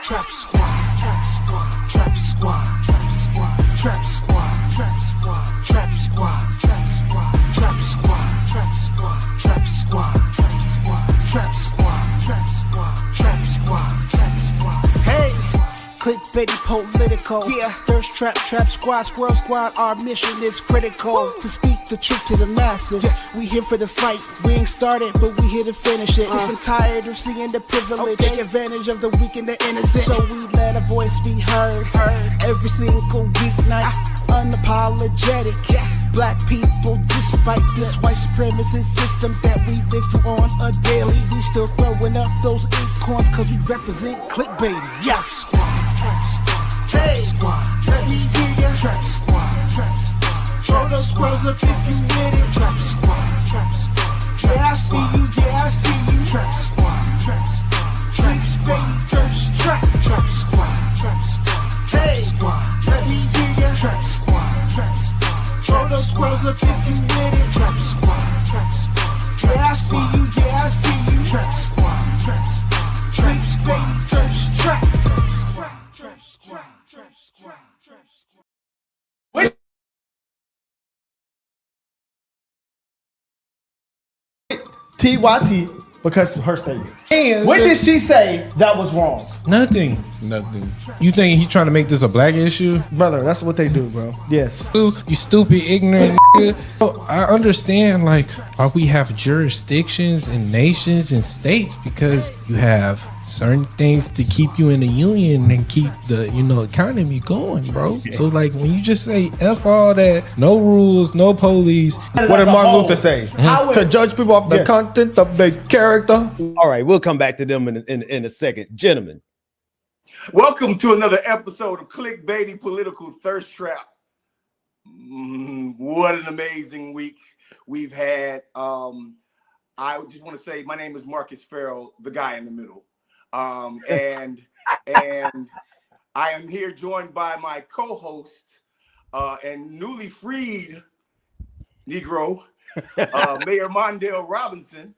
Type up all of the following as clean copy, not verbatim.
Trap squad, trap squad, trap squad, trap squad, trap squad, trap squad, trap squad, trap squad, trap squad, trap squad, trap squad, trap squad, trap squad, trap squad, trap squad, trap squad. Hey, clickbaity political. Yeah, thirst trap, trap squad, squirrel squad. Our mission is critical to speak the truth to the masses. We here for the fight. We ain't started, but we here to finish it. Sick and tired of seeing the privilege. Take advantage of the weak and the innocent. So we let our voice be heard. Every single weeknight, unapologetic. Black people, despite this white supremacist system that we live through on a daily, we still throwing up those acorns cause we represent clickbaity. Trap squad, trap squad, trap squad, let me hear ya. Trap squad, trap squad, throw those squirrels up if you with it. Trap squad, trap squad, yeah I see you, yeah I see you. Trap squad, trap squad, trap squad, trap squad, trap squad, trap squad, let me hear ya. Trap squad, trap squad, throw those squirrels up if you with it. Trap squad, yeah I see you, yeah I see you. Trap squad, trap squad, trap squad, trap squad, trap squad, trap squad, trap squad. Wait. TYT because of her statement. And What did she say that was wrong? Nothing. You think he trying to make this a black issue? Brother, that's what they do, bro. Yes. You stupid, ignorant nigga. I understand, like, why we have jurisdictions and nations and states, because you have certain things to keep you in the union and keep the, economy going, bro. So, like, when you just say F all that, no rules, no police. What did Martin Luther say? To judge people off the content of their character. All right, we'll come back to them in a second. Gentlemen. Welcome to another episode of Clickbaity Political Thirst Trap. What an amazing week we've had. I just want to say my name is Marcus Farrell, the guy in the middle. And I am here joined by my co-host and newly freed Negro, Mayor Mondale Robinson,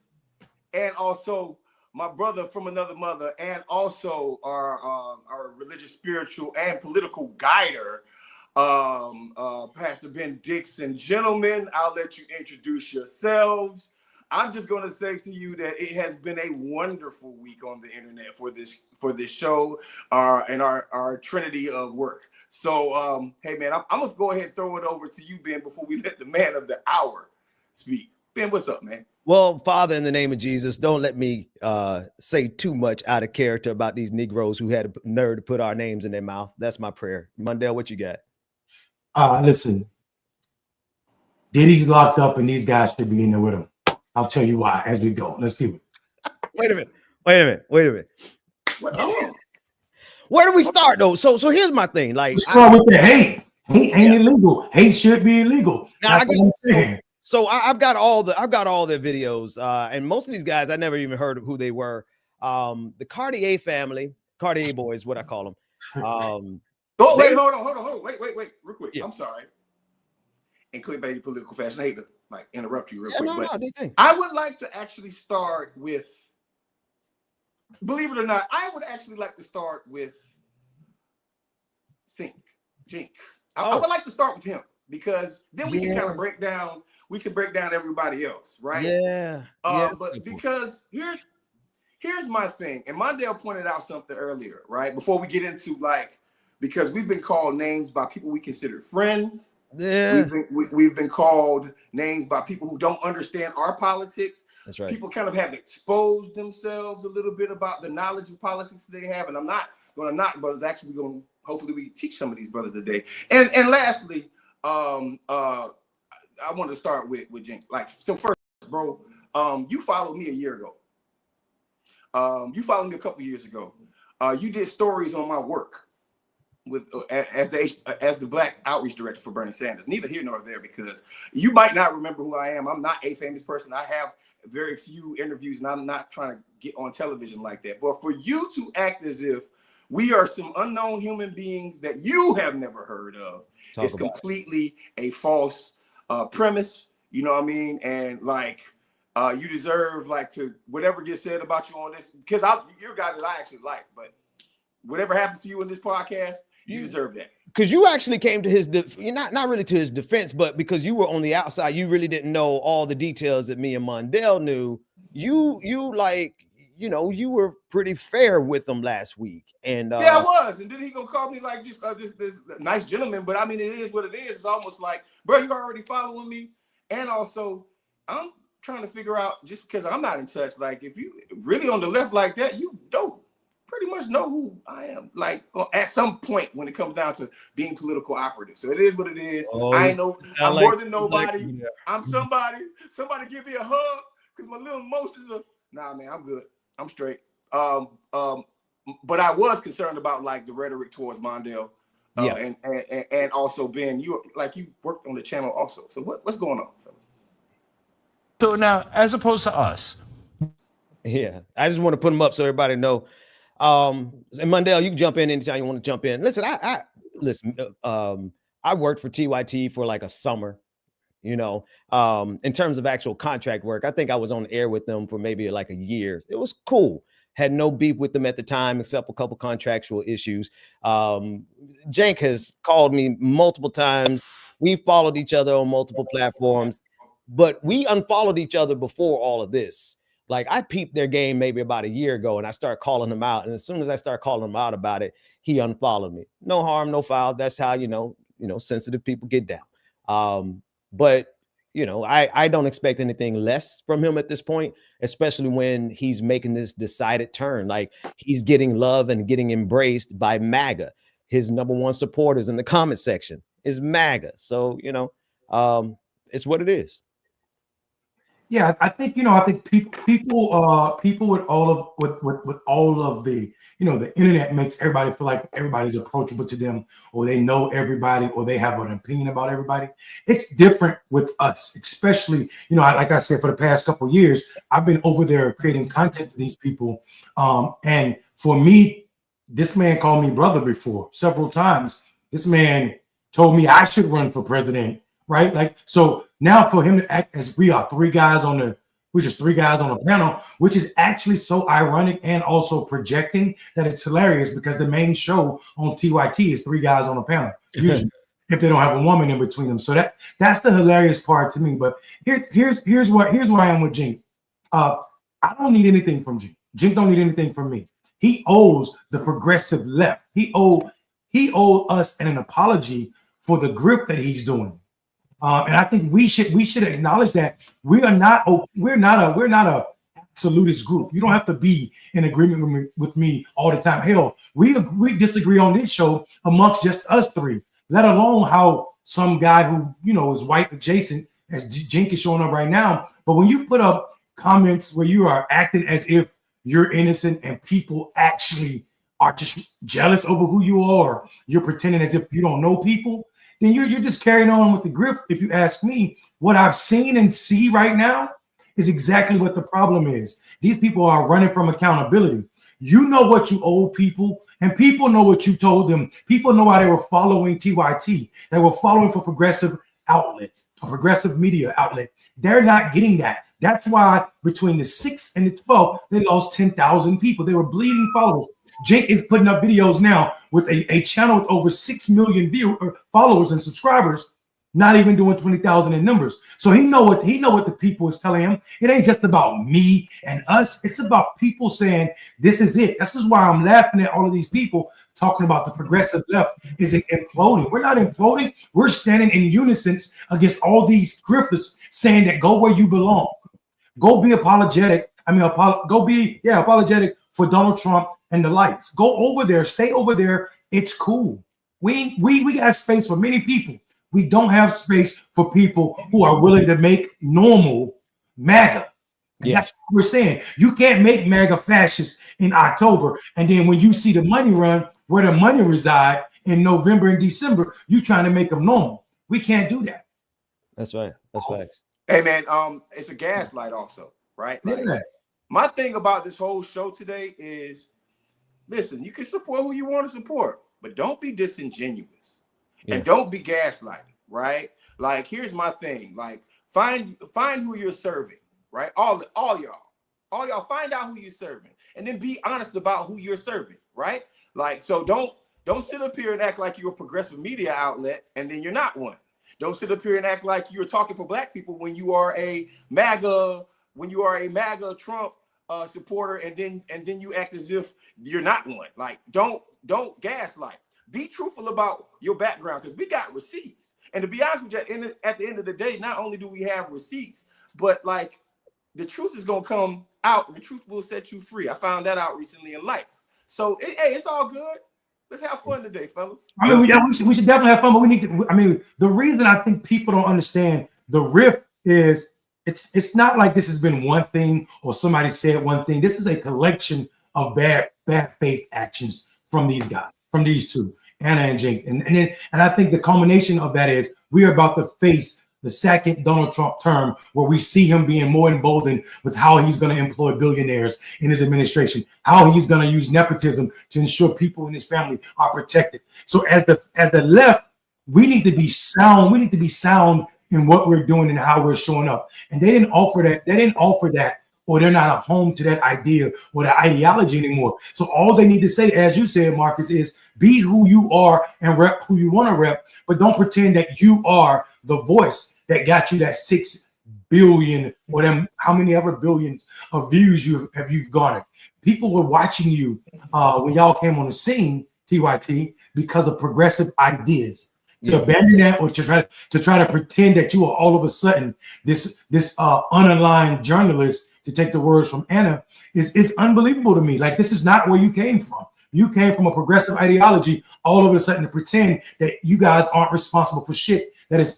and also my brother from another mother, and also our religious, spiritual, and political guider, Pastor Ben Dixon. Gentlemen, I'll let you introduce yourselves. I'm just going to say to you that it has been a wonderful week on the internet for this show and our trinity of work. So, hey, man, I'm going to go ahead and throw it over to you, Ben, before we let the man of the hour speak. Ben, what's up, man? Well, Father, in the name of Jesus, don't let me say too much out of character about these Negroes who had the nerve to put our names in their mouth. That's my prayer. Mondale, what you got? Listen, Diddy's locked up and these guys should be in there with him. I'll tell you why as we go. Let's do it. Wait a minute. Where do we start though? So here's my thing. Like, let's start with the hate. Hate ain't illegal. Hate should be illegal. Now, That's what I'm saying. So I've got all the videos, and most of these guys I never even heard of who they were. The Cartier family, Cartier boys, what I call them. Hold on. Wait, real quick. Yeah. I'm sorry. In clickbaity political fashion, I hate to interrupt you real quick. But I would like to actually start with, believe it or not, I would actually like to start with Jink. I would like to start with him, because then we can kind of break down everybody else, right? Yeah. But because here's my thing, and Mondale pointed out something earlier, right? Before we get into because we've been called names by people we consider friends. Yeah. We've been called names by people who don't understand our politics. That's right. People kind of have exposed themselves a little bit about the knowledge of politics they have, and I'm not going to knock brothers. Actually, hopefully we teach some of these brothers today. And lastly, I want to start with Jink. So first, bro, you followed me a year ago. You followed me a couple years ago. You did stories on my work with as the Black Outreach Director for Bernie Sanders. Neither here nor there, because you might not remember who I am. I'm not a famous person. I have very few interviews, and I'm not trying to get on television like that. But for you to act as if we are some unknown human beings that you have never heard of, it's completely a false premise. You know what I mean? And you deserve to whatever gets said about you on this, because you're a guy that I actually like, but whatever happens to you in this podcast, you deserve that. Because you actually came to his, you're not really to his defense, but because you were on the outside, you really didn't know all the details that me and Mondale knew. You like, you know, you were pretty fair with him last week, and yeah, I was. And then he gonna call me like just this nice gentleman. But I mean, it is what it is. It's almost like, bro, you already following me, and also I'm trying to figure out, just because I'm not in touch. Like, if you really on the left like that, you don't pretty much know who I am, like at some point when it comes down to being political operative. So it is what it is. I know I'm like, more than nobody. Like, yeah. I'm somebody. Somebody give me a hug, because my little emotions are, nah, man, I'm good. I'm straight. But I was concerned about like the rhetoric towards Mondale. And also Ben, you worked on the channel also. So what's going on, fellas? So now, as opposed to us. Yeah, I just want to put them up so everybody know. And Mondale, you can jump in anytime you want to jump in. Listen, I worked for TYT for like a summer, you know, in terms of actual contract work. I think I was on the air with them for maybe like a year. It was cool. Had no beef with them at the time, except a couple contractual issues. Jank has called me multiple times. We followed each other on multiple platforms, but we unfollowed each other before all of this. Like, I peeped their game maybe about a year ago, and I started calling him out. And as soon as I start calling him out about it, he unfollowed me. No harm, no foul. That's how, you know, sensitive people get down. But, you know, I don't expect anything less from him at this point, especially when he's making this decided turn. Like, he's getting love and getting embraced by MAGA. His #1 supporters in the comment section is MAGA. So, you know, it's what it is. Yeah, I think people with all of the, you know, the internet makes everybody feel like everybody's approachable to them, or they know everybody, or they have an opinion about everybody. It's different with us, especially, you know, like I said, for the past couple of years, I've been over there creating content for these people. And for me, this man called me brother before several times. This man told me I should run for president. Right, like, so now for him to act as we're just three guys on the panel, which is actually so ironic and also projecting that it's hilarious, because the main show on TYT is 3 guys on a panel, usually, if they don't have a woman in between them. So that's the hilarious part to me. But here's where I am with Jink. I don't need anything from Jink. Jink don't need anything from me. He owes the progressive left. He owed us an apology for the grip that he's doing. And I think we should acknowledge that we're not a absolutist group. You don't have to be in agreement with me all the time. Hell, we disagree on this show amongst just us 3. Let alone how some guy who, you know, is white adjacent, as Jink is showing up right now. But when you put up comments where you are acting as if you're innocent and people actually are just jealous over who you are, you're pretending as if you don't know people, then you're just carrying on with the grip. If you ask me, what I've seen and see right now is exactly what the problem is. These people are running from accountability. You know what you owe people, and people know what you told them. People know why they were following TYT. They were following for progressive outlet, a progressive media outlet. They're not getting that. That's why between the 6th and the 12th, they lost 10,000 people. They were bleeding followers. Jake is putting up videos now with a channel with over 6 million followers and subscribers, not even doing 20,000 in numbers. So he know what the people is telling him. It ain't just about me and us. It's about people saying, this is it. This is why I'm laughing at all of these people talking about the progressive left is imploding. We're not imploding. We're standing in unison against all these grifters saying that go where you belong. Go be apologetic. Apologetic for Donald Trump and the lights. Go over there, stay over there. It's cool. We got space for many people. We don't have space for people who are willing to make normal MAGA. And that's what we're saying. You can't make MAGA fascist in October, and then when you see the money run, where the money reside in November and December, you trying to make them normal. We can't do that. That's right. That's facts. Hey man, it's a gaslight also, right? Like, my thing about this whole show today is, listen, you can support who you want to support, but don't be disingenuous and don't be gaslighting, right? Like, here's my thing. Like, find who you're serving, right? All y'all. All y'all find out who you're serving, and then be honest about who you're serving, right? Like, so don't sit up here and act like you're a progressive media outlet and then you're not one. Don't sit up here and act like you're talking for black people when you are a MAGA Trump supporter, and then you act as if you're not one. Like, don't gaslight. Be truthful about your background, because we got receipts. And to be honest with you, at the end of the day, not only do we have receipts, but like the truth is gonna come out. The truth will set you free. I found that out recently in life. So hey, it's all good. Let's have fun today, fellas. I mean, yeah, we should definitely have fun, but we need to. I mean, the reason I think people don't understand the rift is it's not like this has been one thing or somebody said one thing. This is a collection of bad faith actions from these guys, from these two, Anna and Jake. And I think the culmination of that is we are about to face the second Donald Trump term, where we see him being more emboldened with how he's going to employ billionaires in his administration, how he's going to use nepotism to ensure people in his family are protected. So as the left, we need to be sound. We need to be sound in what we're doing and how we're showing up. And they didn't offer that. They didn't offer that, or they're not a home to that idea or that ideology anymore. So all they need to say, as you said, Marcus, is be who you are and rep who you want to rep, but don't pretend that you are the voice that got you that 6 billion or them how many other billions of views you've garnered. People were watching you when y'all came on the scene, TYT, because of progressive ideas. To abandon that, or to try to pretend that you are all of a sudden this unaligned journalist, to take the words from Anna, is unbelievable to me. Like, this is not where you came from. You came from a progressive ideology all of a sudden to pretend that you guys aren't responsible for shit that is,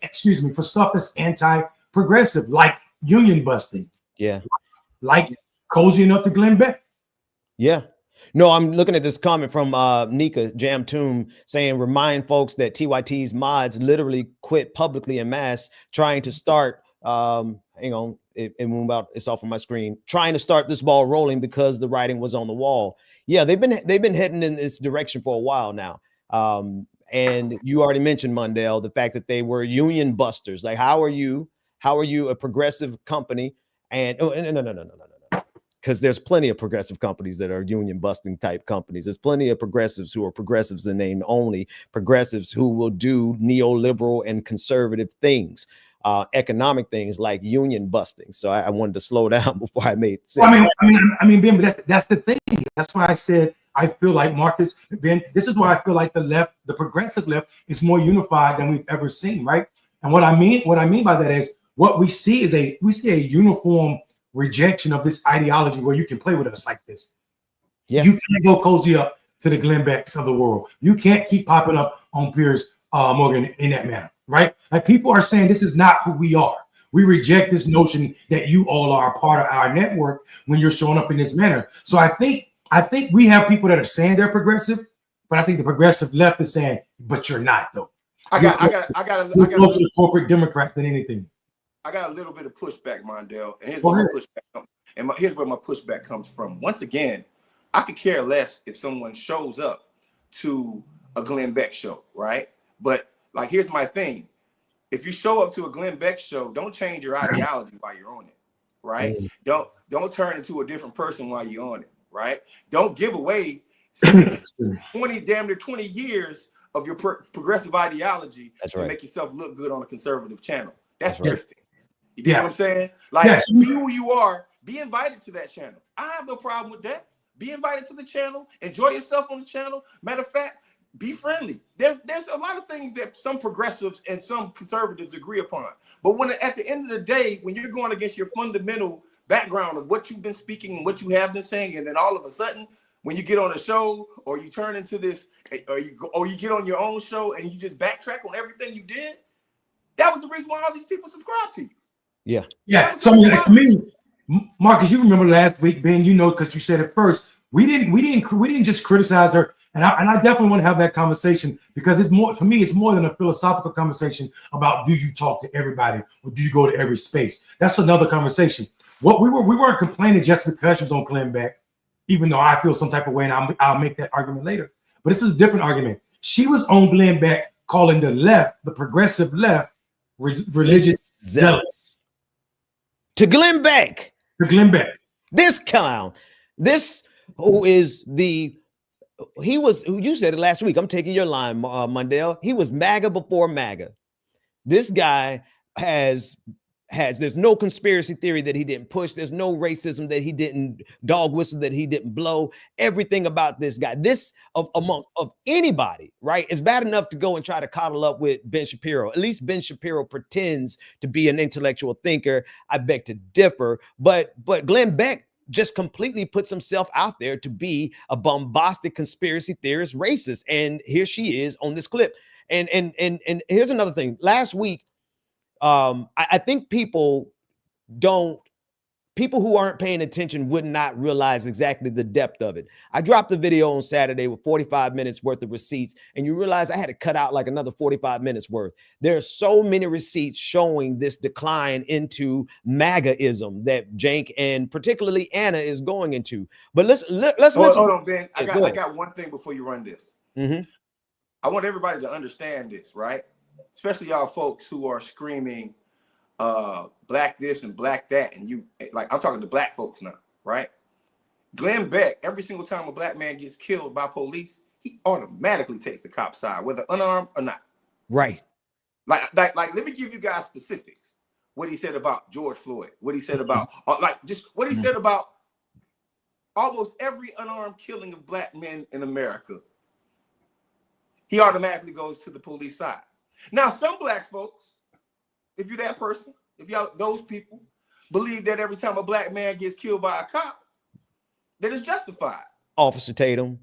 for stuff that's anti-progressive, like union busting. Yeah. Like cozying up to Glenn Beck. Yeah. No, I'm looking at this comment from Nika Jam Tomb saying, remind folks that TYT's mods literally quit publicly en masse, trying to start, hang on, it's off on my screen, trying to start this ball rolling because the writing was on the wall. Yeah, they've been heading in this direction for a while now. And you already mentioned, Mundell, the fact that they were union busters. Like, how are you a progressive company? And no. Because there's plenty of progressive companies that are union busting type companies. There's plenty of progressives who are progressives in name only, progressives who will do neoliberal and conservative things, economic things like union busting. So I wanted to slow down before I made sense. I mean, Ben, but that's the thing. That's why I said I feel like, Marcus, Ben, this is why I feel like the left, the progressive left, is more unified than we've ever seen, right? And what I mean by that is what we see is a uniform rejection of this ideology where you can play with us like this. Yeah. You can't go cozy up to the Glenn Becks of the world. You can't keep popping up on Piers Morgan in that manner, right? Like, people are saying this is not who we are. We reject this notion that you all are a part of our network when you're showing up in this manner. So I think we have people that are saying they're progressive, but I think the progressive left is saying, but you're not, though. I got closer to corporate Democrat than anything. I got a little bit of pushback, Mondale, and here's where my pushback comes. And here's where my pushback comes from. Once again, I could care less if someone shows up to a Glenn Beck show, right? But like, here's my thing: if you show up to a Glenn Beck show, don't change your ideology while you're on it, right? Don't turn into a different person while you're on it, right? Don't give away 20 years of your progressive ideology to make yourself look good on a conservative channel. That's drifting. You get what I'm saying? Like, be who you are. Be invited to that channel. I have no problem with that. Be invited to the channel. Enjoy yourself on the channel. Matter of fact, be friendly. There's a lot of things that some progressives and some conservatives agree upon. But when at the end of the day, when you're going against your fundamental background of what you've been speaking and what you have been saying, and then all of a sudden, when you get on a show or you turn into this, or you get on your own show and you just backtrack on everything you did, that was the reason why all these people subscribe to you. Yeah. So to me, Marcus, you remember last week, Ben, because you said it first. We didn't just criticize her, and I definitely want to have that conversation, because it's more, for me, it's more than a philosophical conversation about, do you talk to everybody or do you go to every space? That's another conversation. What we weren't complaining just because she was on Glenn Beck, even though I feel some type of way, and I'll make that argument later. But this is a different argument. She was on Glenn Beck calling the left, the progressive left, religious zealots. To Glenn Beck. To Glenn Beck. This clown, this who is who you said it last week. I'm taking your line, Mundell. He was MAGA before MAGA. This guy there's no conspiracy theory that he didn't push. There's no racism that he didn't dog whistle, that he didn't blow. Everything about this guy, this of anybody, right? It's bad enough to go and try to coddle up with Ben Shapiro. At least Ben Shapiro pretends to be an intellectual thinker. I beg to differ, but Glenn Beck just completely puts himself out there to be a bombastic conspiracy theorist racist. And here she is on this clip. And here's another thing. Last week, I think people who aren't paying attention would not realize exactly the depth of it. I dropped a video on Saturday with 45 minutes worth of receipts, and you realize I had to cut out like another 45 minutes worth. There are so many receipts showing this decline into MAGAism that Jank and particularly Anna is going into. But let's hold on, Ben. I got one thing before you run this. Mm-hmm. I want everybody to understand this, right? Especially y'all folks who are screaming black this and black that, and you like, I'm talking to black folks now, right? Glenn Beck, every single time a black man gets killed by police, he automatically takes the cop side, whether unarmed or not. Right. Like let me give you guys specifics. What he said about George Floyd, what he said about just what he said about almost every unarmed killing of black men in America. He automatically goes to the police side. Now, some black folks, if you're that person, if y'all those people believe that every time a black man gets killed by a cop, that it's justified. Officer Tatum,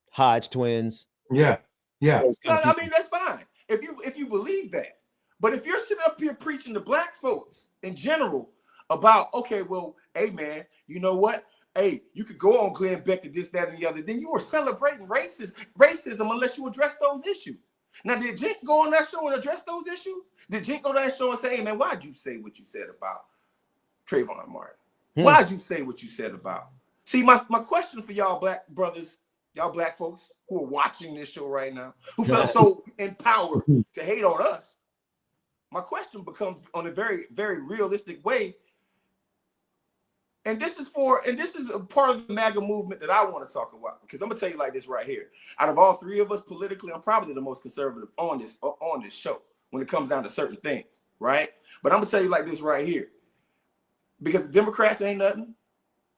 Hodge twins. Yeah. No, I mean, that's fine if you believe that. But if you're sitting up here preaching to black folks in general about, okay, well, hey man, you know what? Hey, you could go on Glenn Beck and this, that, and the other. Then you are celebrating racism unless you address those issues. Now, did Jink go on that show and address those issues? Did Jink go on that show and say, hey, man, why'd you say what you said about Trayvon Martin? Why'd you say what you said about? See, my question for y'all black brothers, y'all black folks who are watching this show right now, who feel so empowered to hate on us, my question becomes on a very, very realistic way. And this is a part of the MAGA movement that I want to talk about, because I'm gonna tell you like this right here. Out of all three of us politically, I'm probably the most conservative on this show when it comes down to certain things, right? But I'm gonna tell you like this right here, because the Democrats ain't nothing.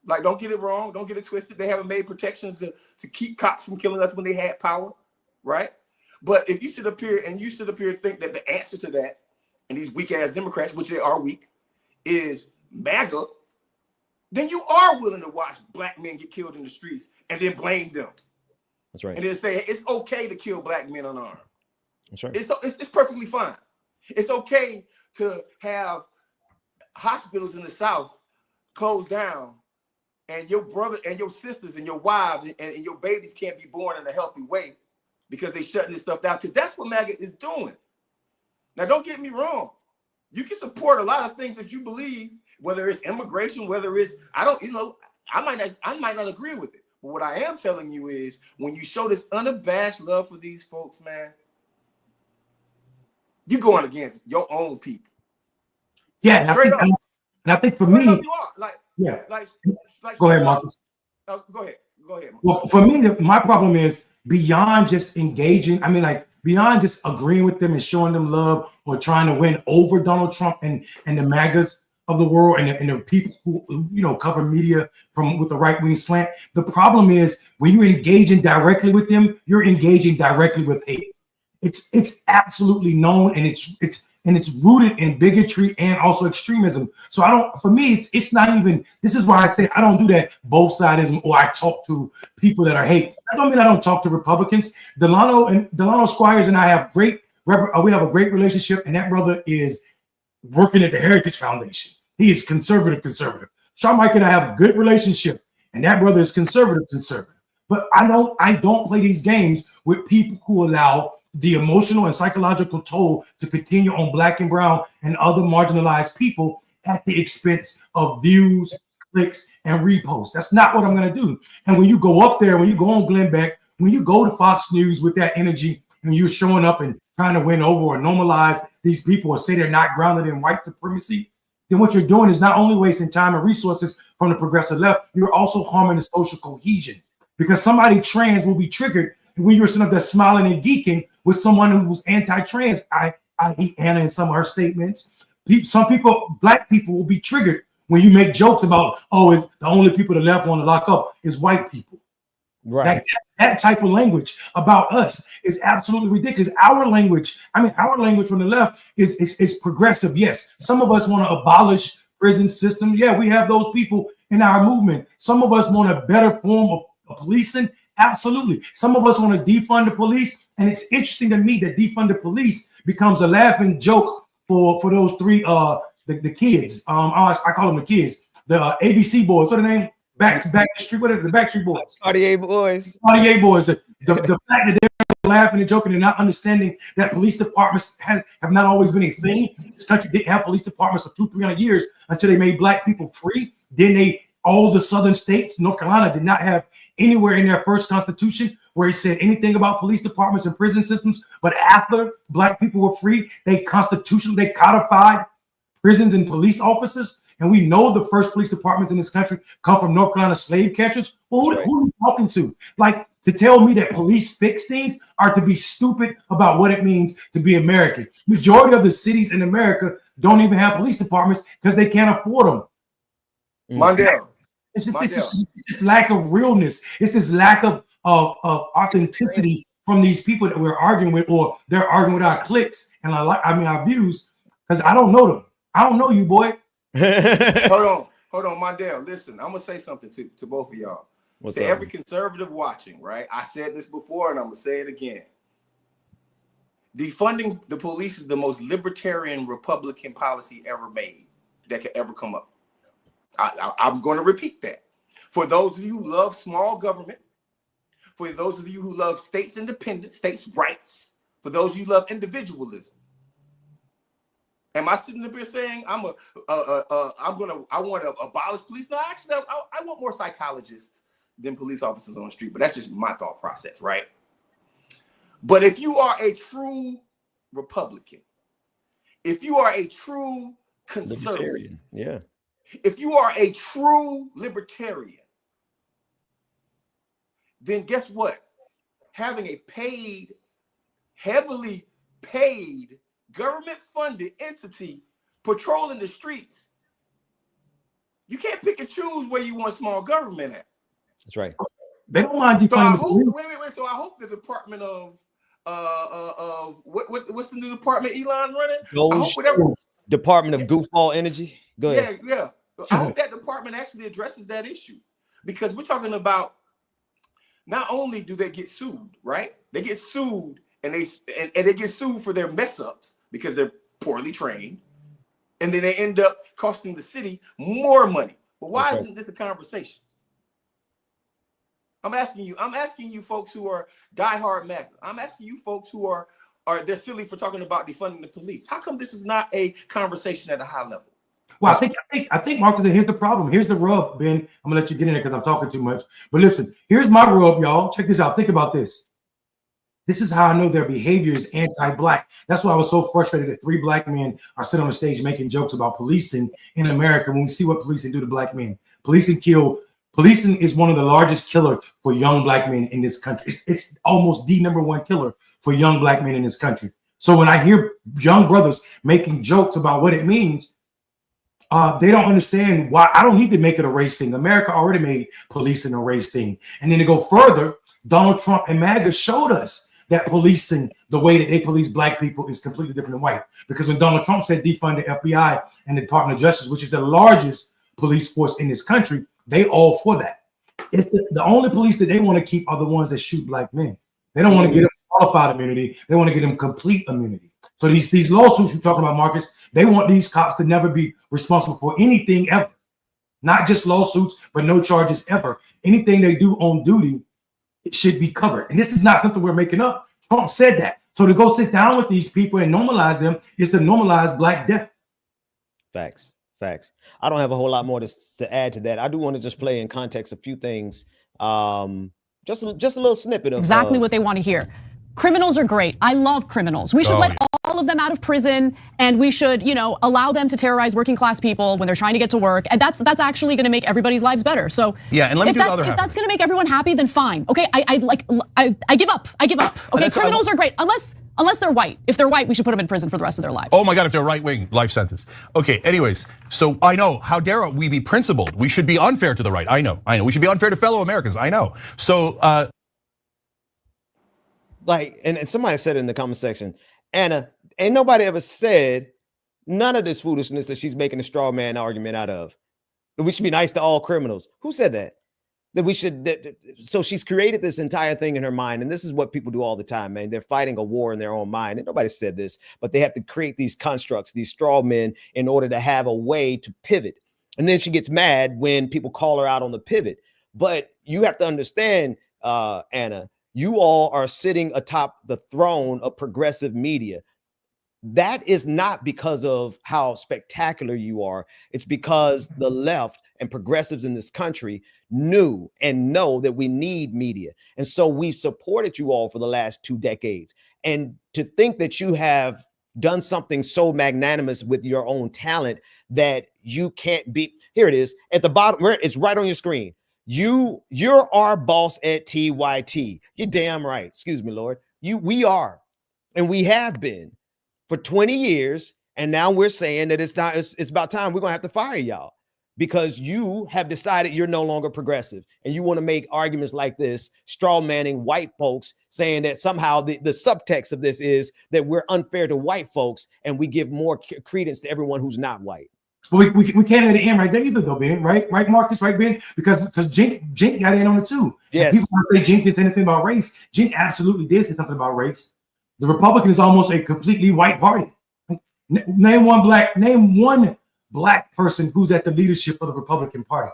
Like, don't get it wrong, don't get it twisted. They haven't made protections to keep cops from killing us when they had power, right? But if you sit up here and think that the answer to that, and these weak ass Democrats, which they are weak, is MAGA, then you are willing to watch black men get killed in the streets and then blame them. That's right. And then say it's okay to kill black men unarmed. That's right. It's perfectly fine. It's okay to have hospitals in the South closed down, and your brother and your sisters and your wives and your babies can't be born in a healthy way because they shutting this stuff down, because that's what MAGA is doing. Now, don't get me wrong. You can support a lot of things that you believe, whether it's immigration, whether it's, I might not agree with it. But what I am telling you is, when you show this unabashed love for these folks, man, you're going against your own people. Yeah, and I think for me, you are. Like, go ahead, Marcus. Go ahead. Well, for me, my problem is beyond just engaging. I mean, like, beyond just agreeing with them and showing them love or trying to win over Donald Trump and the MAGAs of the world and the people who cover media with the right-wing slant. The problem is, when you're engaging directly with them, you're engaging directly with hate. It's absolutely known, and it's rooted in bigotry and also extremism. So for me, it's not even, this is why I say I don't do that both sidism, or I talk to people that are hate. That don't mean I don't talk to Republicans. Delano Squires and I have we have a great relationship, and that brother is working at the Heritage Foundation. He is conservative. Sean Mike and I have a good relationship, and that brother is conservative. But I don't play these games with people who allow the emotional and psychological toll to continue on black and brown and other marginalized people at the expense of views, clicks, and reposts. That's not what I'm going to do. And when you go up there, when you go on Glenn Beck, when you go to Fox News with that energy, and you're showing up and trying to win over or normalize these people or say they're not grounded in white supremacy, then what you're doing is not only wasting time and resources from the progressive left, you're also harming the social cohesion. Because somebody trans will be triggered when you're sitting up there smiling and geeking with someone who was anti-trans. I hate Anna in some of her statements. Some people, black people, will be triggered when you make jokes about, oh, it's the only people the left want to lock up is white people. Right. That type of language about us is absolutely ridiculous. Our language from the left is progressive. Yes, some of us want to abolish prison system. Yeah, we have those people in our movement. Some of us want a better form of policing. Absolutely. Some of us want to defund the police. And it's interesting to me that defund the police becomes a laughing joke for those three the kids. I call them the kids. The ABC boys. What are their name? Back the Street. What are the Backstreet Boys? Cartier boys. Cartier boys. The fact that they're laughing and joking and not understanding that police departments have not always been a thing. This country didn't have police departments for 200-300 years until they made black people free. Then all the southern states, North Carolina, did not have anywhere in their first constitution where it said anything about police departments and prison systems. But after black people were free, they codified prisons and police officers. And we know the first police departments in this country come from North Carolina slave catchers. Well, who are you talking to? Like, to tell me that police fix things are to be stupid about what it means to be American. Majority of the cities in America don't even have police departments because they can't afford them. Mondale. It's just lack of realness. It's this lack of authenticity from these people that we're arguing with, or they're arguing with our clicks and our views, because I don't know them. I don't know you, boy. Hold on, Mondale. Listen, I'm gonna say something to both of y'all. What's to up? every conservative watching, right? I said this before, and I'm gonna say it again. Defunding the police is the most libertarian Republican policy ever made that could ever come up. I'm going to repeat that. For those of you who love small government, for those of you who love states' independence, states' rights, for those of you who love individualism. Am I sitting up here saying I want to abolish police? No, actually, I want more psychologists than police officers on the street, but that's just my thought process, right? But if you are a true Republican, if you are a true conservative, yeah. If you are a true libertarian, then guess what? Having a heavily paid, government-funded entity patrolling the streets, you can't pick and choose where you want small government at. That's right. They don't mind defunding. Wait. So I hope the Department of what's the new department Elon's running? Department of Goofball Energy. Go ahead. Yeah. I hope that department actually addresses that issue, because we're talking about not only do they get sued, right? They get sued and they get sued for their mess ups because they're poorly trained, and then they end up costing the city more money. But why isn't this a conversation? I'm asking you folks who are diehard MAGA. I'm asking you folks who are they're silly for talking about defunding the police. How come this is not a conversation at a high level? Well, I think, Marcus, here's the problem. Here's the rub, Ben. I'm gonna let you get in there because I'm talking too much. But listen, here's my rub, y'all. Check this out. Think about this. This is how I know their behavior is anti-black. That's why I was so frustrated that 3 black men are sitting on the stage making jokes about policing in America when we see what policing do to black men. Policing is one of the largest killers for young black men in this country. It's almost the #1 killer for young black men in this country. So when I hear young brothers making jokes about what it means, they don't understand why. I don't need to make it a race thing. America already made policing a race thing. And then to go further, Donald Trump and MAGA showed us that policing, the way that they police black people, is completely different than white. Because when Donald Trump said defund the FBI and the Department of Justice, which is the largest police force in this country, they all for that. It's the only police that they want to keep are the ones that shoot black men. They don't want to get them qualified immunity. They want to get them complete immunity. So these lawsuits you're talking about, Marcus, they want these cops to never be responsible for anything ever. Not just lawsuits, but no charges ever. Anything they do on duty, it should be covered. And this is not something we're making up. Trump said that. So to go sit down with these people and normalize them is to normalize Black death. Facts. I don't have a whole lot more to add to that. I do want to just play in context a few things. Just a little snippet of exactly what they want to hear. Criminals are great. I love criminals. We should let all all of them out of prison, and we should, you know, allow them to terrorize working class people when they're trying to get to work, and that's actually going to make everybody's lives better. So yeah, and let me if do the other half. If that's going to make everyone happy, then fine. Okay, I give up. I give up. Okay, criminals are great unless they're white. If they're white, we should put them in prison for the rest of their lives. Oh my God, if they're right wing, life sentence. Okay, anyways, so I know, how dare we be principled? We should be unfair to the right. I know. We should be unfair to fellow Americans. I know. So, like, and somebody said it in the comment section, Anna, ain't nobody ever said none of this foolishness that she's making a straw man argument out of. That we should be nice to all criminals. Who said that? That we should, so she's created this entire thing in her mind, and this is what people do all the time, man. They're fighting a war in their own mind, and nobody said this, but they have to create these constructs, these straw men, in order to have a way to pivot. And then she gets mad when people call her out on the pivot. But you have to understand, Anna, you all are sitting atop the throne of progressive media. That is not because of how spectacular you are. It's because the left and progressives in this country knew and know that we need media. And so we've supported you all for the last 2 decades. And to think that you have done something so magnanimous with your own talent that you can't be, here it is at the bottom, where it's right on your screen. You're our boss at TYT. You're damn right. Excuse me, Lord. We are, and we have been for 20 years. And now we're saying that it's about time we're gonna have to fire y'all because you have decided you're no longer progressive, and you want to make arguments like this, straw manning white folks, saying that somehow the subtext of this is that we're unfair to white folks and we give more credence to everyone who's not white. Well, we can't at the end right there either, though, Ben. Right, Marcus, right, Ben? Because Jink got in on it too. Yes. And people say Jink did say anything about race. Jink absolutely did say something about race. The Republican is almost a completely white party. Name one black person who's at the leadership of the Republican Party.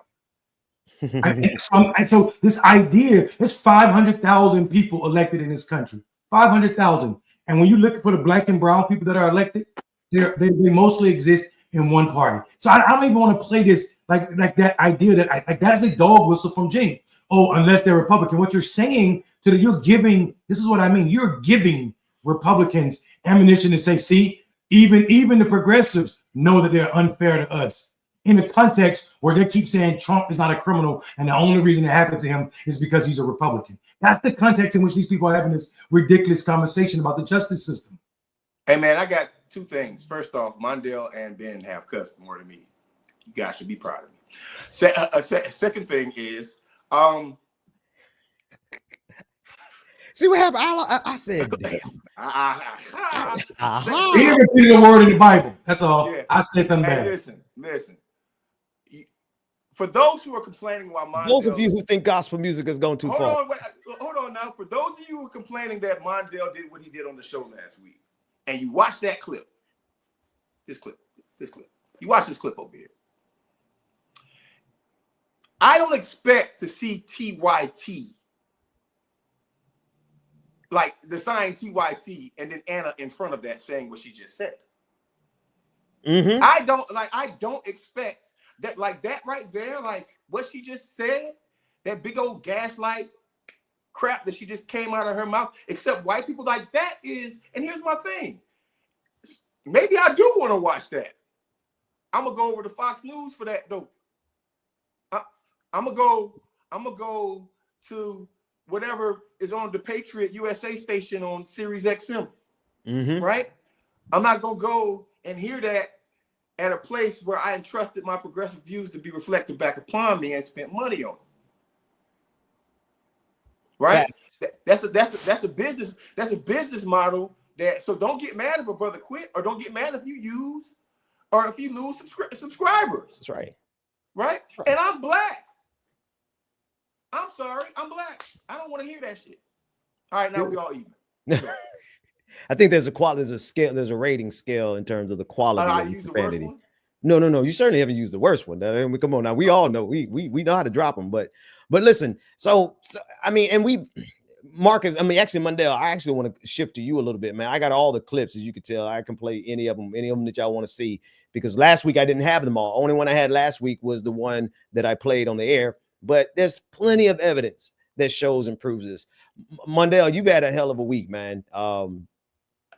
So this idea, there's 500,000 people elected in this country, 500,000. And when you look for the black and brown people that are elected, they mostly exist in one party. So I don't even want to play this like that idea that that is a dog whistle from Jane. Oh, unless they're Republican. What you're saying you're giving, this is what I mean. You're giving Republicans ammunition to say, see, even the progressives know that they're unfair to us. In the context where they keep saying Trump is not a criminal and the only reason it happened to him is because he's a Republican. That's the context in which these people are having this ridiculous conversation about the justice system. Hey, man, I got 2 things. First off, Mondale and Ben have cussed more than me. You guys should be proud of me. Second thing is, see what happened? I said, damn. He didn't repeat a word in the Bible. That's all. Yeah. I said something bad. Listen. For those who are complaining while Mondale, those of you who think gospel music is going too far. Hold on now. For those of you who are complaining that Mondale did what he did on the show last week, and you watch that clip, this clip. You watch this clip over here. I don't expect to see TYT, like the sign TYT, and then Anna in front of that saying what she just said. Mm-hmm. I don't expect that, like that right there, like what she just said, that big old gaslight crap that she just came out of her mouth, except white people like that is, and here's my thing. Maybe I do want to watch that. I'm gonna go over to Fox News for that though. I'm gonna go to whatever is on the Patriot USA station on Sirius XM, right? I'm not gonna go and hear that at a place where I entrusted my progressive views to be reflected back upon me and spent money on, right? That's a business model. So don't get mad if a brother quit, or don't get mad if you use, or if you lose subscribers. That's right. Right? And I'm black. I'm sorry, I'm black. I don't want to hear that shit. All right, now we all even. I think there's a scale, there's a rating scale in terms of the quality of use profanity. The worst one? No. You certainly haven't used the worst one. I mean, come on now. We all know we know how to drop them, but listen. So I mean, and Marcus, I mean, actually, Mondale, I actually want to shift to you a little bit, man. I got all the clips, as you can tell. I can play any of them that y'all want to see, because last week I didn't have them all. Only one I had last week was the one that I played on the air, but there's plenty of evidence that shows and proves this. Mondale, you've had a hell of a week, man.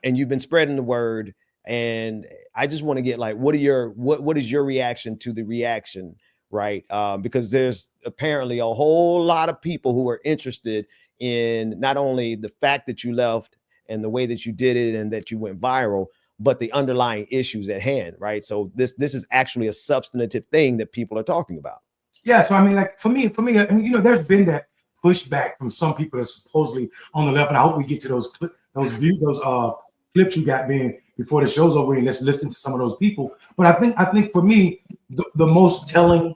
and you've been spreading the word. And I just want to get like, what is your reaction to the reaction, right? Because there's apparently a whole lot of people who are interested in not only the fact that you left and the way that you did it and that you went viral, but the underlying issues at hand, right? So this is actually a substantive thing that people are talking about. Yeah, so I mean, like for me, I mean, you know, there's been that pushback from some people that's supposedly on the left, and I hope we get to those clips you got being before the show's over, and let's listen to some of those people. But I think for me, the most telling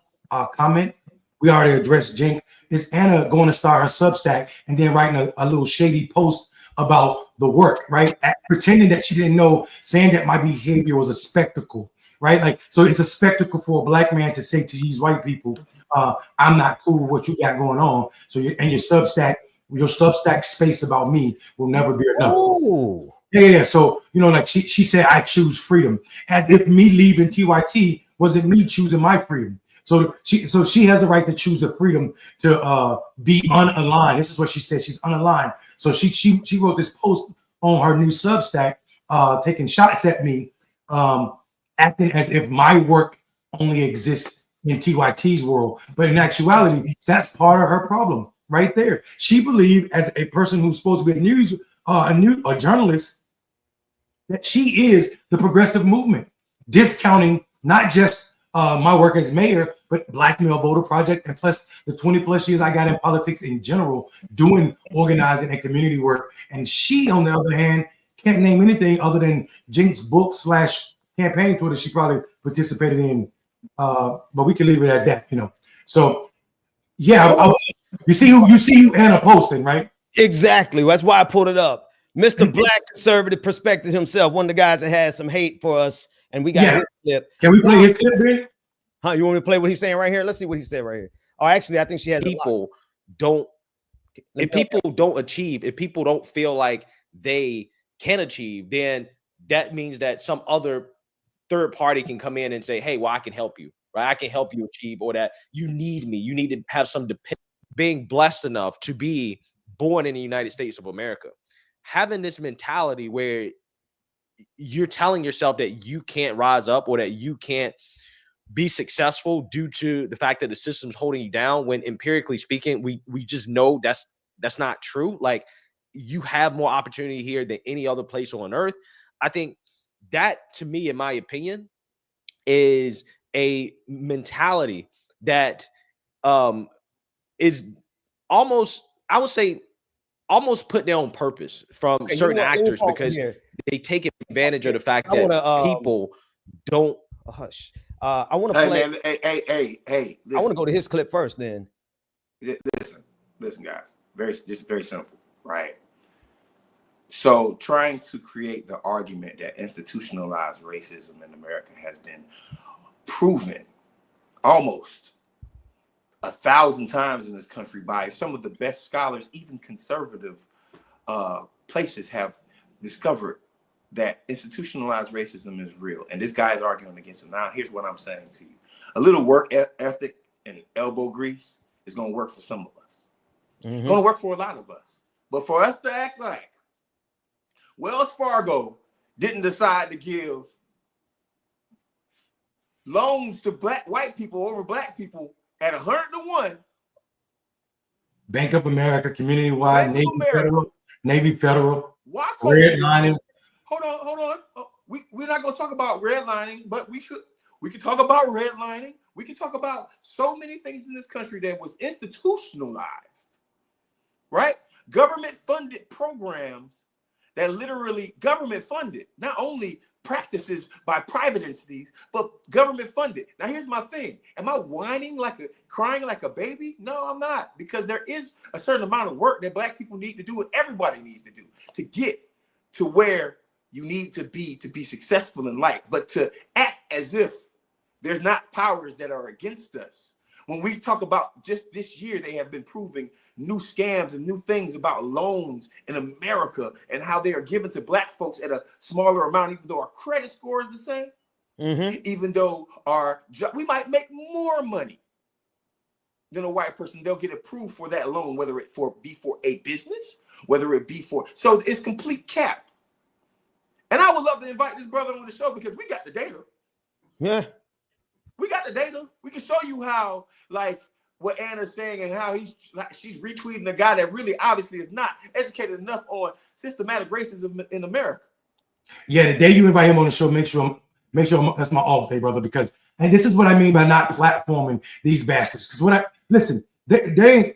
comment, we already addressed Jink, is Anna going to start her Substack and then writing a little shady post about the work, right? Pretending that she didn't know, saying that my behavior was a spectacle, right? Like, so it's a spectacle for a black man to say to these white people, I'm not cool with what you got going on. So your Substack space about me will never be enough. Oh. Yeah. So, you know, like she said, I choose freedom, as if me leaving TYT wasn't me choosing my freedom. So she has the right to choose the freedom to be unaligned. This is what she said. She's unaligned. So she wrote this post on her new Substack, taking shots at me, acting as if my work only exists in TYT's world. But in actuality, that's part of her problem right there. She believed, as a person who's supposed to be a journalist, that she is the progressive movement, discounting not just my work as mayor, but Black Male Voter Project, and plus the 20 plus years I got in politics in general, doing organizing and community work. And she, on the other hand, can't name anything other than Jink's book / campaign Twitter she probably participated in. But we can leave it at that, you know. So yeah, you see who Anna posting, right? Exactly. That's why I pulled it up. Mr. Black Conservative Perspective himself, one of the guys that had some hate for us, and we got his clip. Can we play his clip, Ben? Huh? You want me to play what he's saying right here? Let's see what he said right here. Oh, actually, I think she has people don't. If people don't achieve, if people don't feel like they can achieve, then that means that some other third party can come in and say, "Hey, well, I can help you, right? I can help you achieve," or that you need me. You need to have some dependence. Being blessed enough to be born in the United States of America, having this mentality where you're telling yourself that you can't rise up or that you can't be successful due to the fact that the system's holding you down, when empirically speaking, we just know that's not true. Like, you have more opportunity here than any other place on earth. I think that, to me, in my opinion, is a mentality that is almost, I would say, almost put there on purpose from certain actors, because they take advantage of the fact that people don't hush. I want to play. Hey, I want to go to his clip first. Then listen, guys. Very simple, right? So, trying to create the argument that institutionalized racism in America has been proven almost 1,000 times in this country by some of the best scholars, even conservative places have discovered that institutionalized racism is real. And this guy is arguing against it. Now, here's what I'm saying to you. A little work ethic and elbow grease is going to work for some of us. It's going to work for a lot of us. But for us to act like Wells Fargo didn't decide to give loans to white people over black people at 100-1. Bank of America, community wide, Navy Federal, Why redlining. Hold on. We're not going to talk about redlining, but we can talk about redlining. We can talk about so many things in this country that was institutionalized, right? Government funded programs that literally government funded, not only practices by private entities, but government funded. Now, here's my thing. Am I crying like a baby? No, I'm not, because there is a certain amount of work that black people need to do and everybody needs to do to get to where you need to be successful in life. But to act as if there's not powers that are against us. When we talk about just this year, they have been proving new scams and new things about loans in America and how they are given to black folks at a smaller amount, even though our credit score is the same, even though we might make more money than a white person. They'll get approved for that loan, whether it be for a business, whether it be for, so it's complete cap. And I would love to invite this brother on the show because we got the data. Yeah. We got the data. We can show you how, like, what Anna's saying and how she's retweeting a guy that really obviously is not educated enough on systematic racism in America. Yeah, the day you invite him on the show, make sure that's my off day, brother. Because and this is what I mean by not platforming these bastards. Because the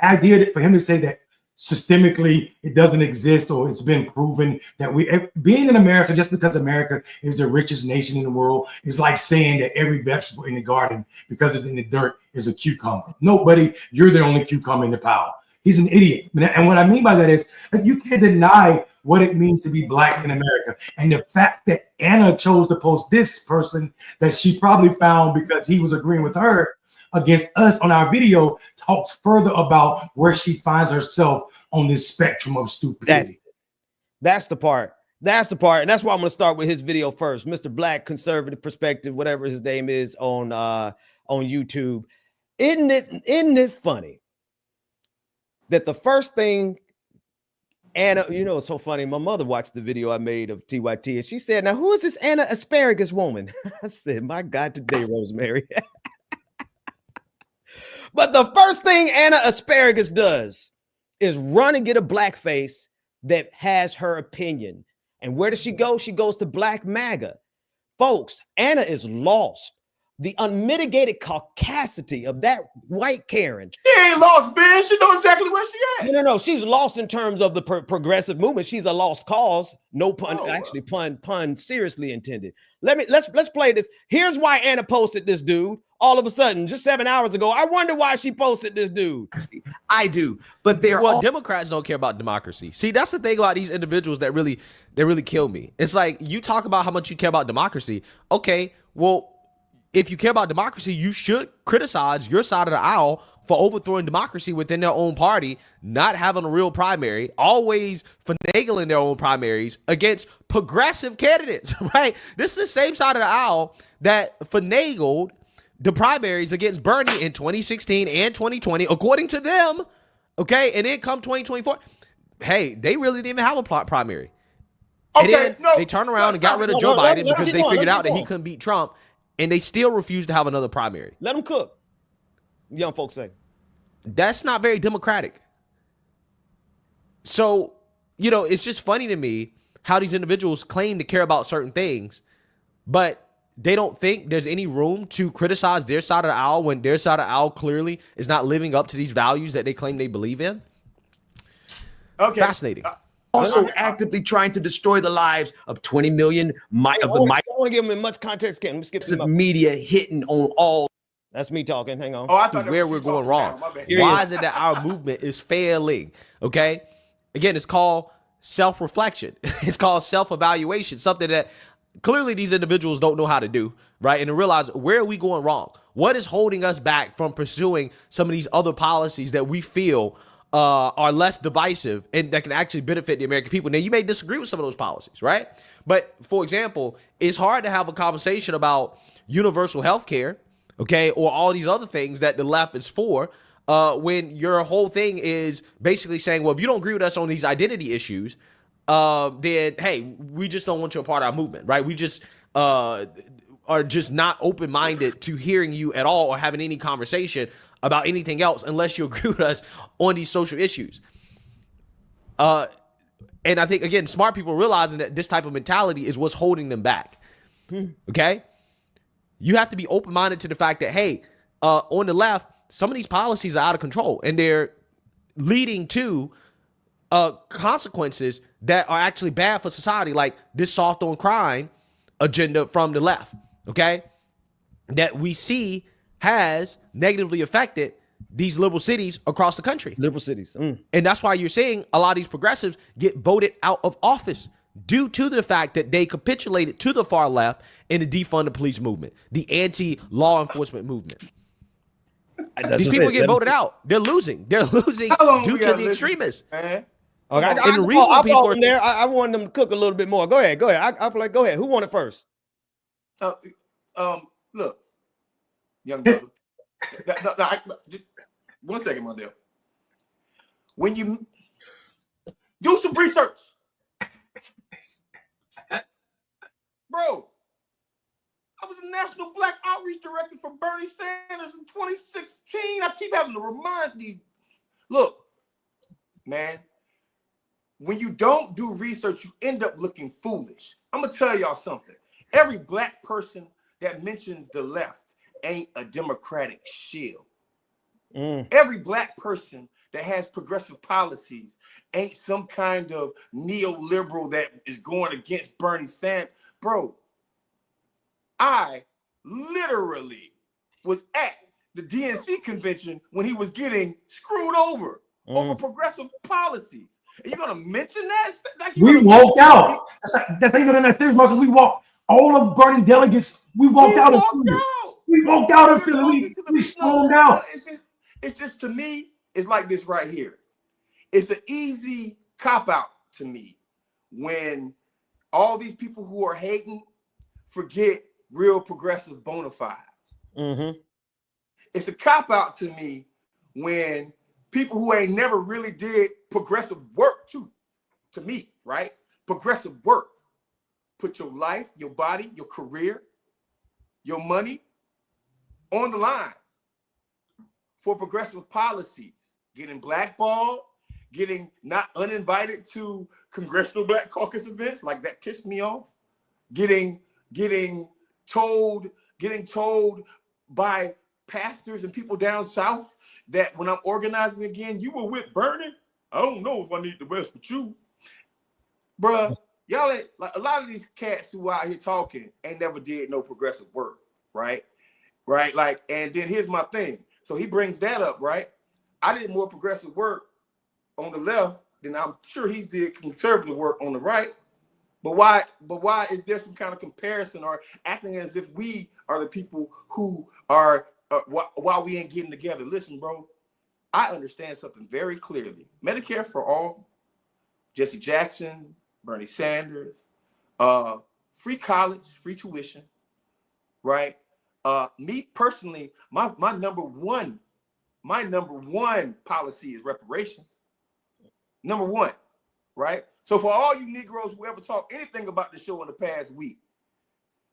idea that for him to say that systemically it doesn't exist or it's been proven that being in America, just because America is the richest nation in the world, is like saying that every vegetable in the garden, because it's in the dirt, is a cucumber. Nobody, you're the only cucumber in the pile. He's an idiot. And what I mean by that is that you can't deny what it means to be black in America. And the fact that Anna chose to post this person that she probably found because he was agreeing with her against us on our video talks further about where she finds herself on this spectrum of stupidity. That's the part. That's the part. And that's why I'm going to start with his video first. Mr. Black Conservative Perspective, whatever his name is on YouTube. Isn't it funny that the first thing Anna, you know, it's so funny. My mother watched the video I made of TYT and she said, now, who is this Anna Asparagus woman? I said, my God, today, Rosemary. But the first thing Anna Asparagus does is run and get a blackface that has her opinion. And where does she go? She goes to Black MAGA. Folks, Anna is lost. The unmitigated caucasity of that white Karen. She ain't lost, Ben. She knows exactly where she at. No. She's lost in terms of the progressive movement. She's a lost cause. No pun, pun seriously intended. Let's play this. Here's why Anna posted this dude. All of a sudden, just 7 hours ago, I wonder why she posted this dude. I do, but Democrats don't care about democracy. See, that's the thing about these individuals that really kill me. It's like you talk about how much you care about democracy. Okay, well, if you care about democracy, you should criticize your side of the aisle for overthrowing democracy within their own party, not having a real primary, always finagling their own primaries against progressive candidates, right? This is the same side of the aisle that finagled the primaries against Bernie in 2016 and 2020, according to them, okay? And then come 2024, hey, they really didn't even have a primary. Okay, and then they turned around and got rid of Joe Biden because they figured out that he couldn't beat Trump, and they still refused to have another primary. Let them cook, young folks say. That's not very democratic. So, you know, it's just funny to me how these individuals claim to care about certain things, but they don't think there's any room to criticize their side of the aisle when their side of the aisle clearly is not living up to these values that they claim they believe in. Okay. Fascinating. Also actively trying to destroy the lives of 20 million of the I don't want to give them much context. Let me skip some media hitting on all. That's me talking. Hang on. Oh, I thought where we're going wrong. Why is it that our movement is failing? Okay. Again, it's called self-reflection. It's called self-evaluation, something that clearly these individuals don't know how to do, right? And to realize, where are we going wrong? What is holding us back from pursuing some of these other policies that we feel are less divisive and that can actually benefit the American people? Now, you may disagree with some of those policies, right? But for example, it's hard to have a conversation about universal health care, okay, or all these other things that the left is for, when your whole thing is basically saying, well, if you don't agree with us on these identity issues, then, hey, we just don't want you a part of our movement, right? We just are just not open-minded to hearing you at all or having any conversation about anything else unless you agree with us on these social issues. And I think, again, smart people realizing that this type of mentality is what's holding them back, okay? You have to be open-minded to the fact that, hey, on the left, some of these policies are out of control and they're leading to consequences that are actually bad for society, like this soft on crime agenda from the left, okay, that we see has negatively affected these liberal cities across the country. Liberal cities. And that's why you're seeing a lot of these progressives get voted out of office due to the fact that they capitulated to the far left in the defund the police movement, the anti-law enforcement movement. These people get voted out. They're losing. They're losing due to the extremists. Okay, I wanted them to cook a little bit more. Go ahead. Go ahead. Who won it first? Look, young brother. Just 1 second, Mondale. When you do some research, Bro, I was the National Black Outreach Director for Bernie Sanders in 2016. I keep having to remind these. Look, man, when you don't do research, you end up looking foolish. I'm going to tell y'all something. Every black person that mentions the left ain't a Democratic shield. Every black person that has progressive policies ain't some kind of neoliberal that is going against Bernie Sanders. Bro, I literally was at the DNC convention when he was getting screwed over progressive policies. And you're gonna mention that? Like we walked out. That's not even that serious, Marcus. We walked. All of Bernie's delegates. We walked out. We walked out in Philly. We stormed out. It's just, to me, it's like this right here. It's an easy cop out to me when all these people who are hating forget real progressive bona fides. It's a cop out to me when people who ain't never really did progressive work to me, right? Progressive work. Put your life, your body, your career, your money on the line for progressive policies, getting blackballed, getting not uninvited to Congressional Black Caucus events, like that pissed me off, getting told by pastors and people down south that when I'm organizing again, you were with Bernie. I don't know if I need the best with you. Bruh, y'all ain't, like, a lot of these cats who out here talking ain't never did no progressive work, right? Right? Like, and then here's my thing. So he brings that up, right? I did more progressive work on the left than I'm sure he's did conservative work on the right. But why is there some kind of comparison or acting as if we are the people who are why we ain't getting together? Listen, bro, I understand something very clearly. Medicare for all, Jesse Jackson, Bernie Sanders, free college, free tuition, right? Me personally, my number one policy is reparations. Number one, right? So for all you Negroes who ever talk anything about the show in the past week,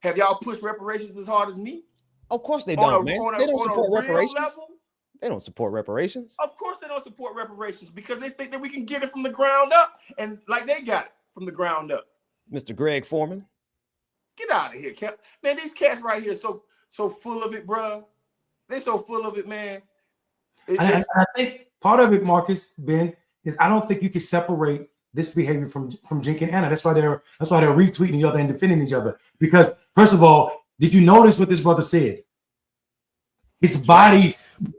have y'all pushed reparations as hard as me? Of course they don't, man. They don't support reparations. They don't support reparations. Of course they don't support reparations because they think that we can get it from the ground up, and like they got it from the ground up. Mr. Greg Foreman. Get out of here, Cap. Man, these cats right here so full of it, bro. They so full of it, man. I think part of it, Marcus, Ben, is I don't think you can separate this behavior from Jink and Anna. That's why they're retweeting each other and defending each other. Because first of all, did you notice what this brother said? His body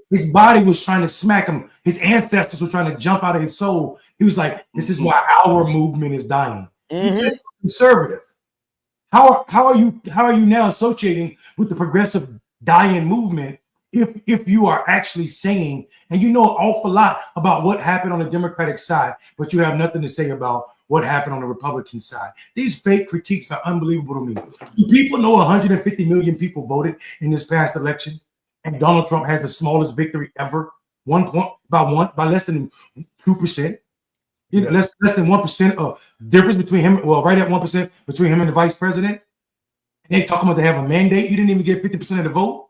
was trying to smack him. His ancestors were trying to jump out of his soul. He was like, "This is why our movement is dying." He's conservative. How are you now associating with the progressive dying movement if you are actually saying, and you know an awful lot about what happened on the Democratic side, but you have nothing to say about what happened on the Republican side? These fake critiques are unbelievable to me. Do people know 150 million people voted in this past election, and Donald Trump has the smallest victory ever, by less than 2%? You know, less than 1% of difference between him, well, right at 1% between him and the vice president. And they talking about they have a mandate. You didn't even get 50% of the vote.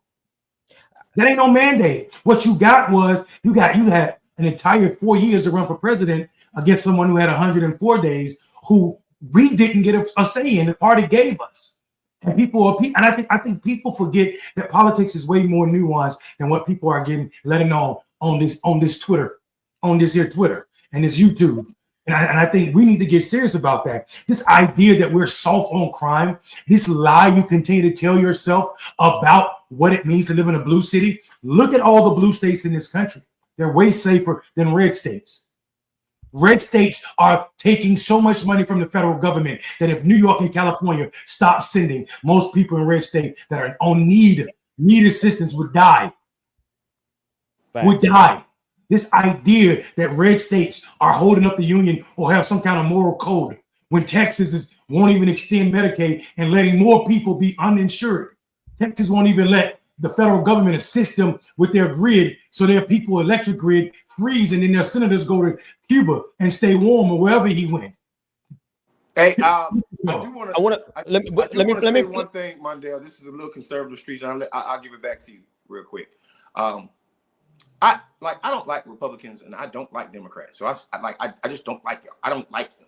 That ain't no mandate. What you got was you had an entire 4 years to run for president against someone who had 104 days, who we didn't get a say in. The party gave us. And I think people forget that politics is way more nuanced than what people are letting on this Twitter and this YouTube. And I think we need to get serious about that. This idea that we're soft on crime, this lie you continue to tell yourself about what it means to live in a blue city. Look at all the blue states in this country. They're way safer than red states. Red states are taking so much money from the federal government that if New York and California stop sending, most people in red state that are on need assistance would die. This idea that red states are holding up the union or have some kind of moral code when Texas won't even extend Medicaid and letting more people be uninsured. Texas won't even let the federal government assist them with their grid, so their people electric grid freeze, and then their senators go to Cuba and stay warm or wherever he went. Hey, I do want to. I want to let me say one thing, Mondale. This is a little conservative street, and I'll give it back to you real quick. I don't like Republicans, and I don't like Democrats. So I just don't like them. I don't like them.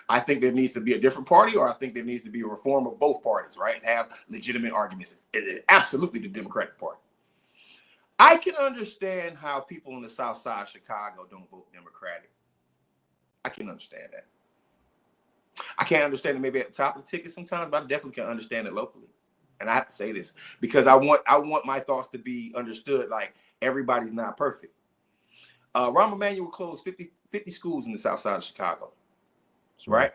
I think there needs to be a different party, or I think there needs to be a reform of both parties, right? Have legitimate arguments. Absolutely, the Democratic Party. I can understand how people in the South Side of Chicago don't vote Democratic. I can understand that. I can't understand it maybe at the top of the ticket sometimes, but I definitely can understand it locally. And I have to say this because I want my thoughts to be understood. Like, everybody's not perfect. Rahm Emanuel closed 50 schools in the South Side of Chicago, right?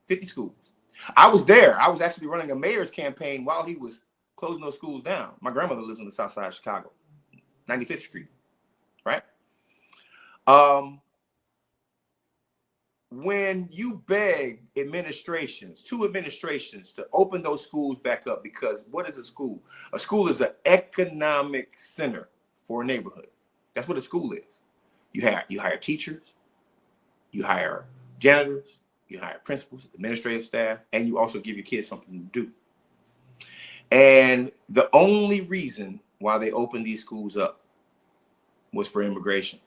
50 schools. I was there. I was actually running a mayor's campaign while he was closing those schools down. My grandmother lives on the South Side of Chicago, 95th Street, right? When you beg two administrations to open those schools back up, because what is a school? A school is an economic center for a neighborhood. That's what a school is. You hire teachers, you hire janitors, you hire principals, administrative staff, and you also give your kids something to do. And the only reason why they opened these schools up was for immigration.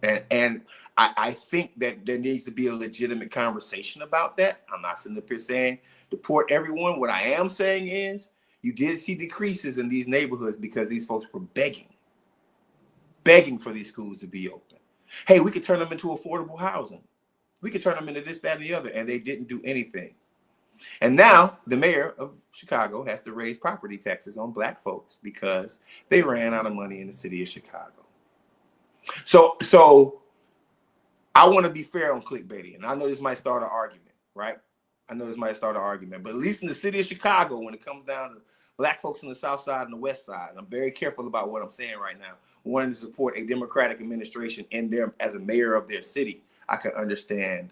And I think that there needs to be a legitimate conversation about that. I'm not sitting up here saying deport everyone. What I am saying is you did see decreases in these neighborhoods because these folks were begging for these schools to be open. Hey, we could turn them into affordable housing. We could turn them into this, that, and the other, and they didn't do anything. And now the mayor of Chicago has to raise property taxes on Black folks because they ran out of money in the city of Chicago. So I want to be fair on clickbaity, and I know this might start an argument, right? But at least in the city of Chicago, when it comes down to Black folks on the South Side and the West Side, and I'm very careful about what I'm saying right now, wanting to support a Democratic administration in there as a mayor of their city, I can understand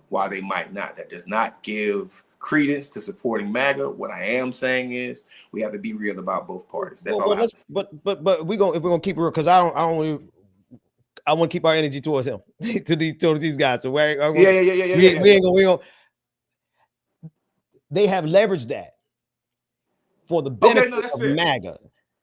why they might not. That does not give credence to supporting MAGA. What I am saying is we have to be real about both parties. That's all. But we're gonna keep it real, because I want to keep our energy towards him, towards these guys. So we ain't gonna. They have leveraged that for the benefit of MAGA.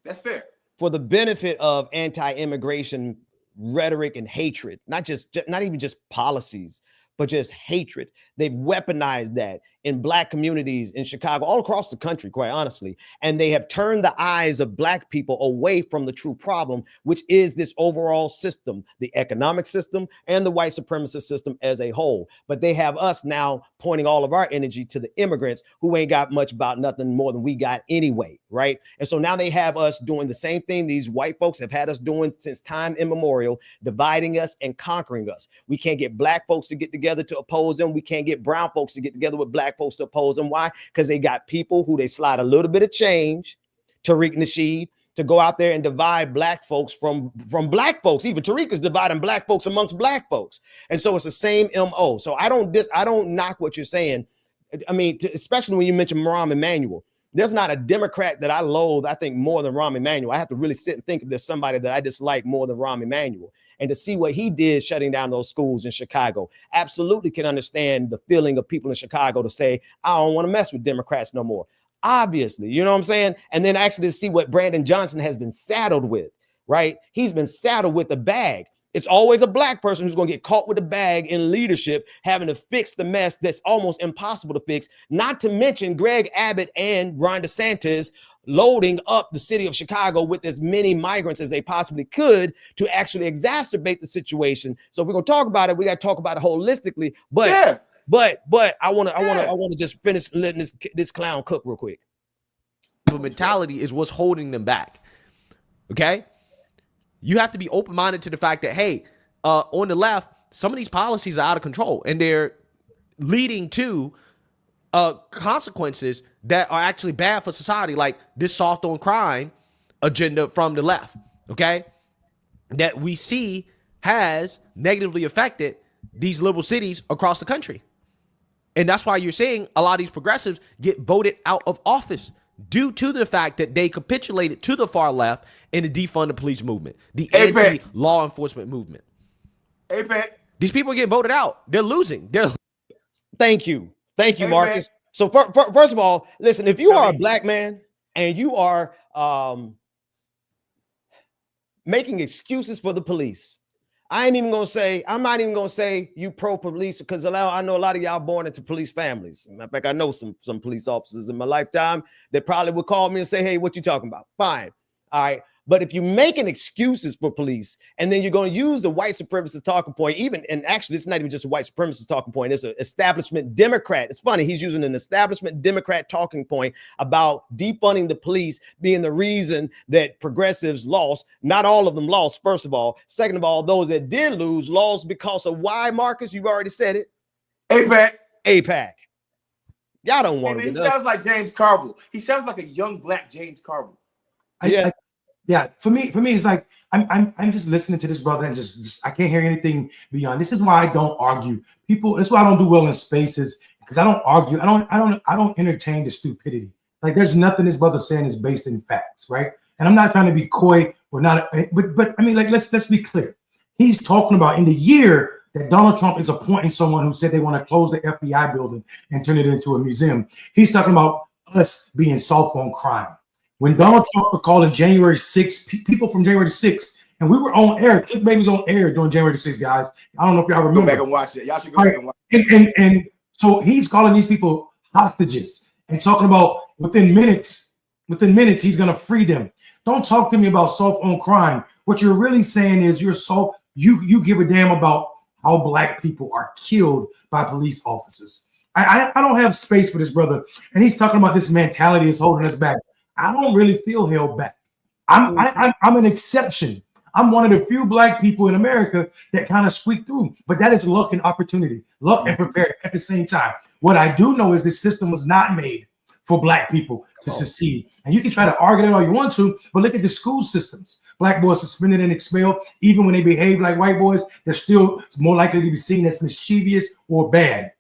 That's fair. For the benefit of anti-immigration rhetoric and hatred, not even just policies, but just hatred. They've weaponized that in Black communities in Chicago, all across the country, quite honestly. And they have turned the eyes of Black people away from the true problem, which is this overall system, the economic system and the white supremacist system as a whole. But they have us now pointing all of our energy to the immigrants who ain't got much about nothing more than we got anyway, right? And so now they have us doing the same thing these white folks have had us doing since time immemorial, dividing us and conquering us. We can't get Black folks to get together to oppose them. We can't get brown folks to get together with Black folks to oppose them. Why? Because they got people who they slide a little bit of change, Tariq Nasheed, to go out there and divide Black folks from Black folks. Even Tariq is dividing Black folks amongst Black folks. And so it's the same MO. So I don't knock what you're saying. I mean, especially when you mention Rahm Emanuel. There's not a Democrat that I loathe, I think, more than Rahm Emanuel. I have to really sit and think if there's somebody that I dislike more than Rahm Emanuel. And to see what he did shutting down those schools in Chicago, absolutely can understand the feeling of people in Chicago to say, I don't want to mess with Democrats no more. Obviously, you know what I'm saying? And then actually to see what Brandon Johnson has been saddled with, right? He's been saddled with a bag. It's always a Black person who's going to get caught with a bag in leadership, having to fix the mess that's almost impossible to fix. Not to mention Greg Abbott and Ron DeSantis loading up the city of Chicago with as many migrants as they possibly could to actually exacerbate the situation. So if we're going to talk about it, we got to talk about it holistically. But I want to just finish letting this clown cook real quick. Mentality is what's holding them back. Okay. You have to be open-minded to the fact that, hey, on the left, some of these policies are out of control and they're leading to consequences that are actually bad for society, like this soft on crime agenda from the left, okay, that we see has negatively affected these liberal cities across the country. And that's why you're seeing a lot of these progressives get voted out of office due to the fact that they capitulated to the far left in the defund the police movement, the anti-law enforcement movement. These people are getting voted out. They're losing. Thank you, Hey, Marcus. man. So first of all, listen, if you are a black man and you are making excuses for the police, I'm not even gonna say you pro police, because I know a lot of y'all born into police families. In fact, I know some police officers in my lifetime that probably would call me and say, hey, what you talking about? Fine. All right. But if you're making excuses for police and then you're going to use the white supremacist talking point, and actually it's not even just a white supremacist talking point, it's an establishment Democrat. It's funny, he's using an establishment Democrat talking point about defunding the police being the reason that progressives lost. Not all of them lost, first of all. Second of all, those that did lose lost because of why, Marcus? You've already said it. APAC. Y'all don't want to. He sounds like James Carville. He sounds like a young black James Carville. Yeah, for me, it's like I'm just listening to this brother and just I can't hear anything beyond. This is why I don't argue. That's why I don't do well in spaces, because I don't argue. I don't entertain the stupidity. Like, there's nothing this brother saying is based in facts, right? And I'm not trying to be coy or not, but I mean, like, let's be clear. He's talking about in the year that Donald Trump is appointing someone who said they want to close the FBI building and turn it into a museum. He's talking about us being soft on crime. When Donald Trump was calling January 6th, people from January 6th, and we were on air, Clickbaity was on air during January 6th, guys. I don't know if y'all remember. Go back and watch it. Y'all should go back and watch it. And so he's calling these people hostages and talking about within minutes, he's going to free them. Don't talk to me about soft on crime. What you're really saying is you give a damn about how black people are killed by police officers. I don't have space for this brother. And he's talking about this mentality is holding us back. I don't really feel held back. I'm an exception. I'm one of the few black people in America that kind of squeak through, but that is luck and opportunity, luck and prepare at the same time. What I do know is this system was not made for black people to succeed. And you can try to argue that all you want to, but look at the school systems. Black boys suspended and expelled, even when they behave like white boys, they're still more likely to be seen as mischievous or bad,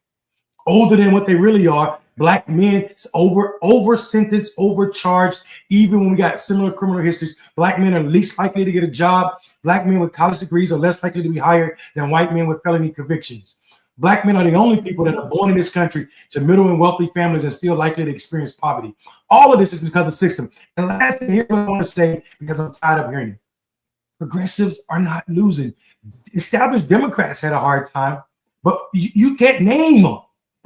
older than what they really are. Black men over sentenced, overcharged. Even when we got similar criminal histories, black men are least likely to get a job. Black men with college degrees are less likely to be hired than white men with felony convictions. Black men are the only people that are born in this country to middle and wealthy families and still likely to experience poverty. All of this is because of the system. And last thing here I want to say, because I'm tired of hearing it, progressives are not losing. Established Democrats had a hard time, but you can't name them.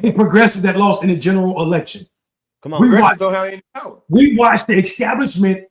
A progressive that lost in a general election. Come on, progressives don't have any power. We watched the establishment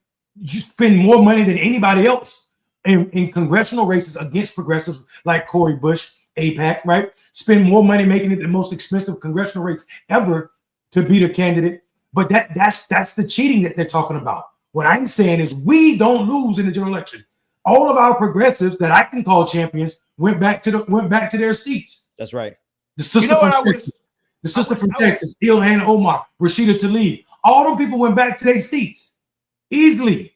spend more money than anybody else in congressional races against progressives like Cory Bush, AIPAC, right? Spend more money making it the most expensive congressional race ever to beat a candidate. But that's the cheating that they're talking about. What I'm saying is we don't lose in the general election. All of our progressives that I can call champions went back to their seats. That's right. The sister from Texas, Ilhan Omar, Rashida Tlaib, all them people went back to their seats easily.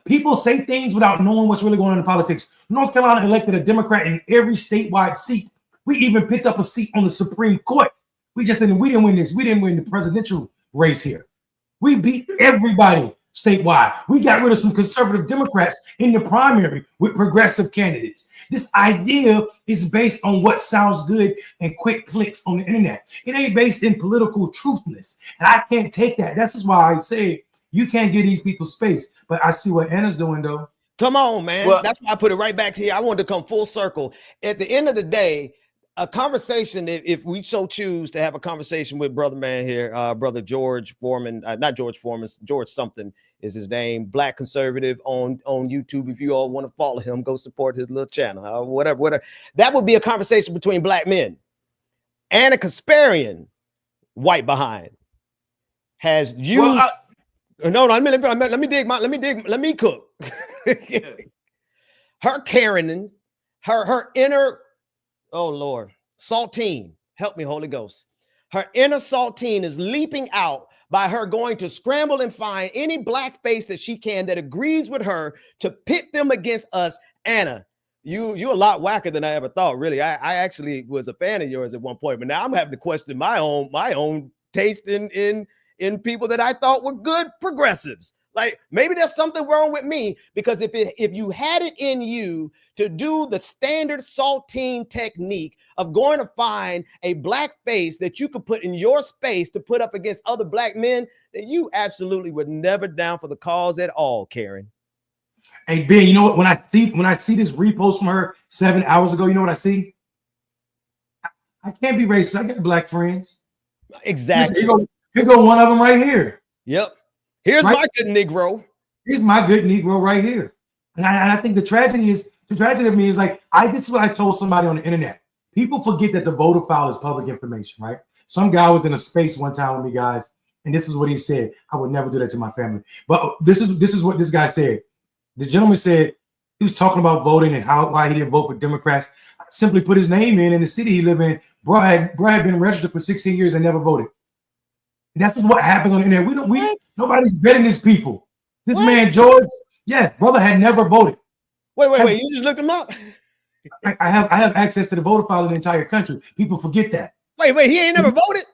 People say things without knowing what's really going on in politics. North Carolina elected a Democrat in every statewide seat. We even picked up a seat on the Supreme Court. We didn't win this. We didn't win the presidential race here. We beat everybody statewide. We got rid of some conservative Democrats in the primary with progressive candidates. This idea is based on what sounds good and quick clicks on the internet. It ain't based in political truthness. And I can't take that. That's just why I say you can't give these people space. But I see what Anna's doing, though. Come on, man. Well, that's why I put it right back here. I wanted to come full circle. At the end of the day, a conversation, if we so choose to have a conversation with brother man here, brother George Foreman, not George Foreman, George something is his name, black conservative on YouTube. If you all want to follow him, go support his little channel, whatever. That would be a conversation between black men. And a Kasparian, white behind, has used. No, let me cook. Her Karen, her inner. Oh, Lord. Saltine. Help me, Holy Ghost. Her inner Saltine is leaping out by her going to scramble and find any black face that she can that agrees with her to pit them against us. Anna, you're a lot whacker than I ever thought, really. I actually was a fan of yours at one point, but now I'm having to question my own taste in people that I thought were good progressives. Like maybe there's something wrong with me, because if you had it in you to do the standard saltine technique of going to find a black face that you could put in your space to put up against other black men, then you absolutely were never down for the cause at all, Karen. Hey Ben, you know what? When I see this repost from her 7 hours ago, you know what I see? I can't be racist. I got black friends. Exactly. Here go one of them right here. Yep. Here's my good Negro. Here's my good Negro right here. And I think the tragedy of me is like, this is what I told somebody on the internet. People forget that the voter file is public information, right? Some guy was in a space one time with me, guys, and this is what he said. I would never do that to my family. But this is what this guy said. This gentleman said he was talking about voting and why he didn't vote for Democrats. I simply put his name in the city he lived in. Bro had been registered for 16 years and never voted. That's what happens on the internet. Nobody's vetting these people. This man, George, brother had never voted. Wait, you just looked him up? I have access to the voter file in the entire country. People forget that. Wait, he ain't never voted?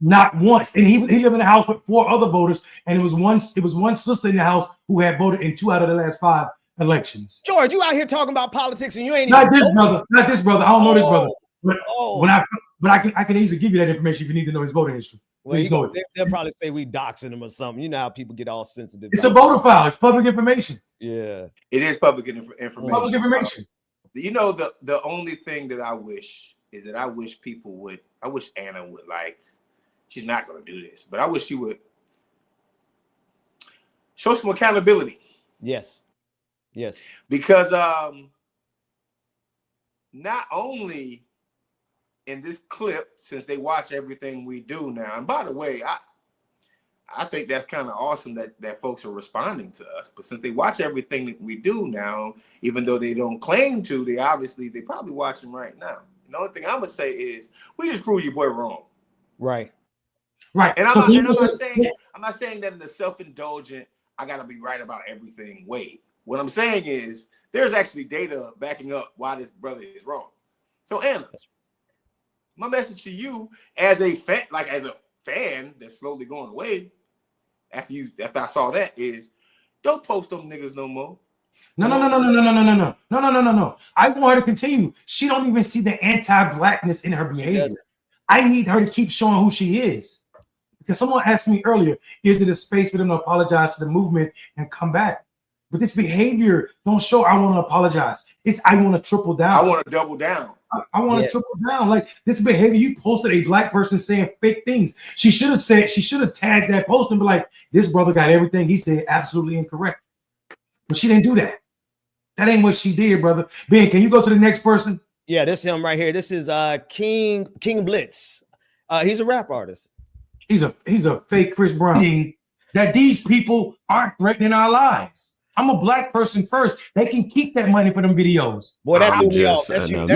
Not once. And he lived in a house with 4 other voters, and it was one sister in the house who had voted in 2 out of the last 5 elections. George, you out here talking about politics and you ain't not this brother. Not this brother. I don't know this brother. But I can easily give you that information if you need to know his voting history. Well, they'll probably say we doxing him or something. You know how people get all sensitive. It's a voter file. It's public information. Yeah, it is public information. Public information. You know, the only thing that I wish is that I wish Anna would she's not going to do this, but I wish she would show some accountability. Yes. Because not only in this clip, since they watch everything we do now, and by the way, I think that's kind of awesome that folks are responding to us. But since they watch everything that we do now, even though they don't claim to, they probably watching right now. And the only thing I'm gonna say is we just proved your boy wrong. Right. And I'm not saying that in the self-indulgent, I gotta be right about everything way. What I'm saying is there's actually data backing up why this brother is wrong. So Anna, my message to you as a fan that's slowly going away after I saw that is don't post them niggas no more. No. I want her to continue. She don't even see the anti-blackness in her behavior. I need her to keep showing who she is. Because someone asked me earlier, is it a space for them to apologize to the movement and come back? But this behavior don't show I want to apologize. It's I want to triple down. I want to double down. I want to triple down. Like this behavior, you posted a black person saying fake things. She should have tagged that post and be like, this brother got everything he said absolutely incorrect. But she didn't do that. That ain't what she did, brother. Ben, can you go to the next person? Yeah, this is him right here. This is King Blitz. He's a rap artist. He's a fake Chris Brown. That these people aren't threatening our lives. I'm a black person first. They can keep that money for them videos. Boy, that threw me off. That's you.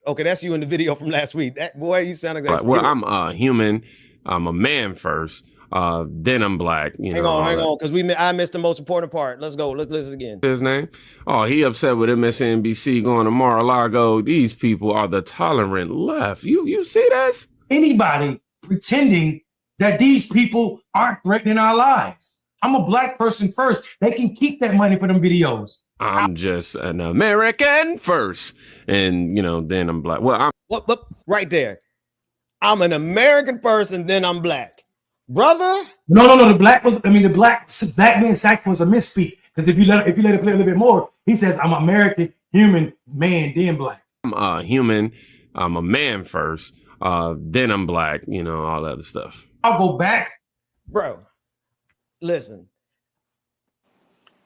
Okay, that's you in the video from last week. That boy, you sound exactly. Well, I'm a human. I'm a man first. Then I'm black. Hang on, because I missed the most important part. Let's go. Let's listen again. His name? Oh, he upset with MSNBC going to Mar-a-Lago. These people are the tolerant left. You see this? Anybody pretending that these people aren't threatening our lives. I'm a black person first. They can keep that money for them videos. I'm just an American first, and then I'm black. Well, what right there. I'm an American person, then I'm black, brother. No. The black man saxophone was a misspeak because if you let it play a little bit more, he says I'm American, human, man, then black. I'm a human. I'm a man first. Then I'm black. All that other stuff. I'll go back, bro. Listen.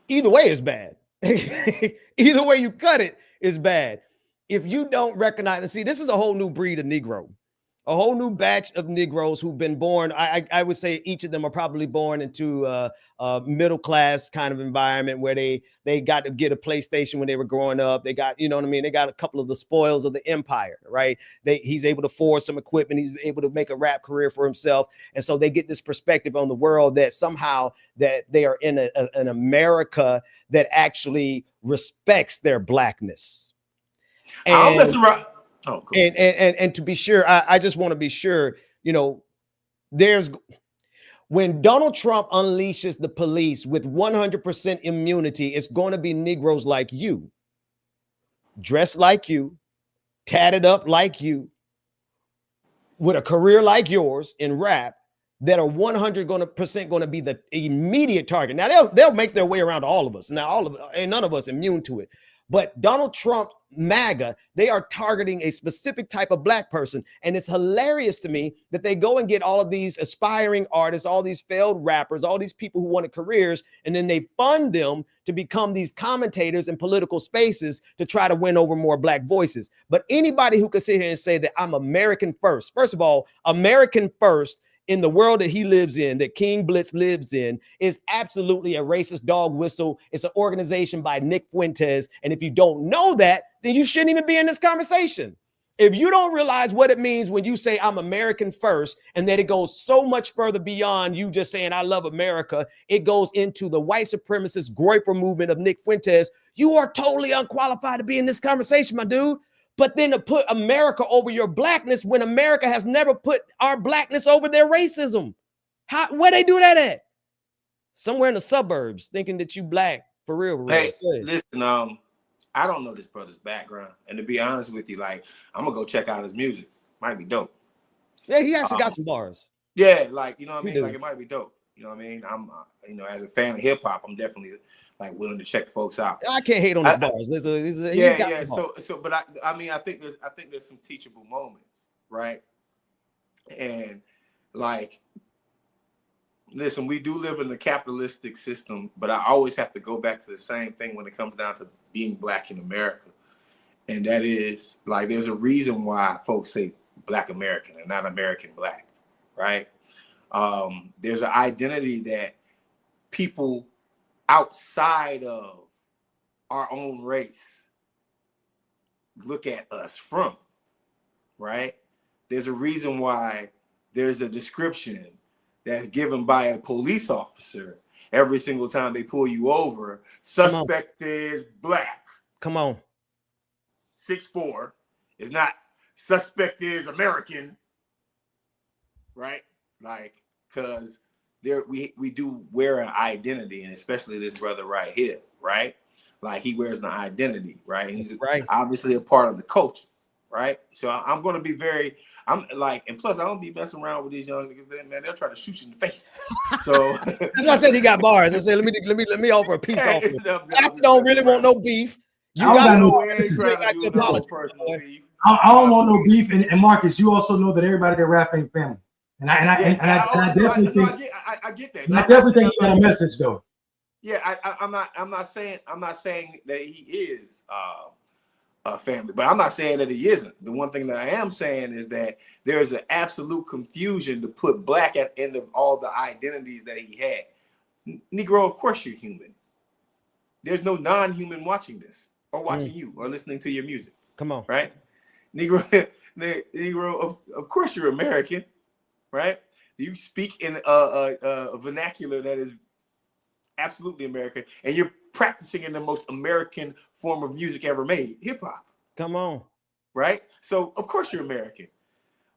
Either way is bad. Either way you cut it is bad. If you don't recognize and see, this is a whole new breed of Negro, a whole new batch of Negroes who've been born. I would say each of them are probably born into a middle class kind of environment where they got to get a PlayStation when they were growing up. They got, they got a couple of the spoils of the empire, right? He's able to afford some equipment. He's able to make a rap career for himself. And so they get this perspective on the world that somehow that they are in an America that actually respects their blackness. I'll mess around. Oh, cool. And to be sure, I just want to be sure, When Donald Trump unleashes the police with 100% immunity, it's going to be Negroes like you, dressed like you, tatted up like you, with a career like yours in rap, that are 100% going to be the immediate target. Now they'll make their way around to all of us. Now ain't none of us immune to it. But Donald Trump, MAGA, they are targeting a specific type of black person. And it's hilarious to me that they go and get all of these aspiring artists, all these failed rappers, all these people who wanted careers, and then they fund them to become these commentators in political spaces to try to win over more black voices. But anybody who could sit here and say that I'm American first, first of all, American first in the world that he lives in, that King Blitz lives in, is absolutely a racist dog whistle. It's an organization by Nick Fuentes. And if you don't know that, then you shouldn't even be in this conversation. If you don't realize what it means when you say I'm American first, and that it goes so much further beyond you just saying I love America, it goes into the white supremacist Groyper movement of Nick Fuentes, you are totally unqualified to be in this conversation, my dude. But then to put America over your blackness when America has never put our blackness over their racism. Where they do that at? Somewhere in the suburbs, thinking that you black for real. Hey, listen, I don't know this brother's background. And to be honest with you, like, I'm gonna go check out his music. Might be dope. Yeah, he actually got some bars. Yeah, like, you know what I mean? Like, it might be dope. You know what I mean? I'm, you know, as a fan of hip hop, I'm definitely like willing to check folks out. I can't hate on his bars. Yeah. But I mean, I think there's some teachable moments, right? And like, listen, we do live in a capitalistic system, but I always have to go back to the same thing when it comes down to being black in America, and that is like, there's a reason why folks say Black American and not American Black, right? There's an identity that people outside of our own race look at us from, right? There's a reason why there's a description that's given by a police officer every single time they pull you over. Suspect is black. Come on. 6'4" is not suspect is American, right? Like, because there we do wear an identity, and especially this brother right here, right? Like, he wears an identity, right? And he's obviously a part of the culture, right? So I'm going to be I'm like, and plus I don't be messing around with these young niggas. Man, they'll try to shoot you in the face. So that's why I said he got bars. I said let me offer a peace offer. I don't really want no beef. You got no beef. I don't want no beef. And Marcus, you also know that everybody that rap ain't family. And I definitely think I get that. I definitely think he got a message though. Yeah, I'm not saying that he is a family, but I'm not saying that he isn't. The one thing that I am saying is that there's an absolute confusion to put black at the end of all the identities that he had. Negro, of course you're human. There's no non-human watching this or watching you or listening to your music. Come on, right? Negro, of course you're American. Right? You speak in a vernacular that is absolutely American, and you're practicing in the most American form of music ever made, hip hop. Come on. Right? So, of course you're American.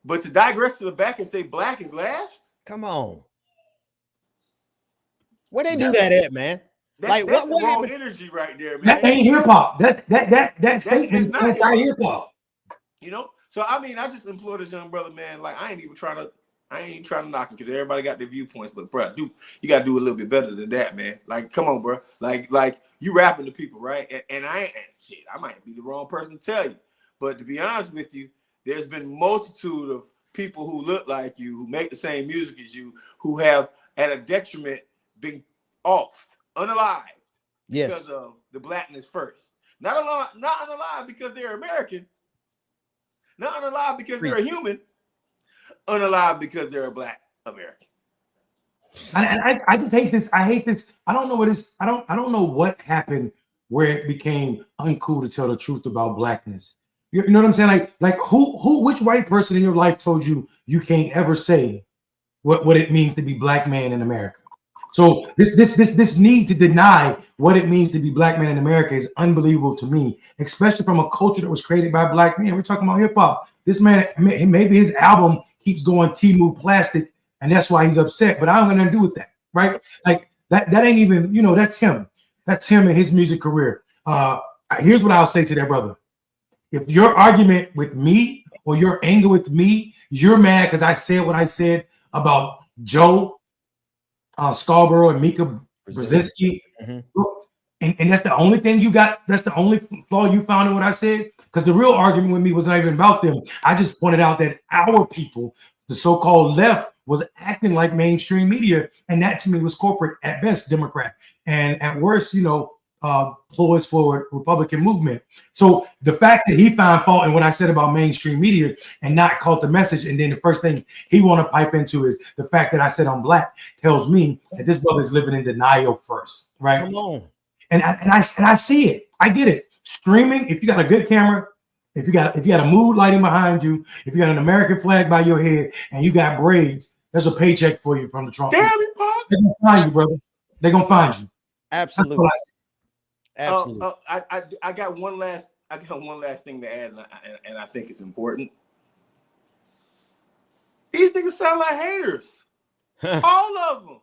But to digress to the back and say black is last? Come on. Where they do that at, man? That's the wrong energy right there, man. That ain't hip hop. That statement is anti-hip hop. You know? So, I mean, I just implore this young brother, man, like, I ain't even trying to knock him because everybody got their viewpoints, but bro, you got to do a little bit better than that, man. Like, come on, bro. Like you rapping to people, right? And I might be the wrong person to tell you, but to be honest with you, there's been multitude of people who look like you, who make the same music as you, who have at a detriment been offed, unalived, because of the blackness first. Not unalive because they're American. Not unalive because they're a human. Unalive because they're a black American. I just hate this. I hate this. I don't know what is. I don't know what happened where it became uncool to tell the truth about blackness. You know what I'm saying? Like which white person in your life told you you can't ever say what it means to be black man in America? So this need to deny what it means to be black man in America is unbelievable to me, especially from a culture that was created by black men. We're talking about hip hop. This man, maybe his album keeps going Timu Plastic and that's why he's upset. But I don't got nothing to do with that, right? Like that ain't even, you know, that's him. That's him and his music career. Here's what I'll say to that brother. If your argument with me or your anger with me, you're mad because I said what I said about Joe Scarborough and Mika Brzezinski, and that's the only thing you got, that's the only flaw you found in what I said, because the real argument with me was not even about them. I just pointed out that our people, the so-called left, was acting like mainstream media, and that to me was corporate at best, Democrat, and at worst, you know, ploys for Republican movement. So the fact that he found fault in what I said about mainstream media and not caught the message, and then the first thing he want to pipe into is the fact that I said I'm black, tells me that this brother is living in denial first, right? Come on. And I see it. I get it. Streaming, if you got a good camera, if you got a mood lighting behind you, if you got an American flag by your head, and you got braids, there's a paycheck for you from the Trump. Damn it, Pop. They're gonna find you, brother. They're gonna find you. Absolutely. Absolutely. I got one last thing to add, and I think it's important. These niggas sound like haters. All of them.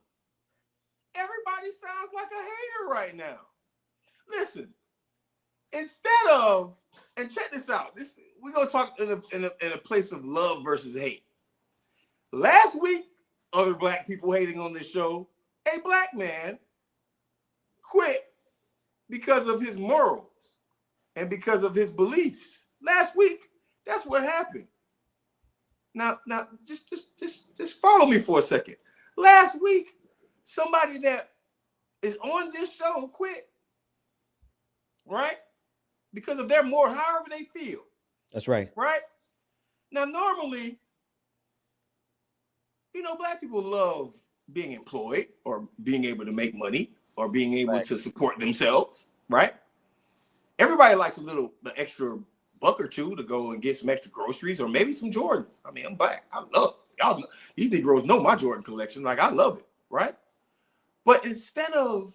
Everybody sounds like a hater right now. Listen, instead of, and check this out. We're gonna talk in a place of love versus hate. Last week, other black people hating on this show, a black man quit because of his morals and because of his beliefs. Last week, that's what happened. Now, just follow me for a second. Last week, somebody that is on this show quit, right? Because of their moral, however they feel. That's right. Right? Now, normally, you know, black people love being employed or being able to make money or being able to support themselves, right? Everybody likes the extra buck or two to go and get some extra groceries or maybe some Jordans. I mean, I'm black. I love y'all. These Negroes know my Jordan collection. Like, I love it, right? But instead of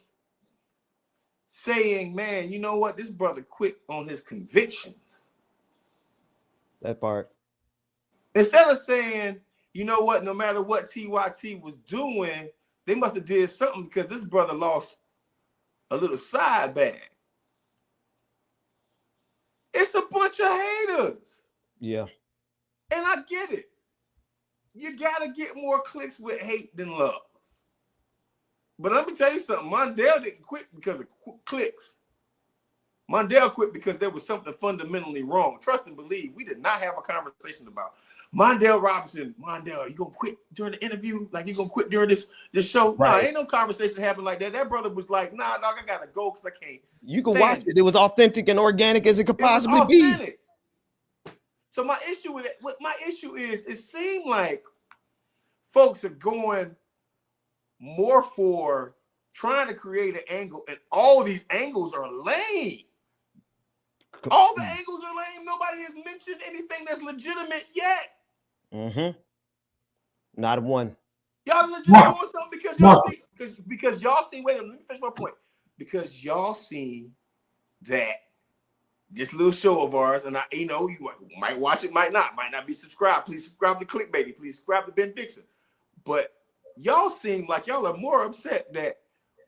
saying, man, you know what, this brother quit on his convictions. That part. Instead of saying, you know what, no matter what TYT was doing, they must have did something because this brother lost a little side bag. It's a bunch of haters. Yeah. And I get it. You got to get more clicks with hate than love. But let me tell you something. Mondale didn't quit because of clicks. Mondale quit because there was something fundamentally wrong. Trust and believe, we did not have a conversation about Mondale Robinson. Mondale, you gonna quit during the interview? Like, you gonna quit during this show? Right. Nah, ain't no conversation happened like that. That brother was like, nah, dog, I gotta go because I can't. You can watch it. It was authentic and organic as it could possibly be. So my issue with it, it seemed like folks are going more for trying to create an angle, and all these angles are lame. All the angles are lame. Nobody has mentioned anything that's legitimate yet. Mm-hmm. Not one. Y'all legit doing something because y'all see, because y'all see. Wait a minute, let me finish my point. Because y'all see that this little show of ours, and you might watch it, might not be subscribed. Please subscribe to Clickbaity. Please subscribe to Ben Dixon. But y'all seem like y'all are more upset that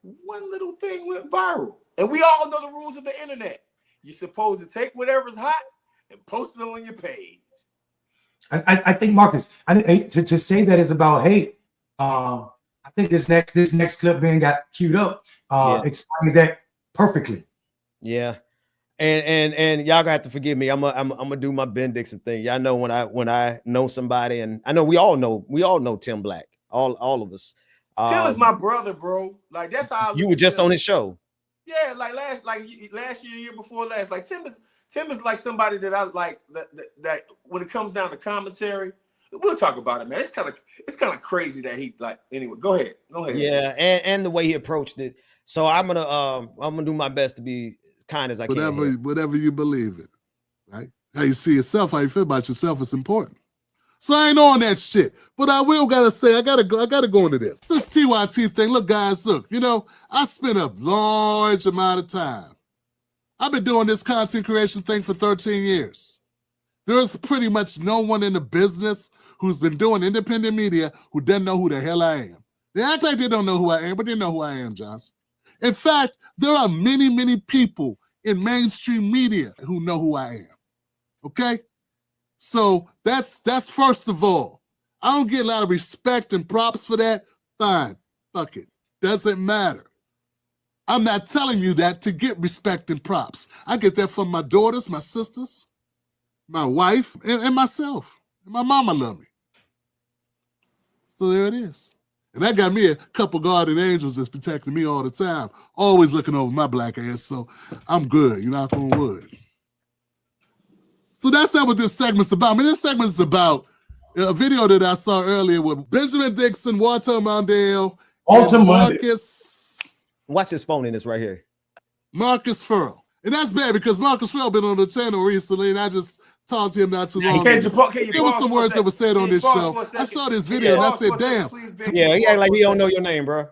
one little thing went viral, and we all know the rules of the internet. You're supposed to take whatever's hot and post it on your page. I think, Marcus, to say that is about hate. I think this next clip being got queued up explains that perfectly. Yeah, and y'all gonna have to forgive me. I'm gonna do my Ben Dixon thing. Y'all know when I know somebody, and I know we all know Tim Black. All of us. Tim is my brother, bro. Like, that's how you were just on his show. Yeah, like last year, year before last. Like, Tim is like somebody that I like. That when it comes down to commentary, we'll talk about it, man. It's kind of crazy that he like. Anyway, go ahead. Yeah, and the way he approached it. So I'm gonna do my best to be kind as I can. Whatever you believe in, right? How you see yourself, how you feel about yourself is important. So I ain't on that shit. But I will gotta say, I gotta go into this. This TYT thing, look, guys, look, I spent a large amount of time. I've been doing this content creation thing for 13 years. There's pretty much no one in the business who's been doing independent media who doesn't know who the hell I am. They act like they don't know who I am, but they know who I am, Johnson. In fact, there are many, many people in mainstream media who know who I am. Okay? So that's first of all. I don't get a lot of respect and props for that. Fine. Fuck it. Doesn't matter. I'm not telling you that to get respect and props. I get that from my daughters, my sisters, my wife, and myself. And my mama love me. So there it is. And that got me a couple guardian angels that's protecting me all the time, always looking over my black ass. So I'm good, knock on wood. So that's not what this segment's about. I mean, this segment is about a video that I saw earlier with Benjamin Dixon, Walter Mondale, and Marcus. Watch his phone in this right here. Marcus Furrow. And that's bad because Marcus Furrow been on the channel recently, and I just talked to him not too long ago. There were some words that were said on this show. I saw this video and I said, damn. Yeah, he act like he don't know your name, bro.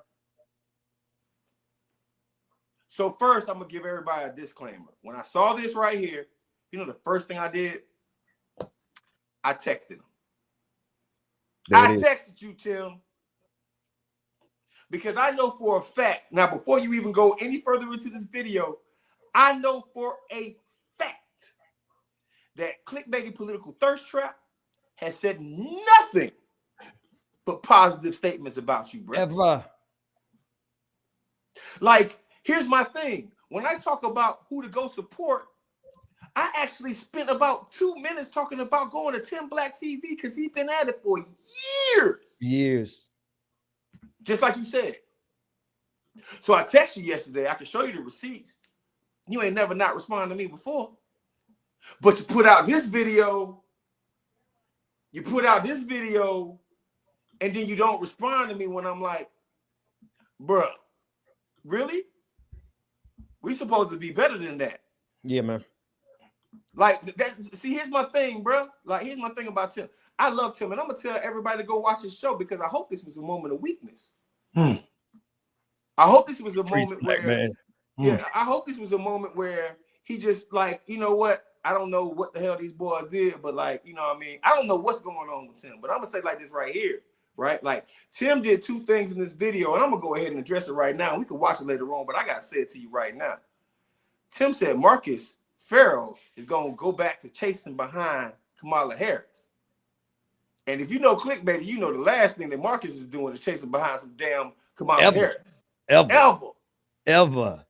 So first, I'm going to give everybody a disclaimer. When I saw this right here, the first thing I did? I texted him. I texted you, Tim, because I know for a fact, now before you even go any further into this video, I know for a fact that Clickbaity Political Thirst Trap has said nothing but positive statements about you, bro. Ever. Like, here's my thing. When I talk about who to go support, I actually spent about 2 minutes talking about going to Tim Black TV because he's been at it for years. Years. Just like you said. So I texted you yesterday. I can show you the receipts. You ain't never not responded to me before. But you put out this video. And then you don't respond to me when I'm like, bruh, really? We supposed to be better than that. Yeah, man. Like that. See, here's my thing, bro. Like, here's my thing about Tim. I love Tim, and I'm gonna tell everybody to go watch his show because I hope this was a moment of weakness. I hope this was a moment where, I hope this was a moment where he just like, you know what? I don't know what the hell these boys did, but like, you know what I mean? I don't know what's going on with Tim, but I'm gonna say like this right here, right? Like, Tim did two things in this video, and I'm gonna go ahead and address it right now. We can watch it later on, but I gotta say it to you right now. Tim said Marcus Farrow is going to go back to chasing behind Kamala Harris. And if you know Clickbaity, you know the last thing that Marcus is doing is chasing behind some damn Kamala Harris. Ever.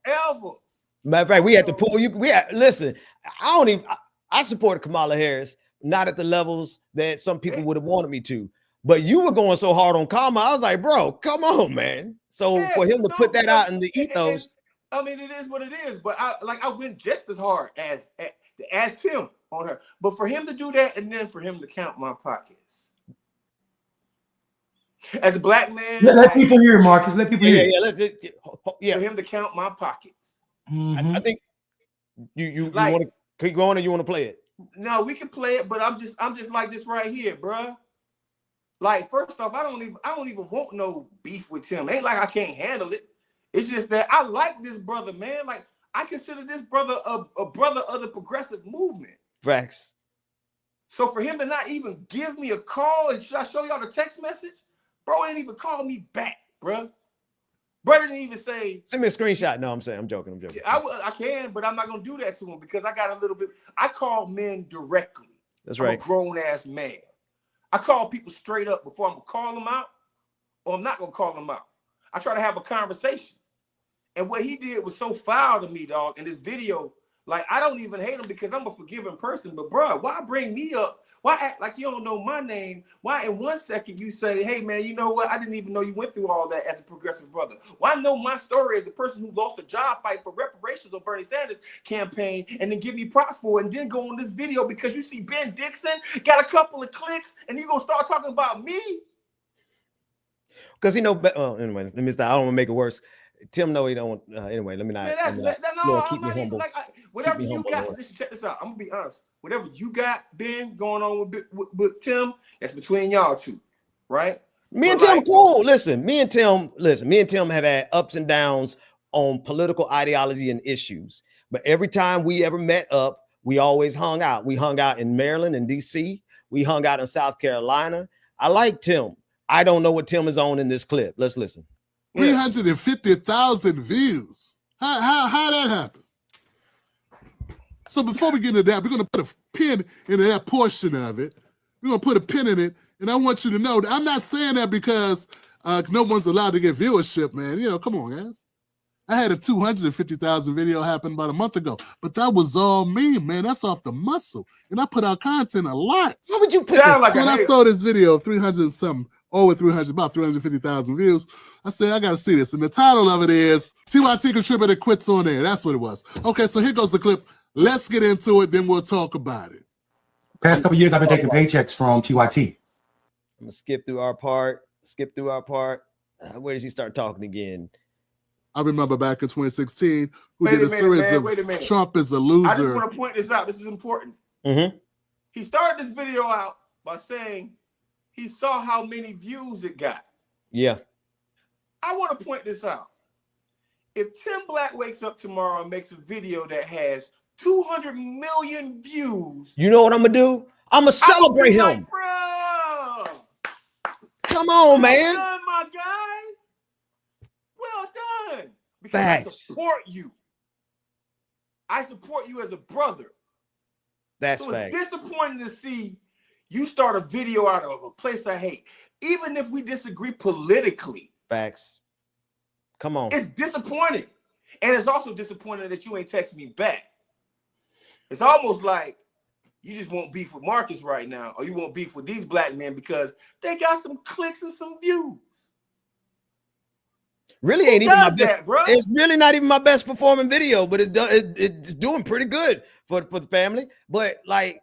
Matter of fact, we had to pull you. Listen, I supported Kamala Harris, not at the levels that some people would have wanted me to. But you were going so hard on Kamala, I was like, bro, come on, man. So for him to put that out in the ethos. I mean, it is what it is, but I went just as hard as Tim on her. But for him to do that and then for him to count my pockets. As a black man. Let people hear, Marcus. Let people hear. For him to count my pockets. I think you want to keep going or you want to play it? No, we can play it, but I'm just like this right here, bruh. Like, first off, I don't even want no beef with Tim. Ain't like I can't handle it. It's just that I like this brother, man. Like, I consider this brother a brother of the progressive movement. Facts. So for him to not even give me a call, and should I show y'all the text message? Bro ain't even called me back, bro. Bro didn't even say. Send me a screenshot. No, I'm joking. I can, but I'm not going to do that to him because I got a little bit. I call men directly. That's right. I'm a grown-ass man. I call people straight up before I'm going to call them out or I'm not going to call them out. I try to have a conversation. And what he did was so foul to me, dog, in this video. Like, I don't even hate him because I'm a forgiving person. But, bro, why bring me up? Why act like you don't know my name? Why in 1 second you say, hey, man, you know what? I didn't even know you went through all that as a progressive brother. Why know my story as a person who lost a job fight for reparations on Bernie Sanders campaign and then give me props for it and then go on this video because you see Ben Dixon got a couple of clicks and you going to start talking about me? Because, anyway, let me stop. I don't want to make it worse. Tim, no, he don't. Anyway, let me not. Keep me humble. Whatever you got, listen, check this out. I'm gonna be honest. Whatever you got, Ben, going on with Tim, that's between y'all two, right? Me and Tim, cool. Listen, me and Tim have had ups and downs on political ideology and issues. But every time we ever met up, We always hung out. We hung out in Maryland and DC. We hung out in South Carolina. I like Tim. I don't know what Tim is on in this clip. Let's listen. 350,000 views. How that happen? So before we get into that, we're going to put a pin into that portion of it. We're going to put a pin in it. And I want you to know that I'm not saying that because no one's allowed to get viewership, man. You know, come on, guys. I had a 250,000 video happen about a month ago, but that was all me, man. That's off the muscle. And I put out content a lot. What would you put so when I saw this video, 300 and something, over 300, about 350,000 views, I said, I got to see this. And the title of it is TYT Contributor Quits on Air. That's what it was. Okay, so here goes the clip. Let's get into it, then we'll talk about it. Past couple years, I've been taking paychecks from TYT. I'm going to skip through our part. Where does he start talking again? I remember back in 2016, who did a series of Trump is a loser. I just want to point this out. This is important. Mm-hmm. He started this video out by saying he saw how many views it got. Yeah. I want to point this out. If Tim Black wakes up tomorrow and makes a video that has 200 million views, you know what I'm going to do? I'm going to celebrate him. Like, bro, come on, man. Well done, my guy. Well done. Because Facts. I support you. I support you as a brother. That's so facts. It's disappointing to see you start a video out of a place I hate. Even if we disagree politically. Facts. Come on. It's disappointing. And it's also disappointing that you ain't text me back. It's almost like you just won't beef with Marcus right now, or you won't beef with these black men because they got some clicks and some views. Really ain't even my best, bro. It's really not even my best performing video, but it's doing pretty good for the family. But like,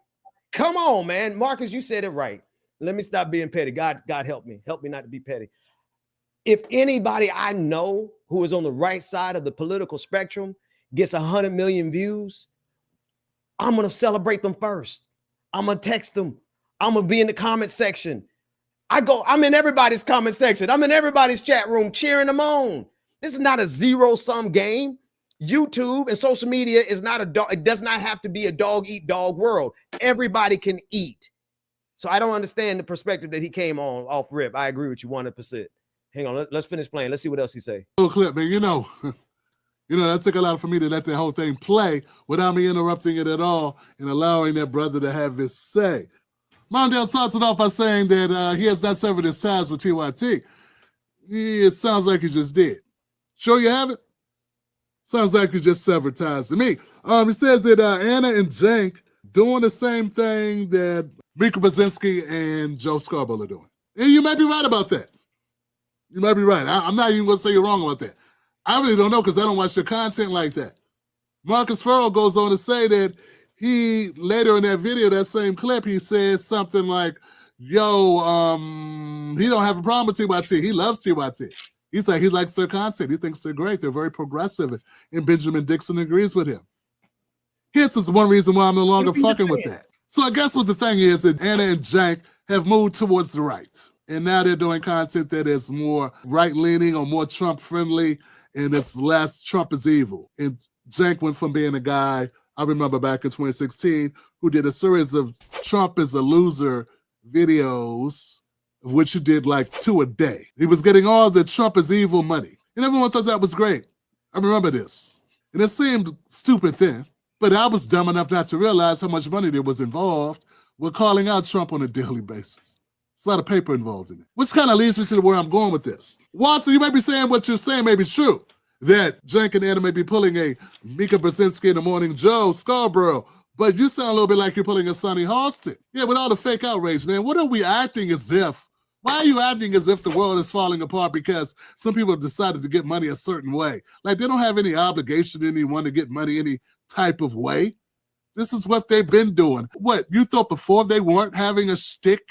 come on, man. Marcus, you said it right. Let me stop being petty. God help me. Help me not to be petty. If anybody I know who is on the right side of the political spectrum gets 100 million views, I'm going to celebrate them first. I'm going to text them. I'm going to be in the comment section. I'm in everybody's comment section. I'm in everybody's chat room cheering them on. This is not a zero-sum game. YouTube and social media is not it does not have to be a dog-eat-dog world. Everybody can eat. So I don't understand the perspective that he came on off rip. I agree with you 100%. Hang on, let's finish playing. Let's see what else he say. Little clip, man. You know, that took a lot for me to let that whole thing play without me interrupting it at all and allowing that brother to have his say. Mondale starts it off by saying that he has not severed his ties with TYT. It sounds like he just did. Sure you haven't? Sounds like you just severed ties to me. He says that Anna and Jank doing the same thing that Mika Brzezinski and Joe Scarborough are doing. And you might be right about that. You might be right. I'm not even going to say you're wrong about that. I really don't know because I don't watch your content like that. Marcus Farrell goes on to say that he, later in that video, that same clip, he says something like, yo, he don't have a problem with TYT. He loves TYT. He likes their content. He thinks they're great. They're very progressive. And Benjamin Dixon agrees with him. Hence is one reason why I'm no longer fucking with that. So I guess what the thing is that Anna and Jank have moved towards the right. And now they're doing content that is more right-leaning or more Trump-friendly, and it's less Trump is evil. And Jank went from being a guy, I remember back in 2016, who did a series of Trump is a loser videos, of which he did like 2 a day. He was getting all the Trump is evil money. And everyone thought that was great. I remember this. And it seemed stupid then, but I was dumb enough not to realize how much money there was involved with calling out Trump on a daily basis. There's a lot of paper involved in it, which kind of leads me to where I'm going with this. Watson, you may be saying what you're saying may be true, that Jank and Anna may be pulling a Mika Brzezinski in the Morning Joe Scarborough, but you sound a little bit like you're pulling a Sonny Halston. Yeah, with all the fake outrage, man, what are we acting as if? Why are you acting as if the world is falling apart because some people have decided to get money a certain way? Like they don't have any obligation to anyone to get money any type of way. This is what they've been doing. What, you thought before they weren't having a shtick?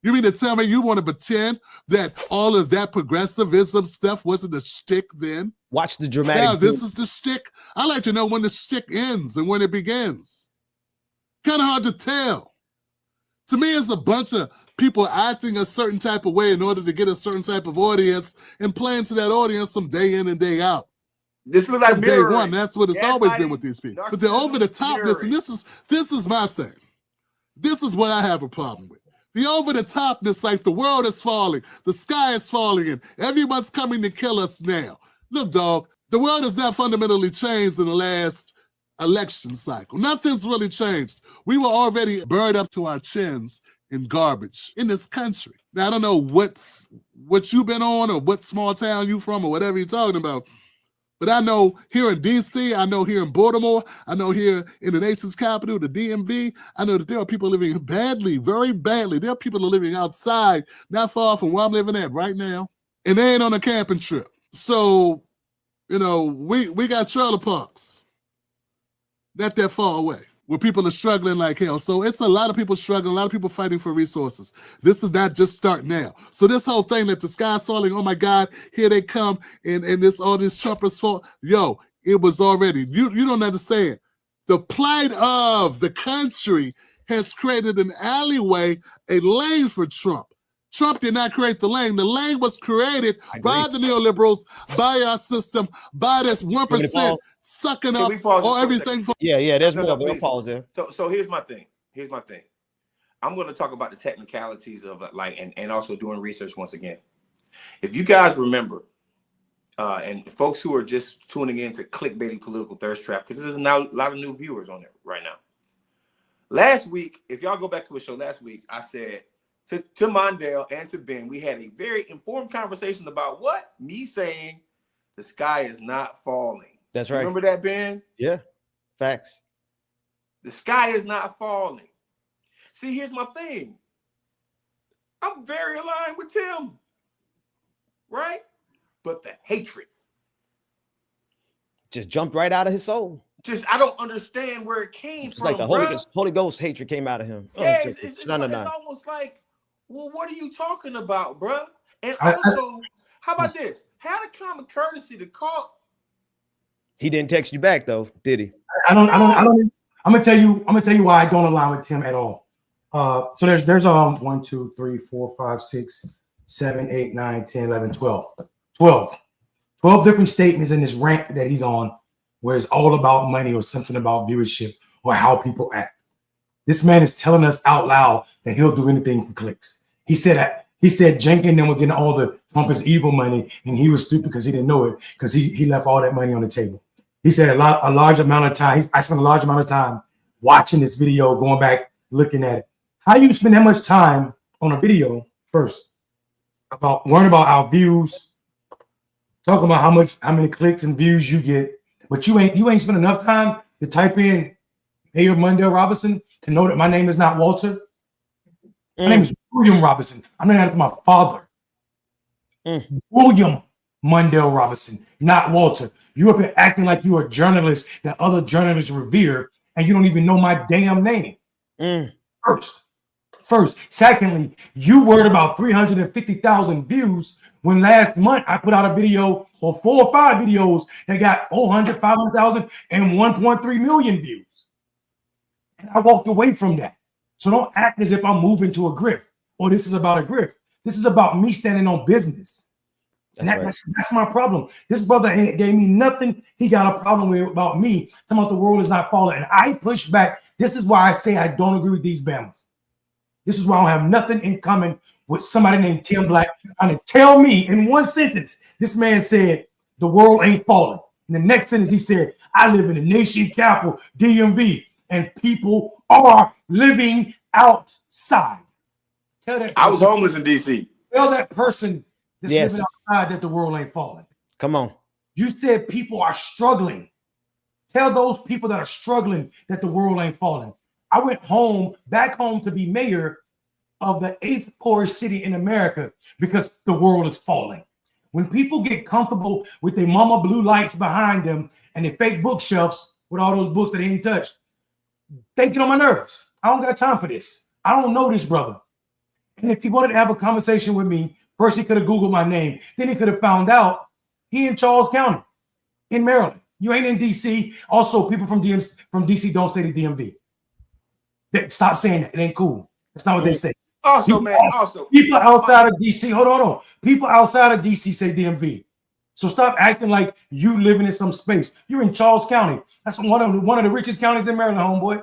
You mean to tell me you want to pretend that all of that progressivism stuff wasn't a shtick then? Watch the dramatic. Now this is the shtick. I like to know when the shtick ends and when it begins. Kind of hard to tell. To me, it's a bunch of people acting a certain type of way in order to get a certain type of audience and playing to that audience from day in and day out. This looks like From day mirroring. one. That's what it's always been Gaslighting, with these people. But the over the topness, and this is my thing. This is what I have a problem with. The over the topness, like the world is falling, the sky is falling, and everyone's coming to kill us now. Look, dog, the world has not fundamentally changed in the last election cycle. Nothing's really changed. We were already burned up to our chins in garbage in this country. Now, I don't know what you've been on or what small town you from or whatever you're talking about, but I know here in D.C., I know here in Baltimore, I know here in the nation's capital, the DMV, I know that there are people living badly, very badly. There are people that are living outside, not far from where I'm living at right now, and they ain't on a camping trip. So, you know, we got trailer parks not that far away where people are struggling like hell. So it's a lot of people struggling, a lot of people fighting for resources. This is not just start now. So this whole thing that the sky's falling, oh my God, here they come, and this all these Trumpers fault. Yo, it was already, you don't understand. The plight of the country has created an alleyway, a lane for Trump. Trump did not create the lane. The lane was created by the neoliberals, by our system, by this 1% sucking up all everything. Yeah, there's more, but please. pause there. So here's my thing. I'm going to talk about the technicalities of and also doing research once again. If you guys remember, and folks who are just tuning in to Clickbaity Political Thirst Trap, because there's a lot of new viewers on there right now. Last week, if y'all go back to a show last week, I said to Mondale and to Ben, we had a very informed conversation about what? Me saying the sky is not falling. That's right. Remember that, Ben? Yeah, facts. The sky is not falling. See, here's my thing. I'm very aligned with Tim, right? But the hatred just jumped right out of his soul. I don't understand where it came from. Like the Holy Ghost hatred came out of him. Yeah, it's almost like, well, what are you talking about, bro? And also, how about this? Have the common courtesy to call. He didn't text you back though, did he? I don't. I'm gonna tell you why I don't align with Tim at all. So there's 1, 2, 3, 4, 5, 6, 7, 8, 9, 10, 11, 12 different statements in this rant that he's on, where it's all about money or something about viewership or how people act. This man is telling us out loud that he'll do anything for clicks. He said Jenkins and them were getting all the Trump is evil money, and he was stupid because he didn't know it, because he left all that money on the table. He said a large amount of time. I spent a large amount of time watching this video, going back, looking at it. How you spend that much time on a video first about worrying about our views, talking about how many clicks and views you get, but you ain't spent enough time to type in Mayor Mondale Robinson to know that my name is not Walter. My name is William Robinson. I'm named after my father. William Mondale Robinson, not Walter. You have been acting like you're a journalist that other journalists revere, and you don't even know my damn name. First. Secondly, you worried about 350,000 views when last month I put out a video or 4 or 5 videos that got 400, 500,000 and 1.3 million views. And I walked away from that. So don't act as if I'm moving to a grift or this is about a grift. This is about me standing on business. That's my problem. This brother gave me nothing. He got a problem with about me, talking about the world is not falling. And I push back. This is why I say I don't agree with these Bamas. This is why I don't have nothing in common with somebody named Tim Black trying to tell me in one sentence, this man said, the world ain't falling. In the next sentence, he said, I live in the nation capital, DMV, and people are living outside. Tell that person, I was homeless in DC. Tell that person that's living outside that the world ain't falling. Come on. You said people are struggling. Tell those people that are struggling that the world ain't falling. I went back home to be mayor of the 8th poorest city in America because the world is falling. When people get comfortable with their mama blue lights behind them and their fake bookshelves with all those books that they ain't touched, they get on my nerves. I don't got time for this. I don't know this brother. And if he wanted to have a conversation with me, first he could have Googled my name. Then he could have found out he in Charles County in Maryland. You ain't in DC. Also, people from DC don't say the DMV. Stop saying that. It ain't cool. That's not what they say. Also, people outside of DC, hold on. People outside of DC say DMV. So stop acting like you living in some space. You're in Charles County. That's one of the richest counties in Maryland, homeboy.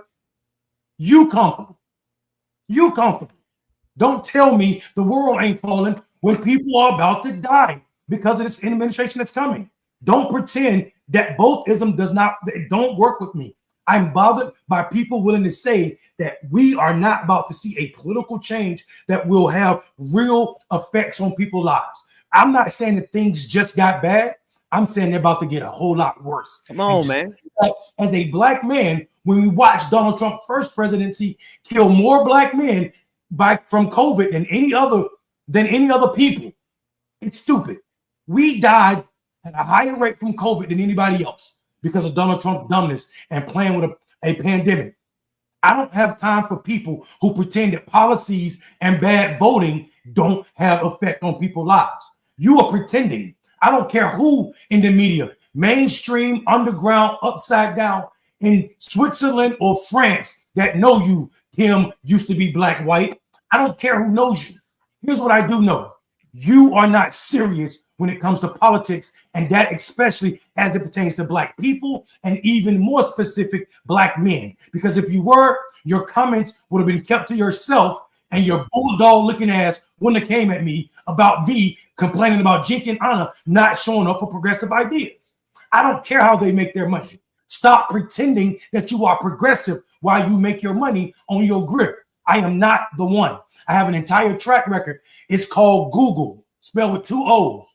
You comfortable. You comfortable. Don't tell me the world ain't falling when people are about to die because of this administration that's coming. Don't pretend that botheism does not, it don't work with me. I'm bothered by people willing to say that we are not about to see a political change that will have real effects on people's lives. I'm not saying that things just got bad. I'm saying they're about to get a whole lot worse. Come on, man. As a black man, when we watch Donald Trump's first presidency kill more black men from COVID than any other people, it's stupid. We died at a higher rate from COVID than anybody else because of Donald Trump's dumbness and playing with a pandemic. I don't have time for people who pretend that policies and bad voting don't have effect on people's lives. You are pretending. I don't care who in the media, mainstream, underground, upside down, in Switzerland or France that know you, Tim, used to be black, white. I don't care who knows you. Here's what I do know. You are not serious when it comes to politics, and that especially as it pertains to black people and even more specific black men. Because if you were, your comments would have been kept to yourself, and your bulldog looking ass wouldn't have came at me about me complaining about Jink and Anna not showing up for progressive ideas. I don't care how they make their money. Stop pretending that you are progressive while you make your money on your grip. I am not the one. I have an entire track record. It's called Google, spelled with 2 O's.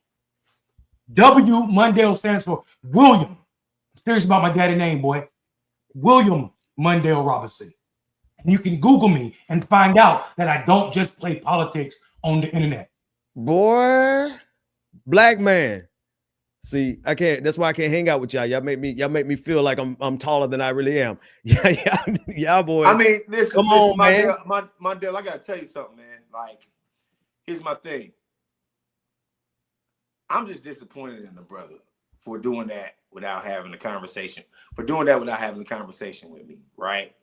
W Mundell stands for William. I'm serious about my daddy name, boy. William Mundell Robinson. And you can Google me and find out that I don't just play politics on the internet. Boy, black man. See, I can't. That's why I can't hang out with y'all. Y'all make me feel like I'm taller than I really am. Yeah, boys. I mean, listen, come on, man. Mondale, I gotta tell you something, man. Like, here's my thing. I'm just disappointed in the brother for doing that without having a conversation. For doing that without having a conversation with me, right?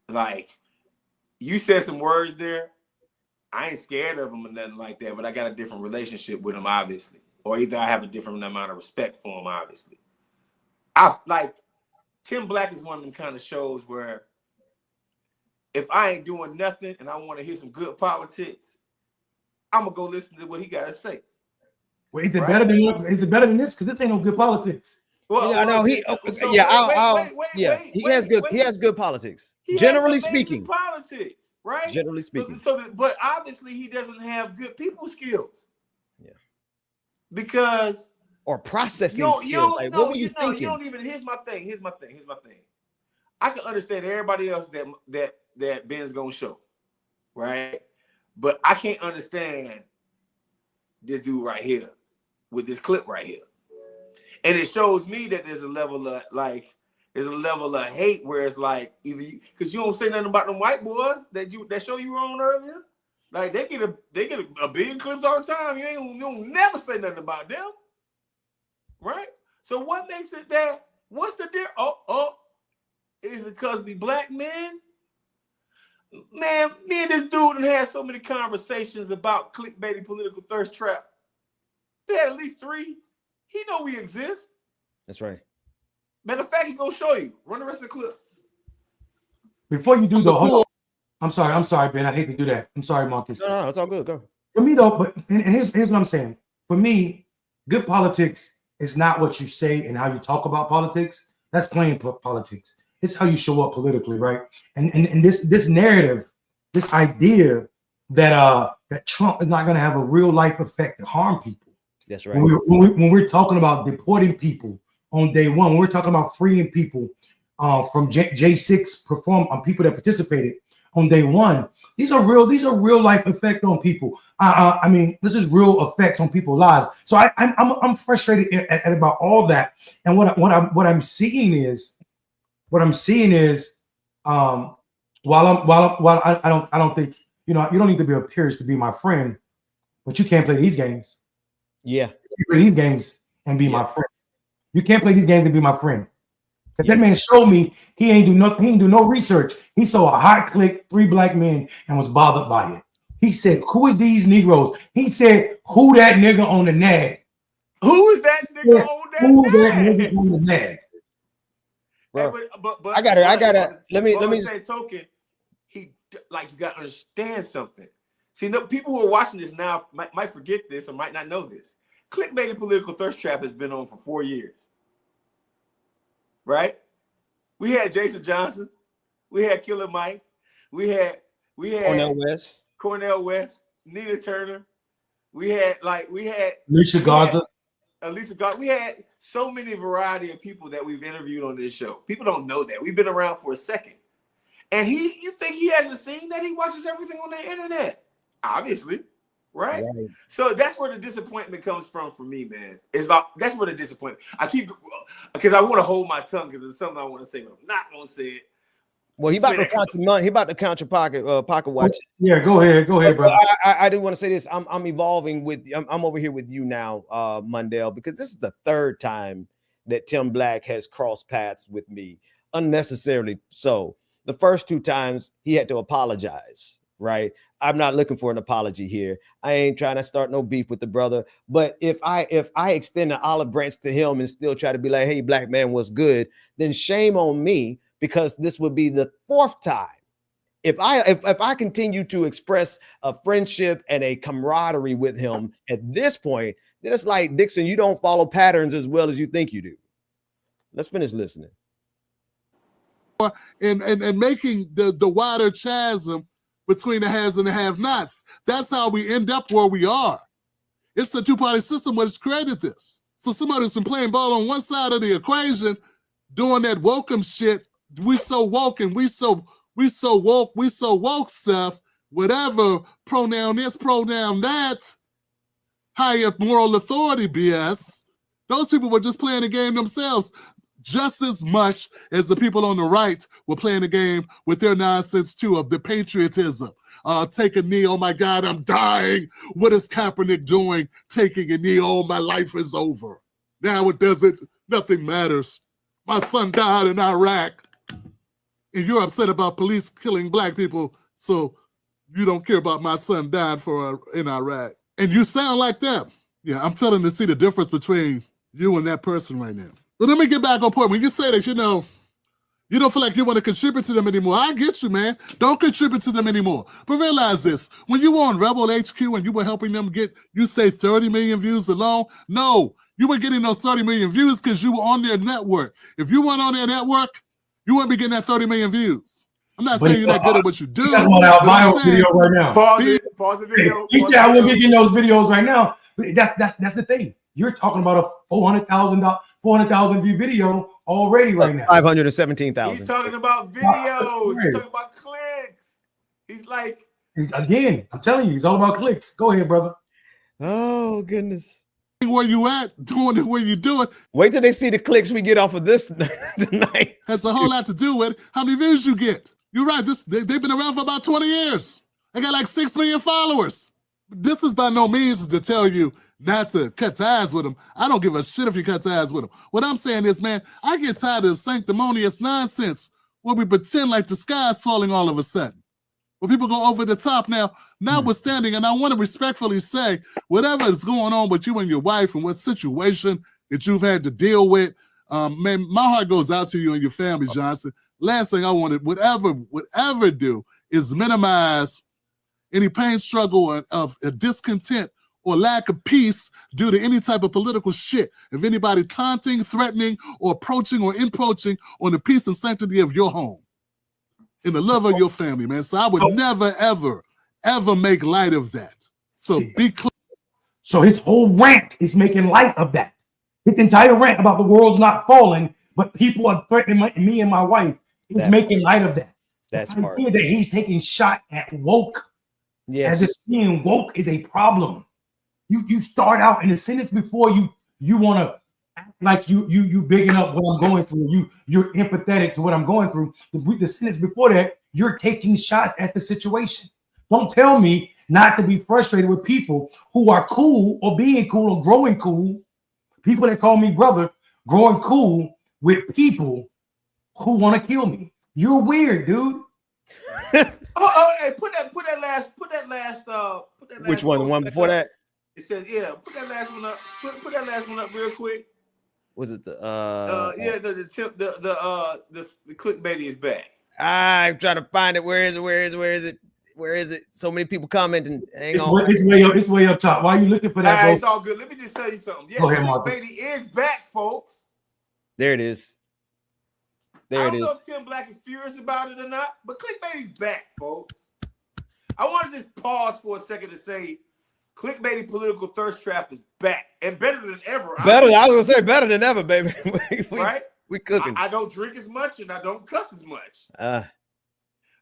Like, you said some words there. I ain't scared of him or nothing like that, but I got a different relationship with him, obviously. Or either I have a different amount of respect for him, obviously. Tim Black is one of them kind of shows where if I ain't doing nothing and I want to hear some good politics, I'm gonna go listen to what he got to say. Well, is it better than this? Because this ain't no good politics. Well, he has good politics. Generally speaking, politics, right? Generally speaking. But obviously he doesn't have good people skills. Yeah. Because or processing skills. Like, what were you thinking? You don't even. Here's my thing. I can understand everybody else that Ben's gonna show, right? But I can't understand this dude right here with this clip right here. And it shows me that there's a level of hate where it's like either because you don't say nothing about them white boys that show you wrong earlier. Like they get a billion clips all the time. You don't never say nothing about them. Right? So what makes it that? What's the difference? Is it because we black men? Man, me and this dude done had so many conversations about clickbaity political thirst trap. We had at least 3. He know we exist. That's right. Matter of fact, he gonna show you. Run the rest of the clip. Before you do I'm sorry, Ben. I hate to do that. I'm sorry, Marcus. No, it's all good. Go. For me though, but here's what I'm saying. For me, good politics is not what you say and how you talk about politics. That's playing politics. It's how you show up politically, right? And this narrative, this idea that Trump is not going to have a real life effect to harm people. That's right. When we're talking about deporting people on day one, when we're talking about freeing people from J6 people that participated on day one, these are real life effect on people. I mean, this is real effects on people's lives. So I'm frustrated at about all that. And what I'm seeing is while I don't think you don't need to be a peerage to be my friend, but you can't play these games. Yeah, you play these games and be my friend. You can't play these games and be my friend. Because that man showed me he ain't do no research. He saw a hot click, 3 black men, and was bothered by it. He said, "Who is these Negroes?" He said, "Who that nigga on the nag?" that nigga on that nigga on the bag. Hey, but I gotta. Let me say token. You gotta understand something. See, no, people who are watching this now might forget this or might not know this. Clickbaity Political Thirst Trap has been on for 4 years. Right? We had Jason Johnson, we had Killer Mike, we had Cornel West, Nina Turner, we had Alicia Garza. We had so many variety of people that we've interviewed on this show. People don't know that. We've been around for a second. And you think he hasn't seen that? He watches everything on the internet. Obviously. Right? So that's where the disappointment comes from for me, man. That's where the disappointment. Because I want to hold my tongue because there's something I want to say, but I'm not gonna say it. Well, he about to count your money. He about to count your pocket watch. Yeah, go ahead, brother. I do want to say this. I'm evolving with. I'm over here with you now, Mundell, because this is the third time that Tim Black has crossed paths with me unnecessarily. So the first 2 times he had to apologize. Right? I'm not looking for an apology here. I ain't trying to start no beef with the brother. But if I extend an olive branch to him and still try to be like, hey, black man, what's good? Then shame on me, because this would be the 4th time. If I continue to express a friendship and a camaraderie with him at this point, then it's like, Dixon, you don't follow patterns as well as you think you do. Let's finish listening. And making the wider chasm between the haves and the have-nots. That's how we end up where we are. It's the two-party system what has created this. So somebody who's been playing ball on one side of the equation, doing that wokem shit, we so woke and we so woke stuff, whatever, pronoun this, pronoun that, higher moral authority BS. Those people were just playing the game themselves just as much as the people on the right were playing the game with their nonsense too of the patriotism. Take a knee, oh my God, I'm dying. What is Kaepernick doing? Taking a knee, oh, my life is over. Now it doesn't, nothing matters. My son died in Iraq. And you're upset about police killing black people, so you don't care about my son dying in Iraq. And you sound like them. Yeah, I'm failing to see the difference between you and that person right now. But let me get back on point. When you say that, you don't feel like you want to contribute to them anymore. I get you, man. Don't contribute to them anymore. But realize this. When you were on Rebel HQ and you were helping them get, you say 30 million views alone? No, you were getting those 30 million views because you were on their network. If you weren't on their network, you wouldn't be getting that 30 million views. I'm not saying you're not good at what you do. He's talking about our video right now. Pause the video. He said I wouldn't be getting those videos right now. But that's the thing. You're talking about a 400,000 view video already right now. 517,000. He's talking about videos. He's talking about clicks. He's like, again, I'm telling you, he's all about clicks. Go ahead, brother. Oh goodness. Where you at, doing it where you do it. Wait till they see the clicks we get off of this tonight. Has a whole lot to do with how many views you get. You're right. They've been around for about 20 years. They got like 6 million followers. This is by no means to tell you not to cut ties with them. I don't give a shit if you cut ties with them. What I'm saying is, man, I get tired of the sanctimonious nonsense where we pretend like the sky's falling all of a sudden. Where people go over the top now, notwithstanding, and I want to respectfully say, whatever is going on with you and your wife and what situation that you've had to deal with, man, my heart goes out to you and your family, Johnson. Last thing I wanted, whatever do is minimize any pain, struggle, of discontent or lack of peace due to any type of political shit. If anybody taunting, threatening, or approaching or encroaching on the peace and sanctity of your home, in the love of your family, man. So I would never, ever, ever make light of that. So be clear. So his whole rant is making light of that. His entire rant about the world's not falling, but people are threatening me and my wife is making light of that. That's the idea that he's taking shot at woke. Yes. As if being woke is a problem. You start out in a sentence before you want to act like you bigging up what I'm going through. You're empathetic to what I'm going through. The sentence before that, you're taking shots at the situation. Don't tell me not to be frustrated with people who are cool or being cool or growing cool. People that call me brother, growing cool with people who want to kill me. You're weird, dude. hey, put that last. Which one? The one before that? It says, yeah, put that last one up. Put that last one up real quick. Was it the yeah, the clickbaity is back. I'm trying to find it. Where is it? So many people commenting. Hang on. It's way up top. Why are you looking for that? It's all good. Let me just tell you something. Yes, clickbaity is back, folks. There it is. I don't know if Tim Black is furious about it or not, but clickbaity's back, folks. I want to just pause for a second to say clickbaity political thirst trap is back and better than ever. I was gonna say better than ever, baby. Right? We cooking. I don't drink as much and I don't cuss as much.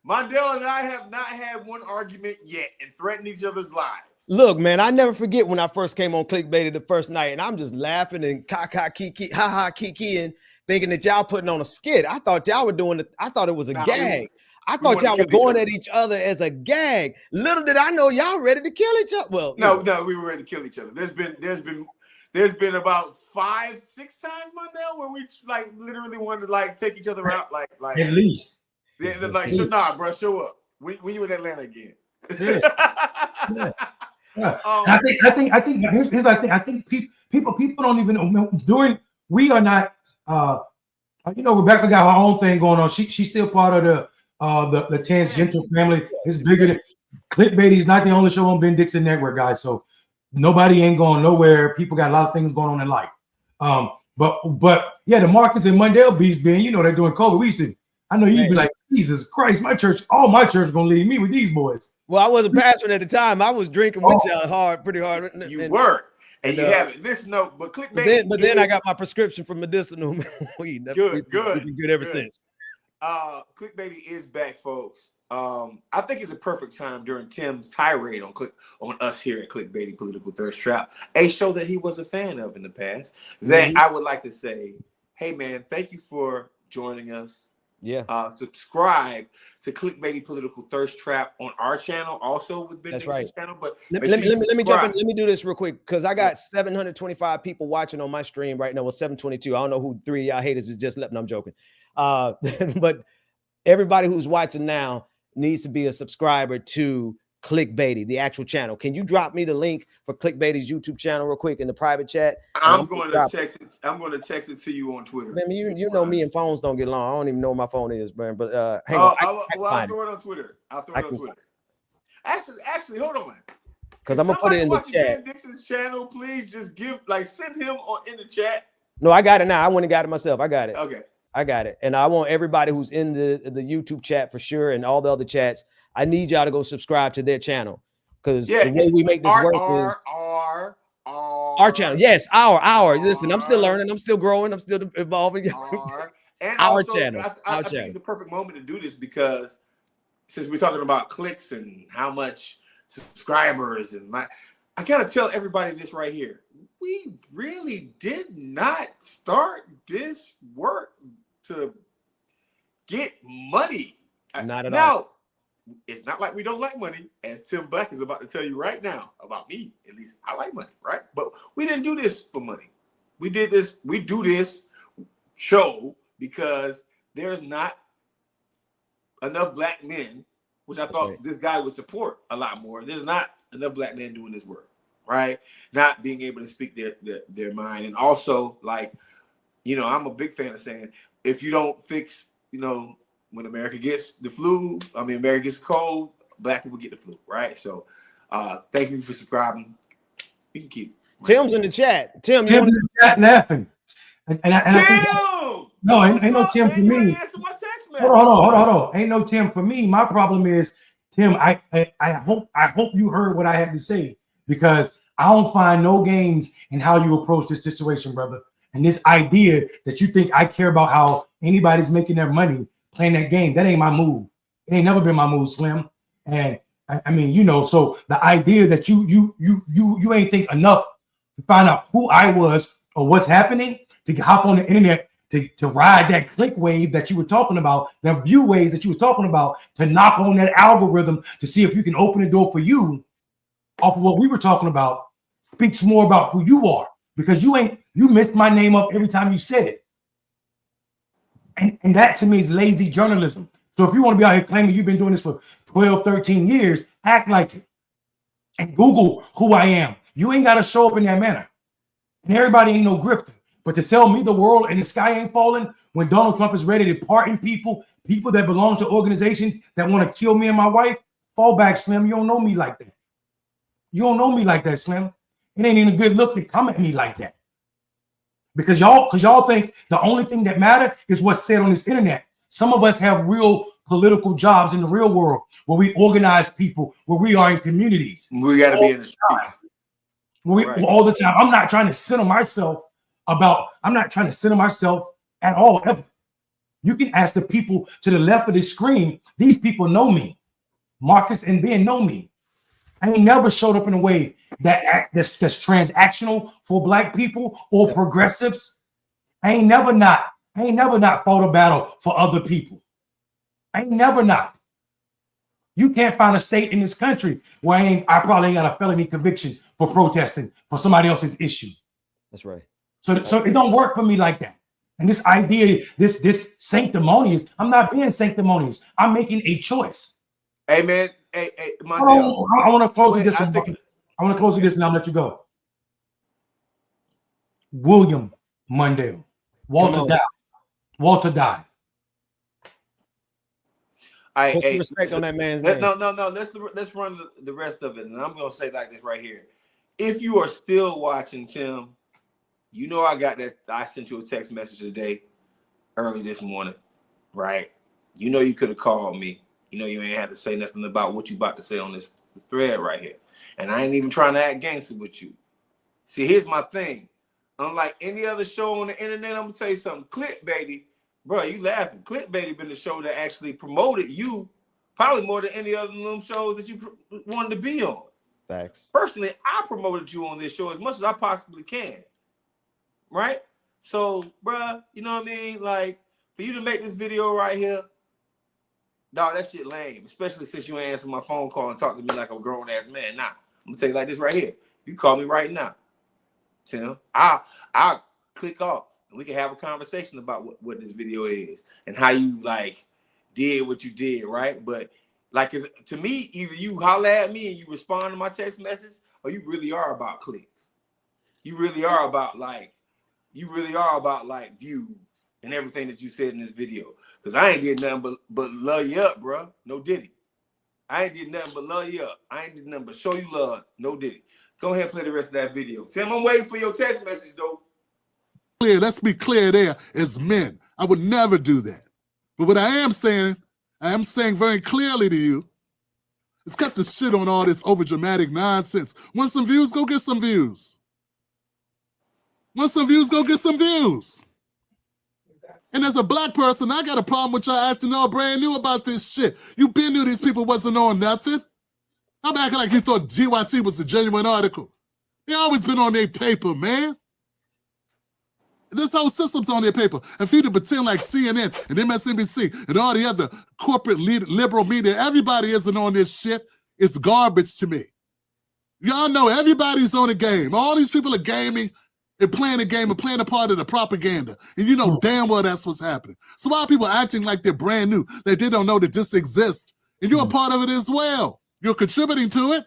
Mondale and I have not had one argument yet and threatened each other's lives. Look, man, I never forget when I first came on Clickbaity the first night, and I'm just laughing and kiki, and thinking that y'all putting on a skit. I thought y'all were doing it. I thought it was a gag. I thought y'all were going at each other as a gag. Little did I know y'all ready to kill each other. Well, no, we were ready to kill each other. There's been about 5-6 times, Mondale, where we like literally wanted to like take each other out, like at least. Yeah, like, nah, bro, show up. When you in Atlanta again? Yeah. I think here's the thing. I think people don't even know. We are not. Rebecca got her own thing going on. She's still part of the tangential family. It's bigger than Clickbaity. Is not the only show on Ben Dixon Network, guys. So nobody ain't going nowhere. People got a lot of things going on in life. But yeah, the Marcus and Mondale beats being, they're doing COVID. We said, I know you'd be like, Jesus Christ, all my church gonna leave me with these boys. Well, I wasn't pastoring at the time. I was drinking with y'all pretty hard. You were, and you haven't. Listen, no, but clickbait. But then I got my prescription for medicinal weed. Good. We've been good ever since. Clickbaity is back, folks. I think it's a perfect time during Tim's tirade on us here at Clickbaity Political Thirst Trap, a show that he was a fan of in the past. That I would like to say, hey man, thank you for joining us. Yeah. Subscribe to Clickbaity Political Thirst Trap on our channel, also with Ben Dixon's channel. But let me jump in. Let me do this real quick because I got 725 people watching on my stream right now. Well, 722. I don't know who 3 of y'all haters is just left. I'm joking. But everybody who's watching now needs to be a subscriber to Clickbaity, the actual channel. Can you drop me the link for Clickbaity's YouTube channel real quick in the private chat? I'm going to text it. I'm going to text it to you on Twitter. Man, you know me and phones don't get along. I don't even know where my phone is, man. But hang on. I'll throw it on Twitter. Actually, hold on. Because I'm gonna put it in the chat. Ben Dixon's channel, please just send him in the chat. No, I got it now. I went and got it myself. I got it. Okay. I got it. And I want everybody who's in the YouTube chat for sure and all the other chats. I need y'all to go subscribe to their channel because the way we make this work is our channel. Yes, our. Listen, I'm still learning. I'm still growing. I'm still evolving. And our also, channel. I think it's a perfect moment to do this because since we're talking about clicks and how much subscribers I gotta tell everybody this right here. We really did not start this work to get money. Not at all. It's not like we don't like money, as Tim Black is about to tell you right now about me. At least I like money, right? But we didn't do this for money. We do this show because there's not enough black men, which I thought this guy would support a lot more. There's not enough black men doing this work, right? Not being able to speak their mind. And also, I'm a big fan of saying, if you don't fix, when America gets the flu, America gets cold, black people get the flu, right? So thank you for subscribing. You can keep. Tim's in the chat. Tim, you in the chat laughing. And I think, no, ain't no Tim for me. Hold on. Ain't no Tim for me. My problem is, Tim, I hope you heard what I had to say because I don't find no games in how you approach this situation, brother. And this idea that you think I care about how anybody's making their money playing that game, that ain't my move. It ain't never been my move, Slim. And so the idea that you ain't think enough to find out who I was or what's happening to hop on the internet to ride that click wave that you were talking about, the view waves that you were talking about, to knock on that algorithm to see if you can open the door for you off of what we were talking about, speaks more about who you are because you missed my name up every time you said it. And that to me is lazy journalism. So if you want to be out here claiming you've been doing this for 12, 13 years, act like it. And Google who I am. You ain't got to show up in that manner. And everybody ain't no grifter. But to tell me the world and the sky ain't falling when Donald Trump is ready to pardon people that belong to organizations that want to kill me and my wife, fall back, Slim. You don't know me like that. You don't know me like that, Slim. It ain't even a good look to come at me like that. Because y'all think the only thing that matters is what's said on this internet. Some of us have real political jobs in the real world where we organize people, where we are in communities. We got to be in the streets. All the time. I'm not trying to center myself at all, ever. You can ask the people to the left of the screen. These people know me. Marcus and Ben know me. I ain't never showed up in a way that's transactional for black people or progressives. I ain't never not fought a battle for other people. I ain't never not. You can't find a state in this country where I probably ain't got a felony conviction for protesting for somebody else's issue. That's right. So it don't work for me like that. And this idea, this sanctimonious, I'm not being sanctimonious. I'm making a choice. Hey, man. Hey, I want to close with this. I want to close with this and I'll let you go. William Mundell. Walter died. Put some respect on that man's name. No. Let's run the rest of it. And I'm going to say like this right here. If you are still watching, Tim, you know I sent you a text message today, early this morning, right? You know you could have called me. You know you ain't had to say nothing about what you about to say on this thread right here. And I ain't even trying to act gangster with you. See, here's my thing. Unlike any other show on the internet, I'm going to tell you something. Clickbaity, bro, you laughing. Clickbaity been the show that actually promoted you probably more than any other of them shows that you wanted to be on. Facts. Personally, I promoted you on this show as much as I possibly can. Right? So, bro, you know what I mean? Like, for you to make this video right here, dog, that shit lame. Especially since you ain't answer my phone call and talk to me like a grown-ass man. Nah, I'm going to tell you like this right here. You call me right now, Tim, I'll click off and we can have a conversation about what this video is and how you like did what you did, right? But like to me, either you holler at me and you respond to my text message, or you really are about clicks. You really are about views and everything that you said in this video. Because I ain't did nothing but love you up, bro. No diddy. I ain't did nothing but love you up. I ain't did nothing but show you love. No diddy. Go ahead and play the rest of that video. Tim, I'm waiting for your text message, though. Clear. Let's be clear there as men. I would never do that. But what I am saying very clearly to you, is cut the shit on all this overdramatic nonsense. Want some views? Go get some views. Want some views? Go get some views. And as a black person, I got a problem with y'all acting all brand new about this shit. You been knew these people wasn't on nothing. I'm acting like you thought GYT was a genuine article. They always been on their paper, man. This whole system's on their paper. And for you to pretend like CNN and MSNBC and all the other corporate liberal media, everybody isn't on this shit. It's garbage to me. Y'all know everybody's on the game. All these people are gaming and playing the game and playing a part of the propaganda. And you know damn well that's what's happening. So why are people acting like they're brand new, that they don't know that this exists? And you're a part of it as well. You're contributing to it.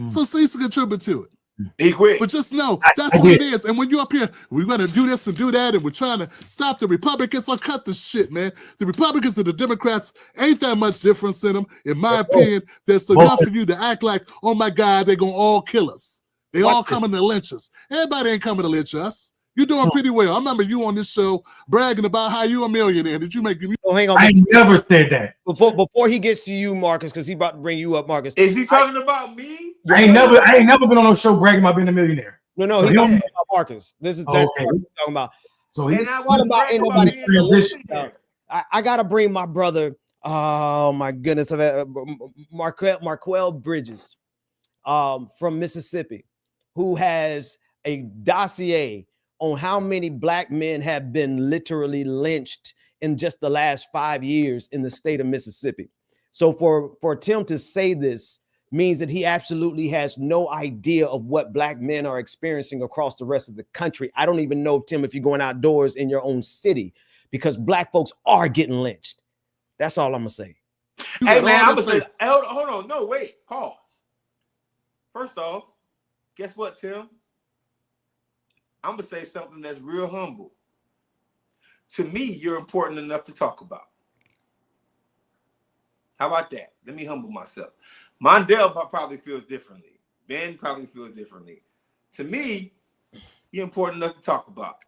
So cease to contribute to it. Be quick. But just know that's what it is. And when you're up here, we're going to do this and do that, and we're trying to stop the Republicans. So cut the shit, man. The Republicans and the Democrats ain't that much difference in them. In my opinion, there's enough for you to act like, oh my God, they're going to all kill us. They all coming to lynch us. Everybody ain't coming to lynch us. You're doing pretty well. I remember you on this show bragging about how you a millionaire. Did you make me? Oh, hang on. I never said that. Before he gets to you, Marcus, because he about to bring you up, Marcus. Is he talking about me? I ain't never been on no show bragging about being a millionaire. No, So he's talking about Marcus. That's what he's talking about. So he's what about anybody transition? I gotta bring my brother. Oh my goodness, Marquel Bridges, from Mississippi, who has a dossier on how many black men have been literally lynched in just the last 5 years in the state of Mississippi. So for Tim to say this means that he absolutely has no idea of what black men are experiencing across the rest of the country. I don't even know, Tim, if you're going outdoors in your own city, because black folks are getting lynched. That's all I'm gonna say. Hey man, I'm gonna say, hold on, no, wait, pause. First off, guess what, Tim? I'm gonna say something that's real humble. To me, you're important enough to talk about. How about that? Let me humble myself. Mondale probably feels differently. Ben probably feels differently. To me, you're important enough to talk about.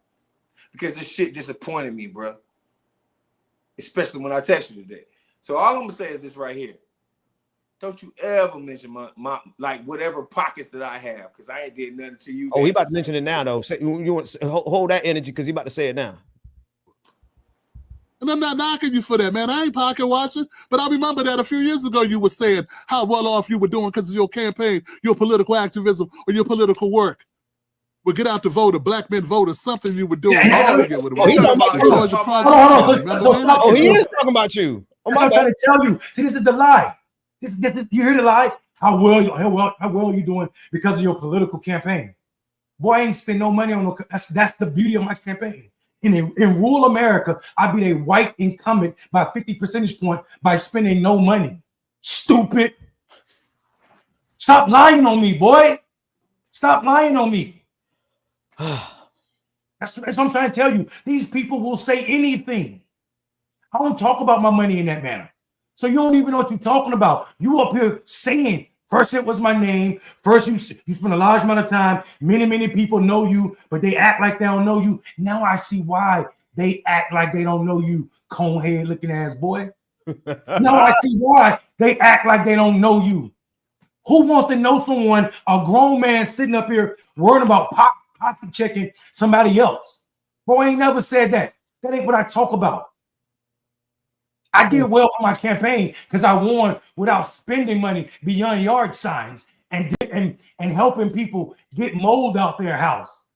Because this shit disappointed me, bro. Especially when I text you today. So all I'm gonna say is this right here. Don't you ever mention my like whatever pockets that I have, because I ain't did nothing to you. Oh, he about to mention it now, though. You want to hold that energy because he about to say it now. And I'm not knocking you for that, man. I ain't pocket watching, but I remember that a few years ago you were saying how well off you were doing because of your campaign, your political activism, or your political work. Well, get out to vote, a black men vote, or something you were doing. Oh, He is talking about you. I'm trying to tell you. See, this is the lie. This you hear the lie? How well you doing because of your political campaign? Boy, I ain't spend no money on no. That's the beauty of my campaign. In rural America, I beat a white incumbent by 50 percentage point by spending no money. Stupid. Stop lying on me, boy. Stop lying on me. That's what I'm trying to tell you. These people will say anything. I don't talk about my money in that manner. So you don't even know what you're talking about. You up here saying, first it was my name. First you spend a large amount of time. Many people know you, but they act like they don't know you. Now I see why they act like they don't know you, conehead looking ass boy. Now I see why they act like they don't know you. Who wants to know someone, a grown man sitting up here worrying about pocket checking somebody else? Bro, I ain't never said that. That ain't what I talk about. I did well for my campaign because I won without spending money beyond yard signs and helping people get mold out their house.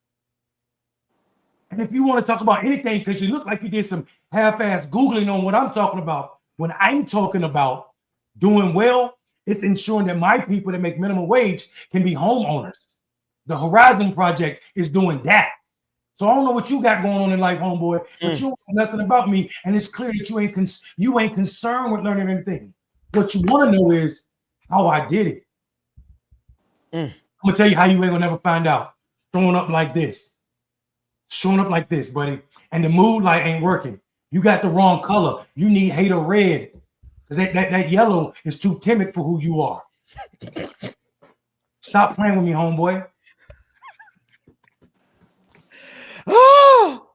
And if you want to talk about anything, because you look like you did some half-ass Googling on what I'm talking about, when I'm talking about doing well, it's ensuring that my people that make minimum wage can be homeowners. The Horizon Project is doing that. So I don't know what you got going on in life, homeboy, but you don't know nothing about me, and it's clear that you ain't concerned with learning anything. What you want to know is how I did it. I'm gonna tell you how you ain't gonna never find out. Showing up like this, buddy, and the mood light ain't working. You got the wrong color. You need hater red, because that yellow is too timid for who you are. Stop playing with me, homeboy. Oh!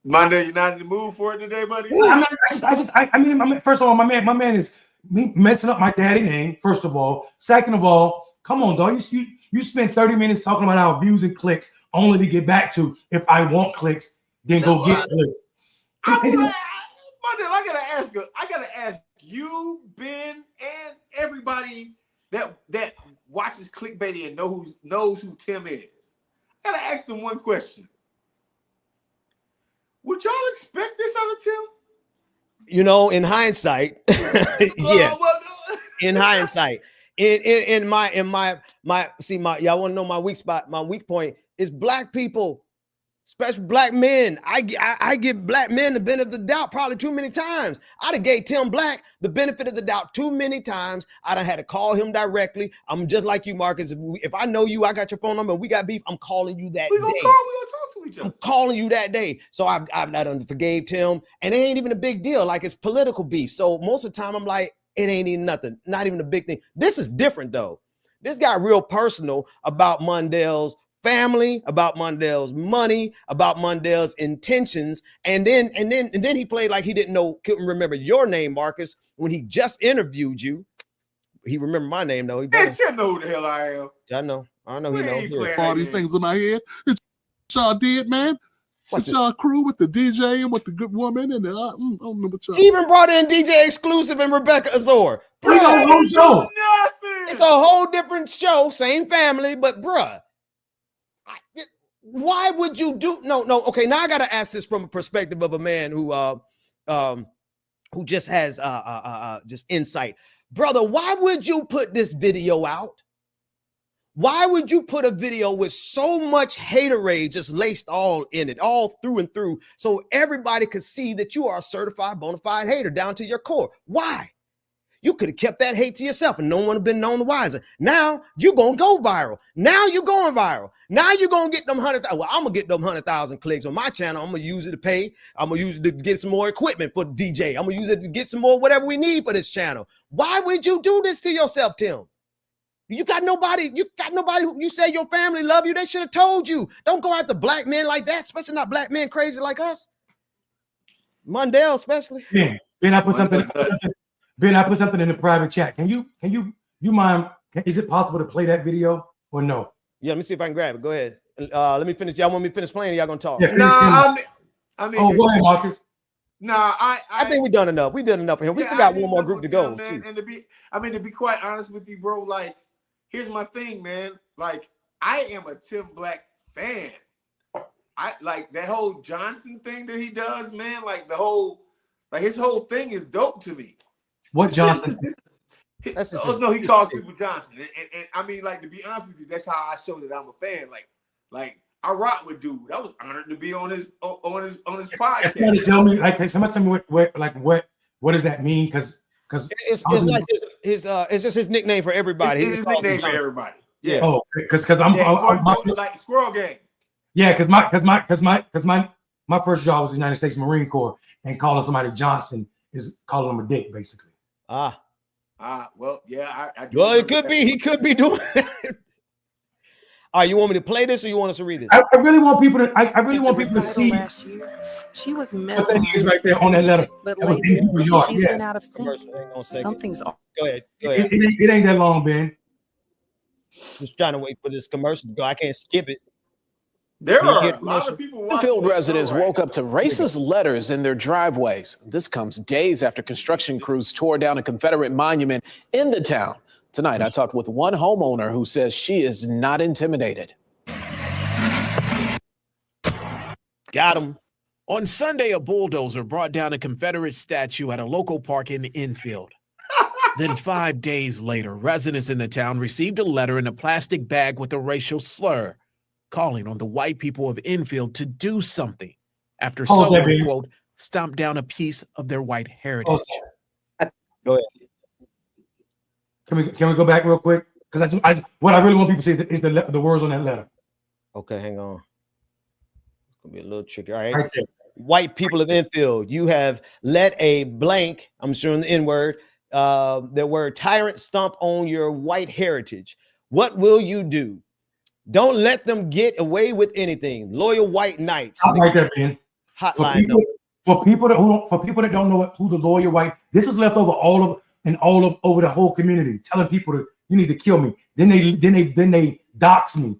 Monday, you're not in the mood for it today, buddy? I mean, first of all, my man is messing up my daddy name, first of all. Second of all, come on, dog. You spend 30 minutes talking about our views and clicks only to get back to if I want clicks, then go get clicks. Monday, I gotta ask you, Ben, and everybody that watches Clickbaity and knows who Tim is. I gotta ask them one question. Would y'all expect this out of Tim? You know, in hindsight, yes. In hindsight, in my y'all want to know my weak spot. My weak point is black people, especially black men. I give black men the benefit of the doubt probably too many times. I'd have gave Tim Black the benefit of the doubt too many times. I'd have had to call him directly. I'm just like you, Marcus. If I know you, I got your phone number, and we got beef, I'm calling you that day. We gonna talk to each other. I'm calling you that day. So I forgave Tim, and it ain't even a big deal. Like, it's political beef. So most of the time I'm like, it ain't even nothing, not even a big thing. This is different though. This got real personal about Mondale's family, about Mondale's money, about Mondale's intentions, and then he played like he couldn't remember your name, Marcus, when he just interviewed you. He remembered my name though. Tim know who the hell I am. Yeah, I know he knows. All these things in my head. Y'all did, man. It's y'all crew with the DJ and with the good woman and the I don't know what y'all. He even brought in DJ Exclusive and Rebecca Azor. It's a whole different show, same family, but bruh, why would you do no? Okay, now I gotta ask this from a perspective of a man who just has just insight. Brother, why would you put this video out? Why would you put a video with so much haterade just laced all in it, all through and through, so everybody could see that you are a certified bona fide hater down to your core? Why? You could have kept that hate to yourself and no one would have been known the wiser. Now you're going to go viral. Now you're going viral. Now you're going to get them 100,000. Well, I'm going to get them 100,000 clicks on my channel. I'm going to use it to pay. I'm going to use it to get some more equipment for DJ. I'm going to use it to get some more whatever we need for this channel. Why would you do this to yourself, Tim? You got nobody who you say your family love you. They should have told you. Don't go after black men like that, especially not black men crazy like us. Mondale, especially. Ben, I put something. Ben, I put something in the private chat. Can you mind? Is it possible to play that video or no? Yeah, let me see if I can grab it. Go ahead. Let me finish. Y'all want me to finish playing? Y'all gonna talk? Yeah, I mean, oh, go ahead, Marcus. Nah, I think we done enough. We did enough for him. We still got one more group to go. Man. And to be quite honest with you, bro, like, here's my thing, man. Like, I am a Tim Black fan. I like that whole Johnson thing that he does, man. Like his whole thing is dope to me. What Johnson? He calls people Johnson. And I mean, like, to be honest with you, that's how I show that I'm a fan. Like I rock with dude. I was honored to be on his podcast. Somebody tell me, somebody tell me what does that mean? Because it's like it's just his nickname for everybody. It's his nickname for everybody. Yeah. Oh, because I'm like Squirrel Gang. Yeah, because my first job was the United States Marine Corps, and calling somebody Johnson is calling them a dick, basically. Well, yeah, I do. Well, it could be. He could be doing it. All right, you want me to play this or you want us to read this? I really want people to. I really want people to see. Last year, she was mesmerized. Right there on that letter. But that was in New York. She's been out of sync. Something's off. Go ahead. It ain't that long, Ben. Just trying to wait for this commercial to go. I can't skip it. There are a lot of people watching. Enfield residents woke up to racist letters in their driveways. This comes days after construction crews tore down a Confederate monument in the town. Tonight, I talked with one homeowner who says she is not intimidated. Got him. On Sunday, a bulldozer brought down a Confederate statue at a local park in Enfield. Then 5 days later, residents in the town received a letter in a plastic bag with a racial slur, calling on the white people of Enfield to do something after someone, quote, stomped down a piece of their white heritage. Go ahead. Can we go back real quick? Because what I really want people to see is the words on that letter. Okay, hang on. It's gonna be a little tricky. All right. White people of Enfield, you have let a blank, I'm sure in the N-word, the word tyrant stomp on your white heritage. What will you do? Don't let them get away with anything. Loyal white knights. Right there, Ben. Hotline for people that don't know who the loyal white, this was left over all over the whole community, telling people you need to kill me. Then they dox me.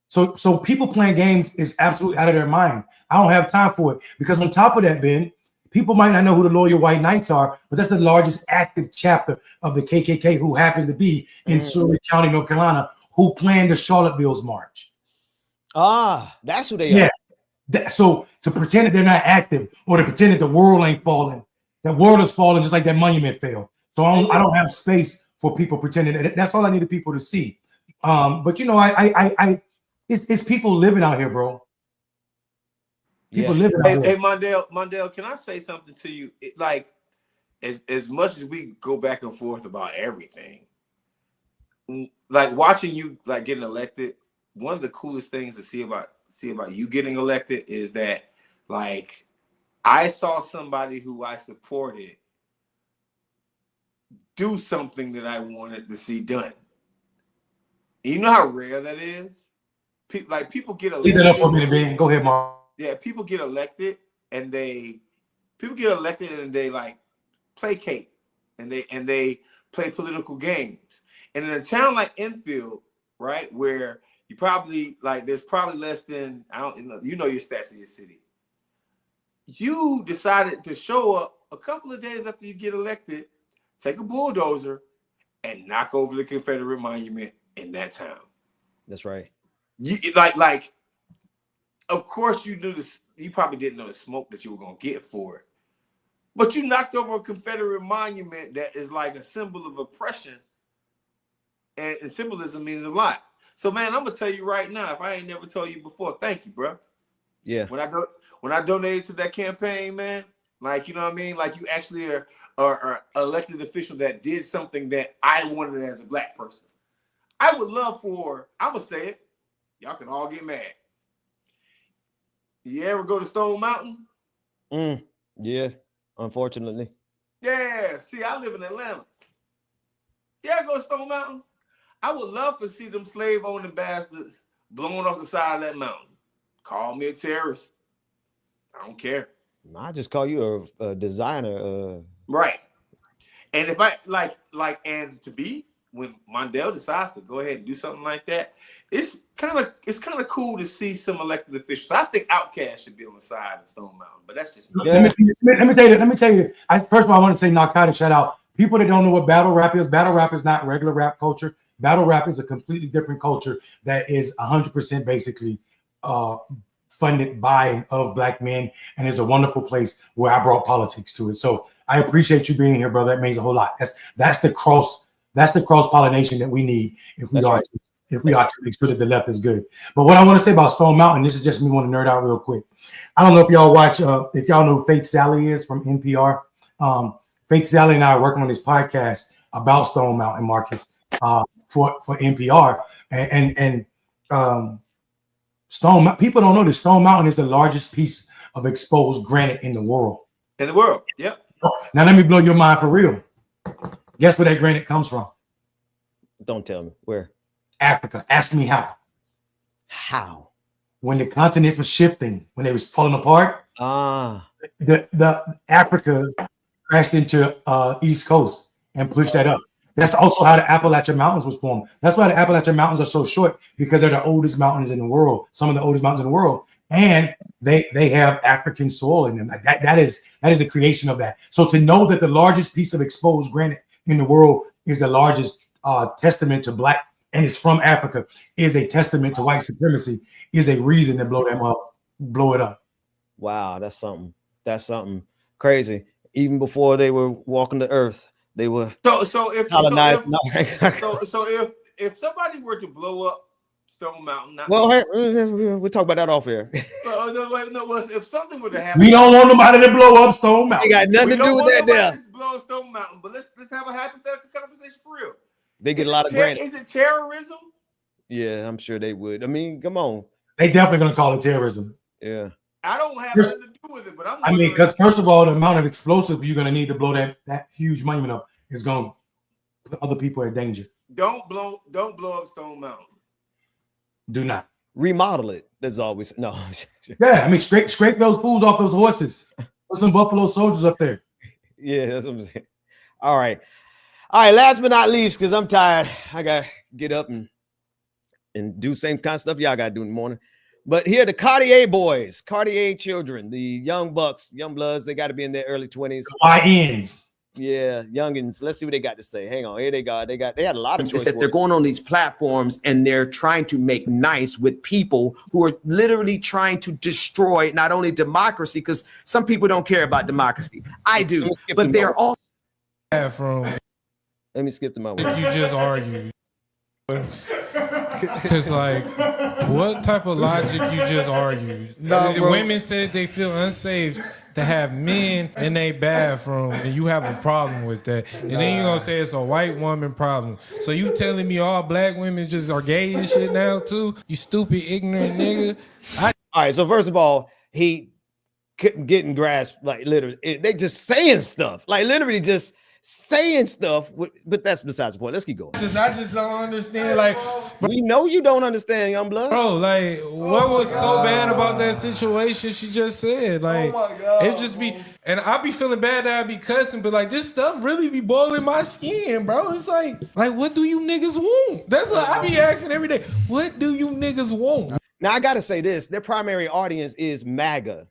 So people playing games is absolutely out of their mind. I don't have time for it, because on top of that, Ben, people might not know who the loyal white knights are, but that's the largest active chapter of the KKK, who happen to be in Surrey County, North Carolina, who planned the Charlottesville's march. That's who they are. So to pretend that they're not active, or to pretend that the world ain't falling, the world is falling just like that monument fell. So I don't have space for people pretending that. That's all I needed people to see. But you know, it's people living out here, bro. People living out here. Hey, Mondale, can I say something to you? Like, as much as we go back and forth about everything, like watching you like getting elected, one of the coolest things to see about you getting elected is that, like, I saw somebody who I supported do something that I wanted to see done. And you know how rare that is? People get elected. Leave that up for me, Ben. Go ahead, Mark. Yeah, people get elected and they like placate and they play political games. And in a town like Enfield, right, where you probably there's probably less than, you know your stats in your city. You decided to show up a couple of days after you get elected, take a bulldozer and knock over the Confederate monument in that town. That's right. You of course you knew this. You probably didn't know the smoke that you were gonna get for it, but you knocked over a Confederate monument that is like a symbol of oppression, and symbolism means a lot. So, man, I'm gonna tell you right now, if I ain't never told you before, thank you, bro. Yeah. When I donated to that campaign, man, Like, you know what I mean? Like, you actually are elected official that did something that I wanted as a black person. I would love for, I'm going to say it, y'all can all get mad. You ever go to Stone Mountain? Yeah, unfortunately. Yeah, see, I live in Atlanta. Yeah, go to Stone Mountain. I would love to see them slave-owning bastards blown off the side of that mountain. Call me a terrorist. I don't care. I just call you a designer. Right. And if I and to be when Mondale decides to go ahead and do something like that, it's kind of cool to see some elected officials. I think Outkast should be on the side of Stone Mountain, but that's just Let me tell you. First of all, I want to say narcotic shout out. People that don't know what battle rap is not regular rap culture. Battle rap is a completely different culture that is 100% basically funded by and of black men, and is a wonderful place where I brought politics to it. So I appreciate you being here, brother. That means a whole lot. That's the cross pollination that we need if we are to make sure that the left is good. But what I want to say about Stone Mountain, this is just me want to nerd out real quick. I don't know if y'all watch, if y'all know who Faith Sally is from NPR. Faith Sally and I are working on this podcast about Stone Mountain, Marcus, for NPR. And people don't know that Stone Mountain is the largest piece of exposed granite in the world. In the world, yep. Now let me blow your mind for real. Guess where that granite comes from? Don't tell me. Where? Africa. Ask me how. How? When the continents were shifting, when they was falling apart, the Africa crashed into East Coast and pushed that up. That's also how the Appalachian Mountains was formed. That's why the Appalachian Mountains are so short, because they're the oldest mountains in the world, some of the oldest mountains in the world. And they have African soil in them. Like that is the creation of that. So to know that the largest piece of exposed granite in the world is the largest testament to black, and it's from Africa, is a testament to white supremacy, is a reason to blow it up. Wow, that's something. That's something crazy. Even before they were walking the earth, they were if somebody were to blow up Stone Mountain, we'll talk about that off here. If something were to happen, we don't want nobody to blow up Stone Mountain. They got nothing to do with that there. Blow up Stone Mountain, but let's have a hypothetical conversation for real. They get a lot of granite. Is it terrorism? Yeah, I'm sure they would. I mean, come on. They definitely gonna call it terrorism. Yeah. I don't have nothing to do with it, but I mean, because first of all, the amount of explosive you're gonna need to blow that huge monument up is gonna put other people in danger. Don't blow up Stone Mountain. Do not remodel it. That's always no. Yeah, I mean, scrape those fools off those horses. Put some Buffalo Soldiers up there. Yeah, that's what I'm saying. All right. Last but not least, because I'm tired. I gotta get up and do same kind of stuff y'all gotta do in the morning. But here, the Cartier boys, Cartier children, the young bucks, young bloods, they got to be in their early 20s. YNs. Yeah, youngins. Let's see what they got to say. Hang on. Here they go. They had a lot of choice. That they're going on these platforms and they're trying to make nice with people who are literally trying to destroy not only democracy, because some people don't care about democracy. I do, but they're also Let me skip the moment. You just argued. Because, like, what type of logic you just argued? Women said they feel unsafe to have men in their bathroom, and you have a problem with that. And then you're going to say it's a white woman problem. So you telling me all black women just are gay and shit now, too? You stupid, ignorant nigga. All right, so first of all, he couldn't get in grasp, like, literally. They just saying stuff. Like, literally just saying stuff, but that's besides the point. Let's keep going. I just don't understand. Like, we know you don't understand, young blood. Bro, like, what was so bad about that situation she just said? Like, it just be, and I be feeling bad that I be cussing, but like, this stuff really be boiling my skin, bro. It's like, what do you niggas want? That's what I be asking every day. What do you niggas want? Now, I gotta say this: their primary audience is MAGA.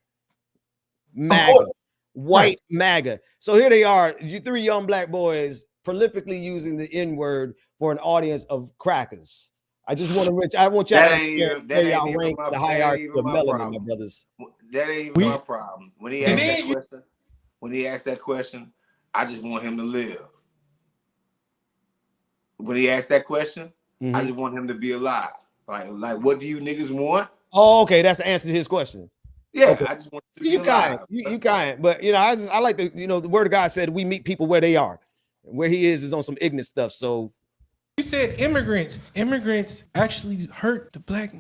MAGA. White MAGA. So here they are, you three young black boys prolifically using the N-word for an audience of crackers. I just want to I want y'all to rank the hierarchy of melanin, my brothers. That ain't even my problem. When he asked that question, I just want him to live. When he asked that question, I just want him to be alive. Like, what do you niggas want? Oh, okay, that's the answer to his question. Yeah, Okay. I just want to You kind, you kind, but I like the word of God said we meet people where they are. Where he is on some ignorant stuff. So You said immigrants. Immigrants actually hurt the black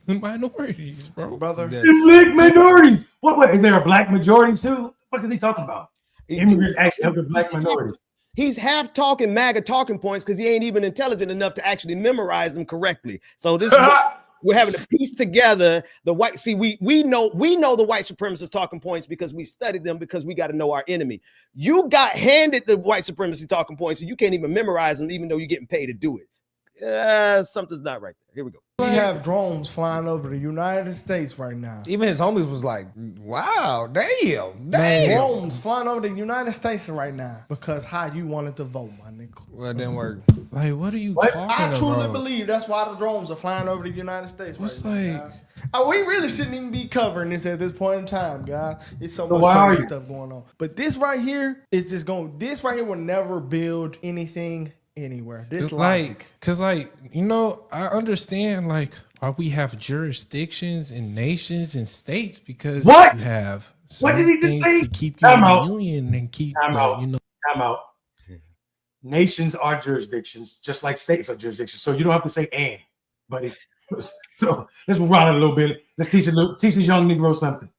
minorities, bro. Brother. Black minorities. What? Is there a black majority too? What is he talking about? Immigrants actually help the black minorities. He's half talking MAGA talking points because he ain't even intelligent enough to actually memorize them correctly. So this is we're having to piece together the white. See, we know the white supremacist talking points because we studied them because we got to know our enemy. You got handed the white supremacy talking points, and you can't even memorize them, even though you're getting paid to do it. Something's not right there. Here we go. We have drones flying over the United States right now. Even his homies was like, wow, damn. Drones flying over the United States right now because how you wanted to vote, my nigga. Well, it didn't work. Like, what are you talking about? I truly believe that's why the drones are flying over the United States right now, guys. We really shouldn't even be covering this at this point in time, guys. It's so much crazy stuff going on. But this right here is just going. This right here will never build anything anywhere. This logic. Cause I understand why we have jurisdictions and nations and states because you have what did he just say? To keep you in the union and keep Time out. Nations are jurisdictions, just like states are jurisdictions. So you don't have to say "and," buddy. So let's move on a little bit. Let's teach this young Negro something.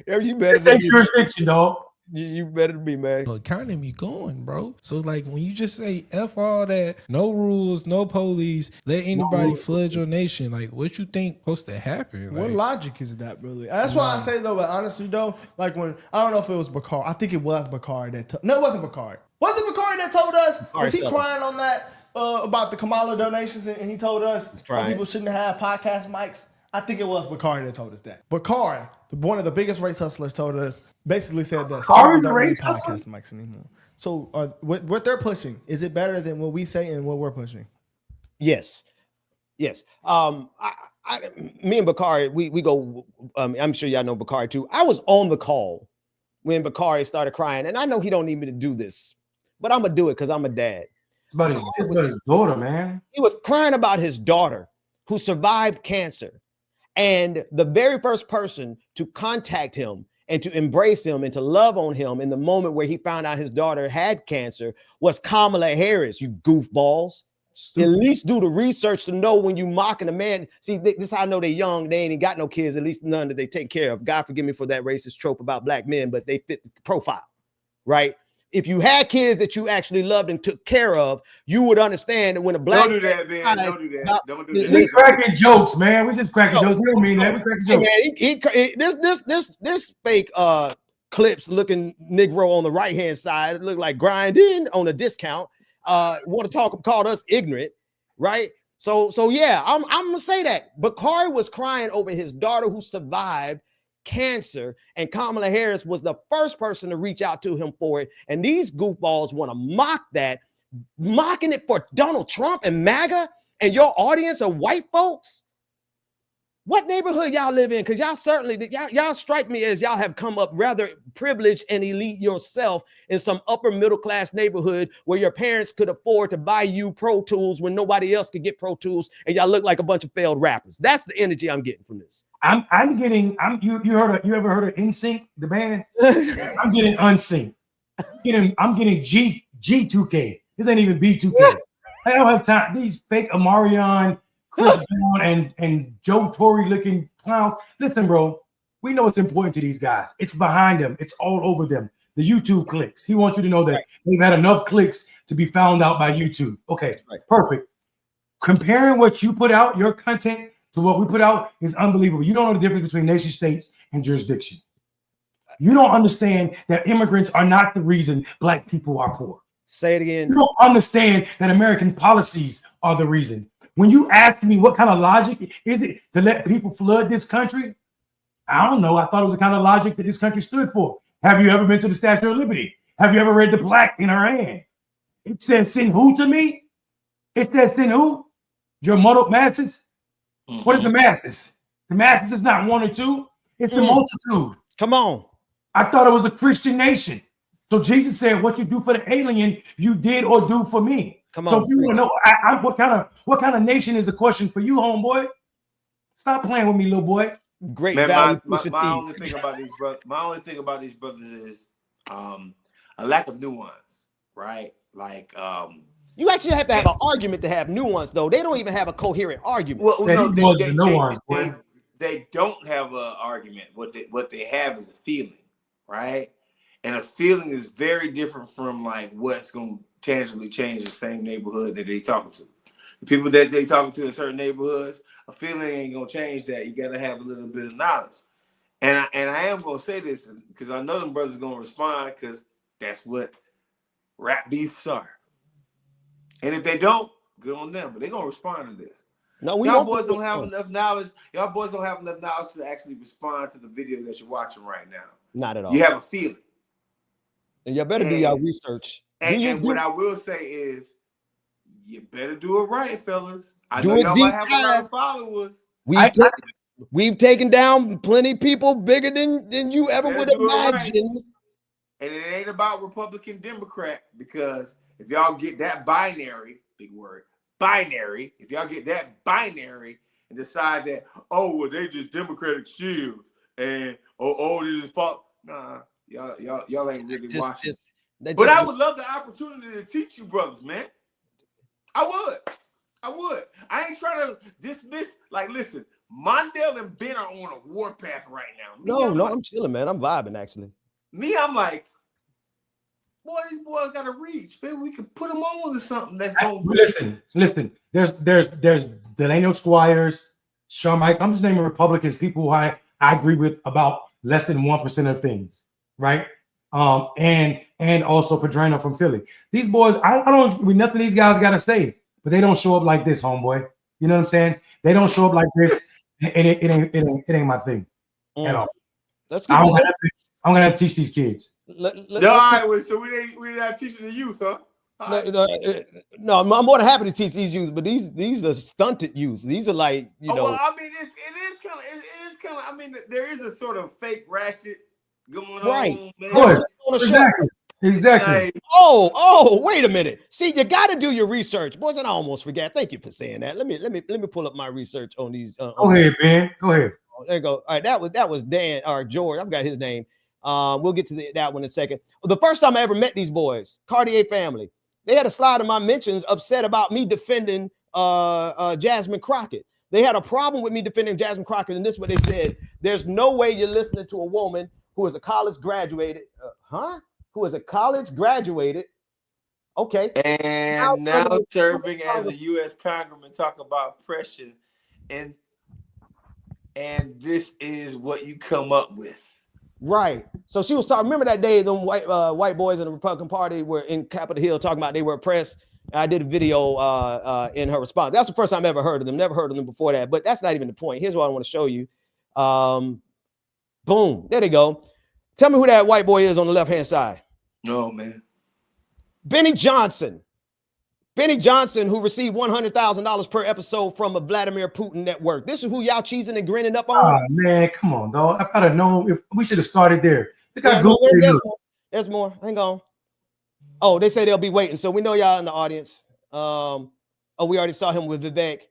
Yeah, you better say jurisdiction, dog. You better be, man. The economy going, bro. So when you just say F all that, no rules, no police, let anybody flood your nation, what you think supposed to happen? What logic is that, really? That's why I say, though, but honestly, though, when, I don't know if it was Bakari. I think it was Bakari that no, it wasn't Bakari. Was it Bakari that told us? Was he crying on that about the Kamala donations and he told us some people shouldn't have podcast mics? I think it was Bakari that told us that. Bakari, one of the biggest race hustlers, told us, basically said that some people don't need podcast mics anymore. So what they're pushing, is it better than what we say and what we're pushing? Yes. Me and Bakari, we go, I'm sure y'all know Bakari too. I was on the call when Bakari started crying, and I know he don't need me to do this, but I'm going to do it because I'm a dad. It's about his daughter, man. He was crying about his daughter who survived cancer. And the very first person to contact him and to embrace him and to love on him in the moment where he found out his daughter had cancer was Kamala Harris, you goofballs. Stupid. At least do the research to know when you mocking a man. See, this is how I know they're young. They ain't got no kids, at least none that they take care of. God forgive me for that racist trope about black men, but they fit the profile, right? If you had kids that you actually loved and took care of, you would understand that when a black don't do that, man. Don't do that. Don't do that. We cracking jokes, man. We just cracking jokes. We don't mean that. We cracking jokes. This fake clips looking Negro on the right hand side look like grinding on a discount. Want to called us ignorant, right? So yeah, I'm gonna say that. Bakari was crying over his daughter who survived cancer, and Kamala Harris was the first person to reach out to him for it. And these goofballs want to mock that, mocking it for Donald Trump and MAGA and your audience of white folks. What neighborhood y'all live in? Because y'all certainly, y'all strike me as y'all have come up rather privileged and elite yourself in some upper middle class neighborhood where your parents could afford to buy you Pro Tools when nobody else could get Pro Tools, and y'all look like a bunch of failed rappers. That's the energy I'm getting from this. You ever heard of NSYNC, the band? I'm getting unsync. I'm getting G2K. This ain't even B2K. I don't have time. These fake Amarion, Chris Brown, and Joe Torre looking clowns. Listen, bro, we know it's important to these guys. It's behind them. It's all over them. The YouTube clicks. He wants you to know that they've had enough clicks to be found out by YouTube. Okay, perfect. Comparing what you put out, your content, to what we put out is unbelievable. You don't know the difference between nation states and jurisdiction. You don't understand that immigrants are not the reason black people are poor. Say it again. You don't understand that American policies are the reason. When you ask me what kind of logic is it to let people flood this country, I don't know. I thought it was the kind of logic that this country stood for. Have you ever been to the Statue of Liberty? Have you ever read the plaque in her hand? It says, "Send who to me?" It says, "Send who? Your muddled masses." What is the masses? The masses is not one or two. It's the multitude. Come on. I thought it was the Christian nation. So Jesus said, "What you do for the alien, you did or do for me." Come so on. if you want to know what kind of nation is the question for you, homeboy? Stop playing with me, little boy. great Man, value. my only thing about these brothers is a lack of nuance, right? Like you actually have to have an argument to have nuance, though. They don't even have a coherent argument. Well, no, boy. They don't have an argument. What they have is a feeling, right? And a feeling is very different from like what's going to tangibly change the same neighborhood that they talking to. The people that they talking to in certain neighborhoods, a feeling ain't gonna change that. You gotta have a little bit of knowledge. And I am gonna say this because I know them brothers gonna respond because that's what rap beefs are. And if they don't, good on them. But they're gonna respond to this. No, y'all boys don't have enough knowledge. Y'all boys don't have enough knowledge to actually respond to the video that you're watching right now. Not at all. You have a feeling. And y'all better do your research. And what I will say is, you better do it right, fellas. I Do know it y'all deep might have a lot dive. of followers. We've taken down plenty of people bigger than you ever Better would do it right. imagine. And it ain't about Republican, Democrat, because if y'all get that binary, big word, binary, if y'all get that binary and decide that, oh, well, they just Democratic shields and this is fault. Nah, y'all ain't really watching. But I would love the opportunity to teach you brothers, man. I would. I ain't trying to dismiss. Like, listen, Mondale and Ben are on a warpath right now. I'm chilling, man. I'm vibing actually. I'm like, boy, these boys got to reach. Maybe we could put them on to something that's going. Listen. There's Delano Squires, Sean Mike. I'm just naming Republicans, people who I agree with about less than 1% of things, right? And also Pedrano from Philly. These boys, I don't read nothing these guys got to say, but they don't show up like this, homeboy. You know what I'm saying? They don't show up like this, and it ain't my thing at all. I'm gonna have to teach these kids. All right, so we not teaching the youth, huh? No, I'm more than happy to teach these youth, but these are stunted youth. These are like, you know. Well, I mean, it is kind of. I mean, there is a sort of fake ratchet going on. Right. Man. Exactly. Oh, wait a minute. See, you got to do your research, boys. And I almost forgot. Thank you for saying that. Let me pull up my research on these. Go ahead, Ben. Go ahead. Oh, there you go. All right, that was Dan or George. I've got his name. We'll get to that one in a second. The first time I ever met these boys, Cartier family, they had a slide in my mentions upset about me defending Jasmine Crockett. They had a problem with me defending Jasmine Crockett, and this is what they said: "There's no way you're listening to a woman who is a college graduated, Who is a college graduated, okay, and now serving as a U.S. Congressman, talk about pressure, and this is what you come up with." Right. So she was talking. Remember that day, them white boys in the Republican Party were in Capitol Hill talking about they were oppressed. I did a video in her response. That's the first time I ever heard of them. Never heard of them before that. But that's not even the point. Here's what I want to show you. Boom. There they go. Tell me who that white boy is on the left-hand side. No, man. Benny Johnson. Benny Johnson, who received $100,000 per episode from a Vladimir Putin network. This is who y'all cheesing and grinning up on. Oh, man, come on, dog. I gotta know. We should have started there. There's more. Hang on. Oh, they say they'll be waiting. So we know y'all in the audience. We already saw him with Vivek.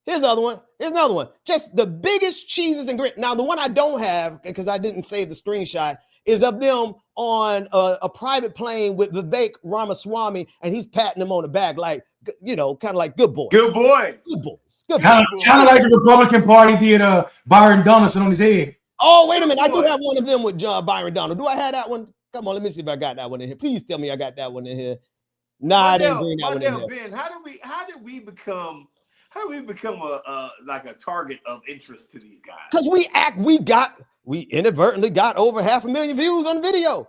Here's the other one. Here's another one. Just the biggest cheeses and grits. Now, the one I don't have, because I didn't save the screenshot, is of them on a private plane with Vivek Ramaswamy, and he's patting them on the back like, you know, kind of like good boy. Good boy. Good boys. Kind of like the Republican Party did Byron Donaldson on his head. Oh, wait a minute. I do have one of them with Byron Donald. Do I have that one? Come on, let me see if I got that one in here. Please tell me I got that one in here. Nah, I didn't bring that one in here. Ben, how did we become a like a target of interest to these guys? Because we inadvertently got over 500,000 views on the video.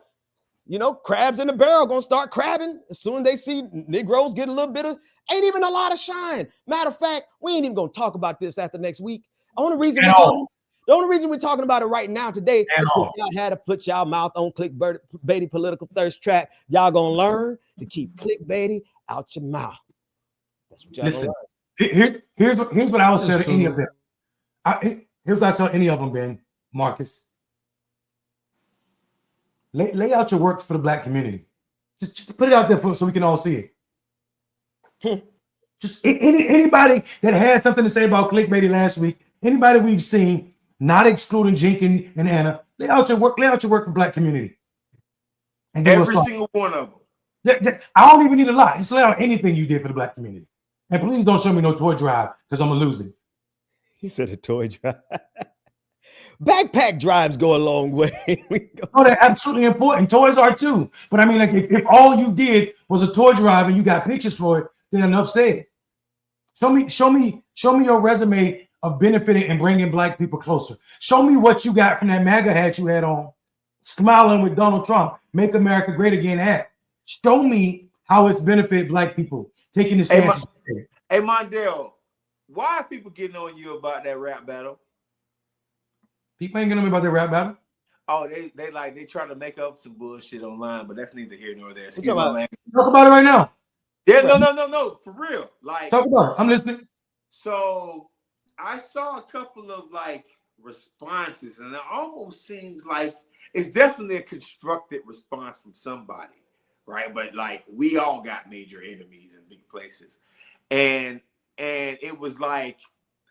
You know, crabs in the barrel gonna start crabbing as soon as they see Negroes get a little bit of, ain't even a lot of shine. Matter of fact, we ain't even gonna talk about this after next week. The only reason we're talking about it right now today is because y'all had to put y'all mouth on clickbaity political thirst trap. Y'all gonna learn to keep clickbaity out your mouth. That's what y'all Listen, gonna learn. here's what I was telling any of them. Here's what I tell any of them, Ben, Marcus. Lay out your works for the black community. Just put it out there so we can all see it. Just anybody that had something to say about clickbaity last week, anybody we've seen, not excluding Jenkins and Anna. Lay out your work for Black community. And every single one of them. I don't even need a lot. Just lay out anything you did for the Black community. And please don't show me no toy drive because I'm gonna lose it. He said a toy drive. Backpack drives go a long way. Oh, they're absolutely important. Toys are too. But I mean, like if all you did was a toy drive and you got pictures for it, then enough said. Show me your resume of benefiting and bringing Black people closer. Show me what you got from that MAGA hat you had on, smiling with Donald Trump, "Make America Great Again" hat. Show me how it's benefited Black people taking this stance. Hey, Mondale, why are people getting on you about that rap battle? People ain't getting on me about that rap battle. Oh, they try to make up some bullshit online, but that's neither here nor there. Talk about it right now. Yeah, no, for real. Like, talk about it. I'm listening. So I saw a couple of like responses, and it almost seems like it's definitely a constructed response from somebody, right? But like we all got major enemies in big places, and it was like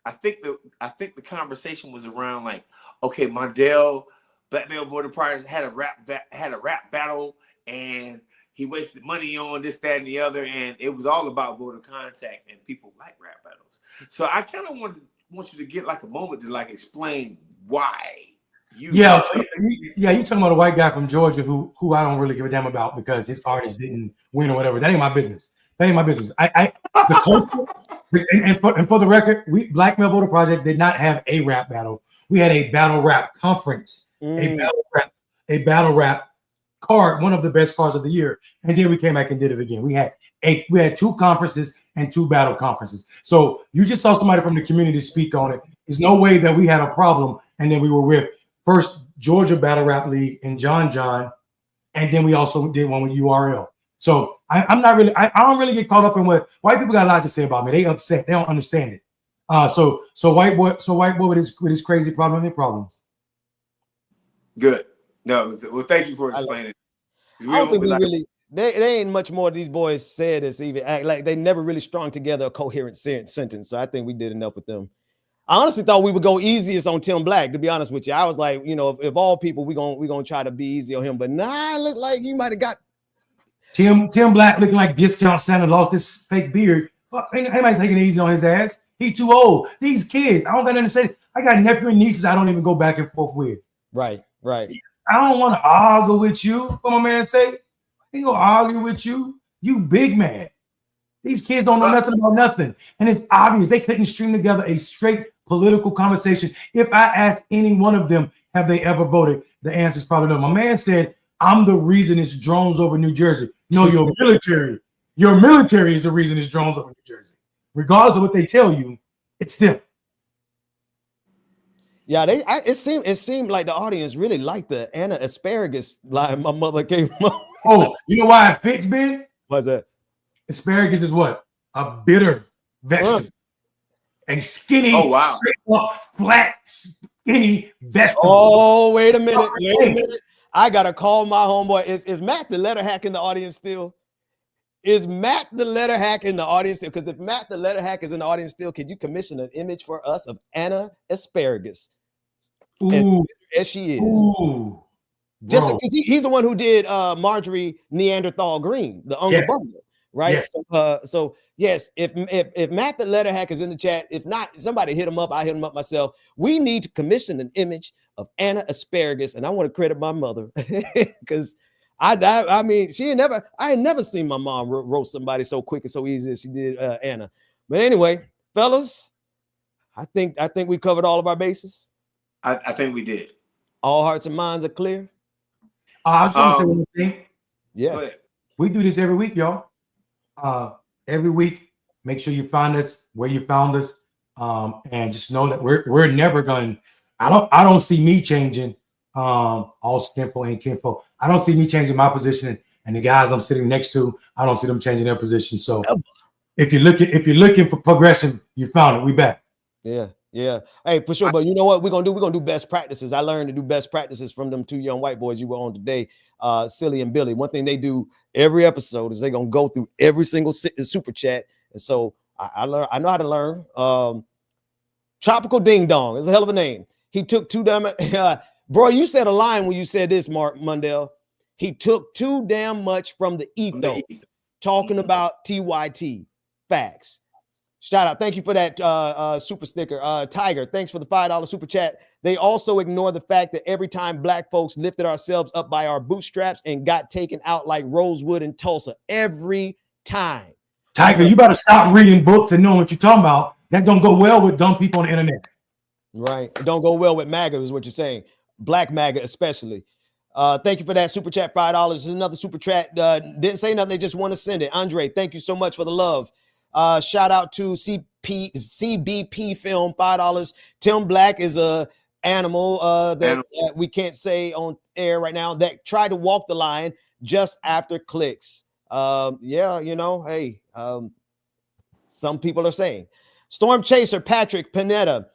I think the conversation was around like, okay, Mondale, Black Male Voter Project had a rap battle, and he wasted money on this, that, and the other, and it was all about voter contact, and people like rap battles. So I kind of want you to get like a moment to like explain why you. Yeah, you talking about a white guy from Georgia who I don't really give a damn about because his artist didn't win or whatever. That ain't my business. The culture, and for the record, Black Male Voter Project did not have a rap battle. We had a battle rap conference, a battle rap card, one of the best cards of the year, and then we came back and did it again. We had 2 conferences and 2 battle conferences. So you just saw somebody from the community speak on it. There's no way that we had a problem, and then we were with first Georgia Battle Rap League and John, and then we also did one with URL. So I don't really get caught up in what white people got a lot to say about me. They upset. They don't understand it. So white boy with his crazy problem and problems. Good. No, well, thank you for explaining. I don't think we really. They ain't much more these boys said as even act like they never really strung together a coherent sentence. So I think we did enough with them. I honestly thought we would go easiest on Tim Black, to be honest with you. I was like, if all people, we gonna try to be easy on him, but it looked like he might have got Tim Black looking like Discount Santa, lost this fake beard. Fuck, ain't nobody taking it easy on his ass. He too old. These kids, I don't got nothing to say. I got nephew and nieces I don't even go back and forth with. Right. I don't want to argue with you. What my man say? I ain't gonna argue with you. You big man. These kids don't know nothing about nothing. And it's obvious they couldn't string together a straight political conversation. If I asked any one of them, have they ever voted? The answer is probably no. My man said, I'm the reason it's drones over New Jersey. No, your military. Your military is the reason it's drones over New Jersey. Regardless of what they tell you, it's them. Yeah, it seemed like the audience really liked the Anna asparagus line my mother came up. Oh, you know why it fits, Ben? What's that? Asparagus is what? A bitter vegetable. A skinny, flat, skinny vegetable. Oh, wait a minute. I gotta call my homeboy. Is Matt the letter hack in the audience still? Is Matt the letter hack in the audience still? Because if Matt the letter hack is in the audience still, can you commission an image for us of Anna Asparagus? Ooh. As she is. Ooh. Just because he's the one who did Marjorie Neanderthal Green, the Uncle Bundle, right? Yes. So yes, if Matt the letter hack is in the chat, if not, somebody hit him up. I hit him up myself. We need to commission an image of Anna Asparagus, and I want to credit my mother because I mean I ain't never seen my mom roast somebody so quick and so easy as she did Anna. But anyway, fellas, I think we covered all of our bases. I think we did. All hearts and minds are clear. I was trying to say one thing. Yeah. We do this every week, y'all. Every week, make sure you find us where you found us. And just know that we're never going. I don't see me changing all skinfo and kinfo. I don't see me changing my position, and the guys I'm sitting next to, I don't see them changing their position. So if you're looking for progression, you found it. We back. Yeah. Hey, for sure. But you know what we're gonna do? We're gonna do best practices. I learned to do best practices from them 2 young white boys you were on today, Silly and Billy. One thing they do every episode is they're gonna go through every single super chat. And so I know how to learn. Tropical Ding Dong is a hell of a name. He took too damn. Bro, you said a line when you said this, Mark Mundell. He took too damn much from the ethos. Talking about TYT. Facts. Shout out. Thank you for that super sticker. Tiger, thanks for the $5 super chat. They also ignore the fact that every time black folks lifted ourselves up by our bootstraps and got taken out like Rosewood and Tulsa. Every time. Tiger, you better stop reading books and knowing what you're talking about. That don't go well with dumb people on the internet. Right. It don't go well with MAGA is what you're saying. Black MAGA especially. Thank you for that super chat, $5. This is another super chat. Didn't say nothing. They just want to send it. Andre, thank you so much for the love. Shout out to CBP Film, $5. Tim Black is a animal that we can't say on air right now that tried to walk the line just after clicks. Yeah, you know, hey, some people are saying. Storm Chaser Patrick Panetta.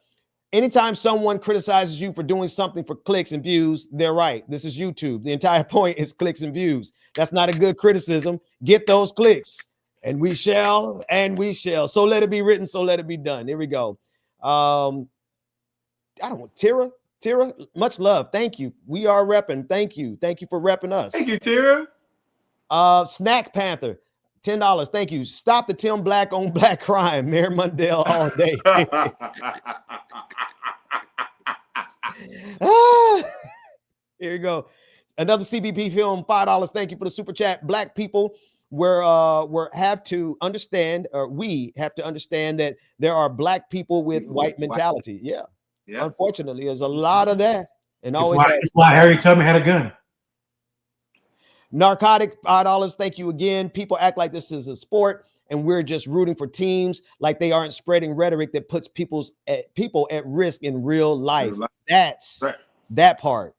Anytime someone criticizes you for doing something for clicks and views, they're right. This is YouTube. The entire point is clicks and views. That's not a good criticism. Get those clicks. And we shall, and we shall. So let it be written, so let it be done. Here we go. I don't want Tira, much love. Thank you. We are repping. Thank you. Thank you for repping us. Thank you, Tira. Snack Panther, $10. Thank you. Stop the Tim Black on black crime. Mayor Mundell all day. Here you go. Another CBP Film, $5. Thank you for the super chat. Black people, we have to understand that there are black people with white mentality. Yeah. Unfortunately, there's a lot of that. And It's why Harry Tubman had a gun. Narcotic, $5. Thank you again. People act like this is a sport and we're just rooting for teams, like they aren't spreading rhetoric that puts people at risk in real life. That's right. That part.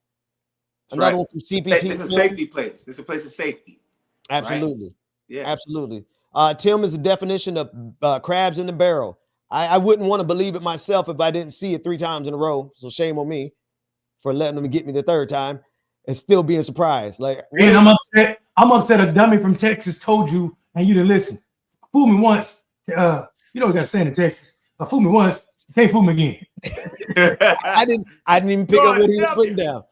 Another one from CBP. It's a safety place. It's a place of safety. Absolutely. Right? Yeah. Absolutely. Tim is the definition of crabs in the barrel. I wouldn't want to believe it myself if I didn't see it 3 times in a row. So shame on me for letting them get me the 3rd time and still being surprised. Like, and I'm upset. I'm upset a dummy from Texas told you and you didn't listen. Fool me once. You know what got saying in Texas. Fool me once, can't fool me again. I didn't even pick up what he was putting down.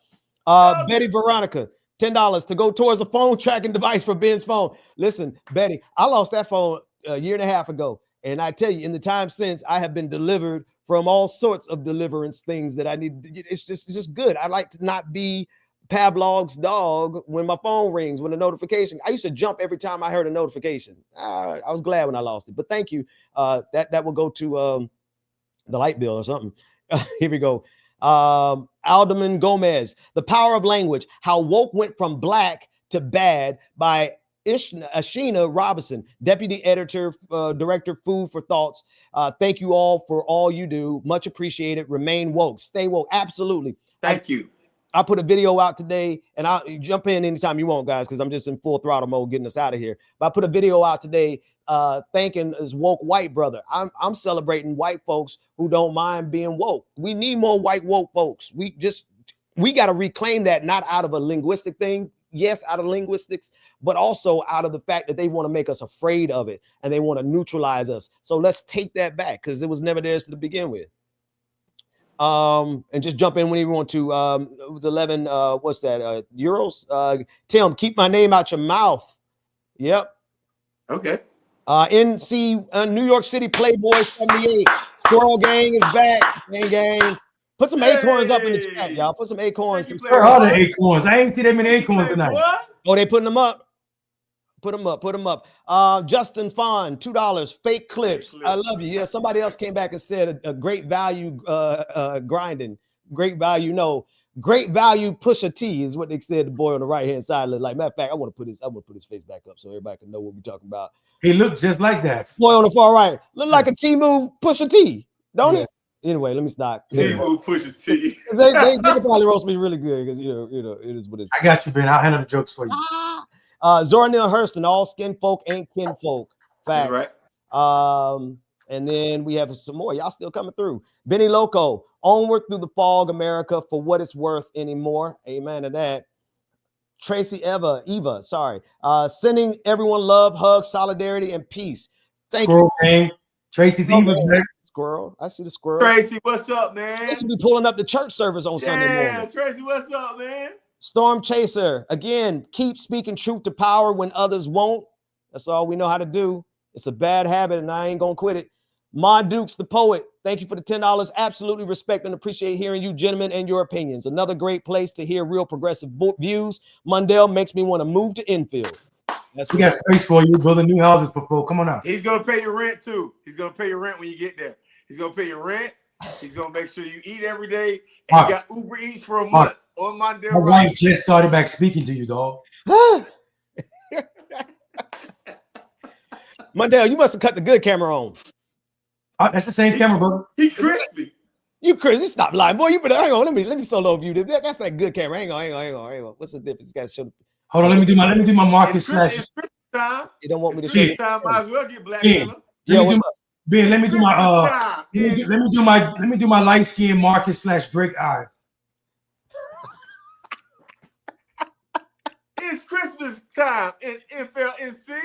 Betty Veronica, $10 to go towards a phone tracking device for Ben's phone. Listen, Betty, I lost that phone a year and a half ago. And I tell you, in the time since, I have been delivered from all sorts of deliverance things that I need. It's just good. I like to not be Pavlov's dog when my phone rings, when a notification. I used to jump every time I heard a notification. I was glad when I lost it. But thank you. That will go to the light bill or something. Here we go. Alderman Gomez, The Power of Language, How Woke Went from Black to Bad by Ashina Robinson, Deputy Editor, Director, Food for Thoughts. Thank you all for all you do. Much appreciated. Remain woke. Stay woke. Absolutely. Thank you. I put a video out today, and I'll jump in anytime you want, guys, because I'm just in full throttle mode getting us out of here. But I put a video out today thanking his woke white brother. I'm celebrating white folks who don't mind being woke. We need more white woke folks. We got to reclaim that, not out of a linguistic thing. Yes, out of linguistics, but also out of the fact that they want to make us afraid of it and they want to neutralize us. So let's take that back because it was never theirs to begin with. And just jump in whenever you want to. It was 11, what's that, euros? Tim, keep my name out your mouth. Yep. Okay. NC, New York City Playboy 78. Squirrel Gang is back. Gang. Put some acorns up in the chat, y'all. Put some acorns. Where are the acorns? I ain't see that many acorns tonight. Oh, they putting them up. Put them up. Justin Fon, $2. Fake clips. I love you. Yeah, somebody else came back and said a great value grinding. Great value. No, great value Pusha T is what they said. The boy on the right hand side looked like. Matter of fact, I want to put his face back up so everybody can know what we're talking about. He looked just like that. Boy on the far right. Look like a T-move Pusha T, don't it? Anyway, let me stop. T-move Pusha T. they could probably roast me really good because you know it is what it is. I got you, Ben. I'll handle the jokes for you. Zora Neale Hurston, all skin folk ain't kin folk. Fact. Right. And then we have some more. Y'all still coming through. Benny Loco, onward through the fog, America, for what it's worth anymore. Amen to that. Tracy Eva, sending everyone love, hugs, solidarity, and peace. Thank you. Tracy's Eva. Squirrel. I see the squirrel. Tracy, what's up, man? Tracy be pulling up the church service on Sunday morning. Yeah, Tracy, what's up, man? Storm Chaser. Again, keep speaking truth to power when others won't. That's all we know how to do. It's a bad habit, and I ain't gonna quit it. Ma Dukes, the poet. Thank you for the $10. Absolutely respect and appreciate hearing you gentlemen and your opinions. Another great place to hear real progressive views. Mundell makes me want to move to infield. We got space for you. Building new houses before. Come on out. He's gonna pay your rent too. He's gonna pay your rent when you get there. He's gonna pay your rent. He's gonna make sure you eat every day. And he got Uber Eats for a month on Mondale. My wife just started back speaking to you, dog. Mundell, you must have cut the good camera on. That's the same camera, brother. He crispy. You crazy? Stop lying, boy. You better hang on. Let me solo view this. That's that good camera. Hang on. What's the difference? You guys show. Hold on. Let me do my Marcus slash. It's Christmas time. You don't want me to show Christmas you. time. Might as well get Black Ben, Miller. let me do my light skin Marcus slash Drake eyes. It's Christmas time in FLNC.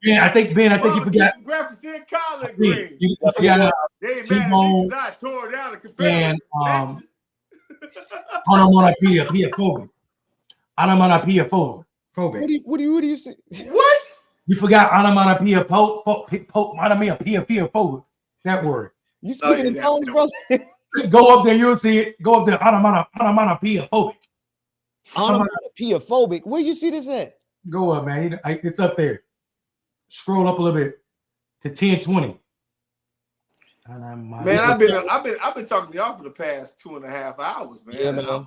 Ben, I think you forgot. Graphics in collard green. You forgot T-Bone. I tore down the Confederate. and onomatopoeia. Onomatopoeia. What do you say? What? You forgot onomatopoeia. That word. You speaking in tongues, brother? Go up there, you'll see it. Go up there. Onomatopoeia. Onomatopoeia. Where you see this at? Go up, man. It's up there. Scroll up a little bit to 1020. Man, I've been talking to y'all for the past 2.5 hours, man. Yeah, man.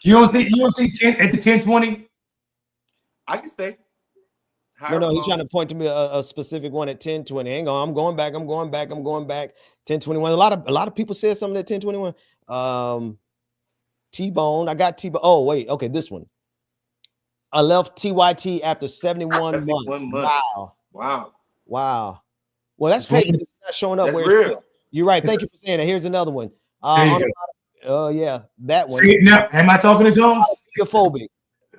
You don't see 10 at the 1020? I can stay. No, he's trying to point to me a specific one at 1020. Hang on, I'm going back. 1021. A lot of people said something at 1021. T-Bone. I got T-Bone. Oh, wait. Okay, this one. I left TYT after 71 months. Wow. Well, that's crazy. It's not showing up. That's where real. You're right. Thank you for saying that. Here's another one. Oh, yeah, that one. See, now, am I talking to Jones? Phobic.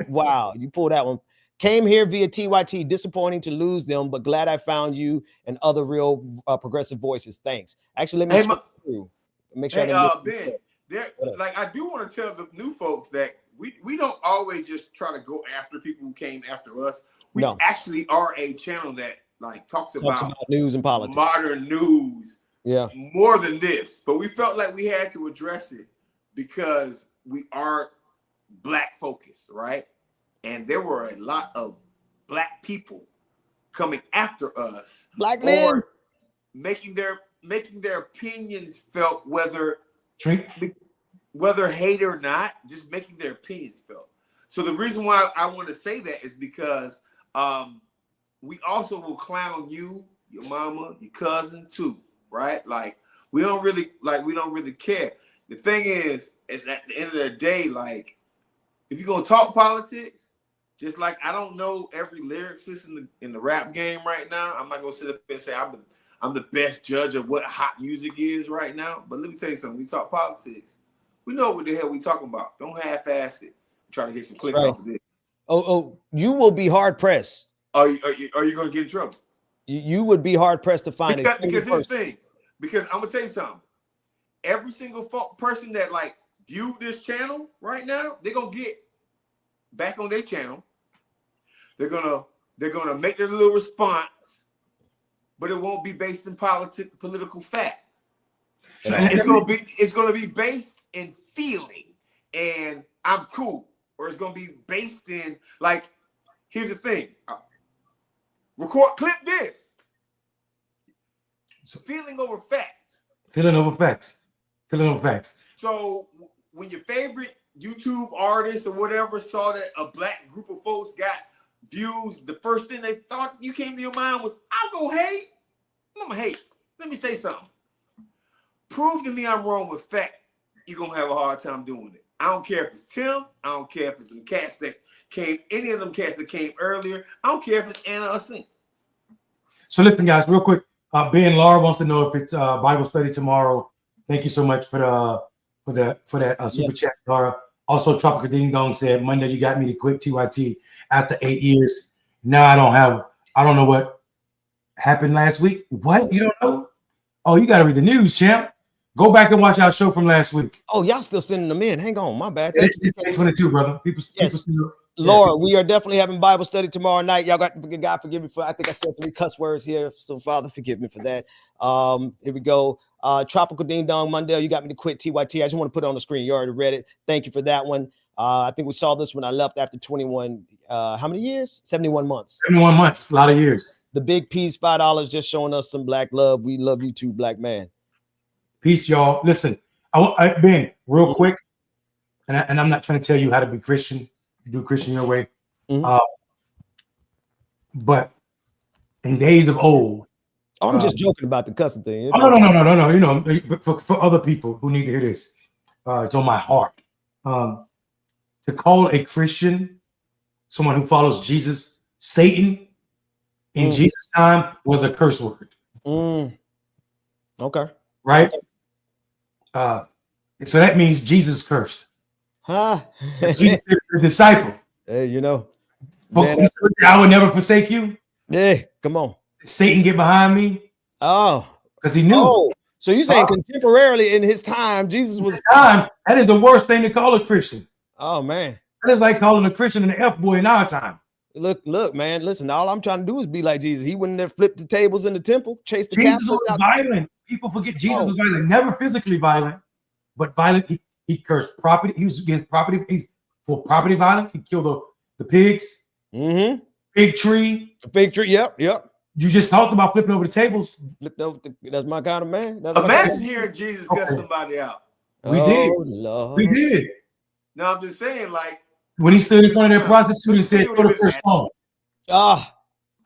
Wow, you pulled that one. Came here via TYT. Disappointing to lose them, but glad I found you and other real progressive voices. Thanks. Actually, let me scroll through. Make sure. Ben, like I do want to tell the new folks that we don't always just try to go after people who came after us. We actually are a channel that like talks about news and politics, modern news. Yeah, more than this, but we felt like we had to address it because we are Black focused, right? And there were a lot of Black people coming after us, Black men, making their opinions felt, whether hate or not, just making their opinions felt. So the reason why I want to say that is because we also will clown you, your mama, your cousin too, right? Like we don't really care. The thing is at the end of the day, like if you're gonna talk politics, just like I don't know every lyricist in the rap game right now. I'm not gonna sit up and say I'm the best judge of what hot music is right now. But let me tell you something. We talk politics. We know what the hell we talking about. Don't half-ass it. Try to get some clicks off of this. Oh, you will be hard pressed. Are you going to get in trouble? You would be hard pressed to find because here's the thing. Because I'm gonna tell you something. Every single person that like viewed this channel right now, they're gonna get back on their channel. They're gonna make their little response, but it won't be based in political fact. It's gonna be based in feeling and I'm cool, or it's gonna be based in like. Here's the thing. Clip this. Feeling over fact. Feeling over facts. So when your favorite YouTube artist or whatever saw that a Black group of folks got views, the first thing they thought you came to your mind was, I'm gonna hate. I'm gonna hate. Let me say something. Prove to me I'm wrong with fact. You're gonna have a hard time doing it. I don't care if it's Tim. I don't care if it's some cats that came, any of them cats that came earlier. I don't care if it's Anna or Sink. So listen, guys, real quick. Ben Laura wants to know if it's Bible study tomorrow. Thank you so much for that super chat, Laura. Also, Tropical Ding Dong said Monday you got me to quit TYT after 8 years. Now I don't know what happened last week. What? You don't know? Oh, you got to read the news, champ. Go back and watch our show from last week. Oh, y'all still sending them in. Hang on, my bad. It's 22, brother. People still. Lord, we are definitely having Bible study tomorrow night. Y'all got God forgive me for I think I said 3 cuss words here. So Father, forgive me for that. Here we go. Tropical Ding Dong Mondale, you got me to quit TYT. I just want to put it on the screen. You already read it. Thank you for that one. I think we saw this when I left after 21. How many years? 71 months. 71 months. It's a lot of years. The Big P's $5 just showing us some black love. We love you too, black man. Peace, y'all. Listen, Ben, real quick, and I'm not trying to tell you how to be Christian. Do Christian your way. But in days of old, I'm just joking about the cussing thing. Oh, no. You know, for other people who need to hear this, it's on my heart. To call a Christian someone who follows Jesus, Satan, in Jesus' time was a curse word. Okay. Right? So that means Jesus cursed. Jesus is the disciple. Hey, you know. Man, I will never forsake you. Yeah, come on. Satan get behind me. Oh. Because he knew. Oh, so you saying contemporarily in his time, Jesus was time. That is the worst thing to call a Christian. Oh man. That is like calling a Christian an F-boy in our time. Look, man, listen, all I'm trying to do is be like Jesus. He wouldn't have flipped the tables in the temple, chased the Jesus was violent. People forget Jesus was violent, never physically violent, but violent. He cursed property. He was against property. He's for property violence. He killed the pigs. Big tree. A big tree. Yep. You just talked about flipping over the tables. That's my kind of man. Imagine hearing Jesus cuss somebody out. We did. Lord. We did. No, I'm just saying, like when he stood in front of that prostitute and said, "Go to first phone." Come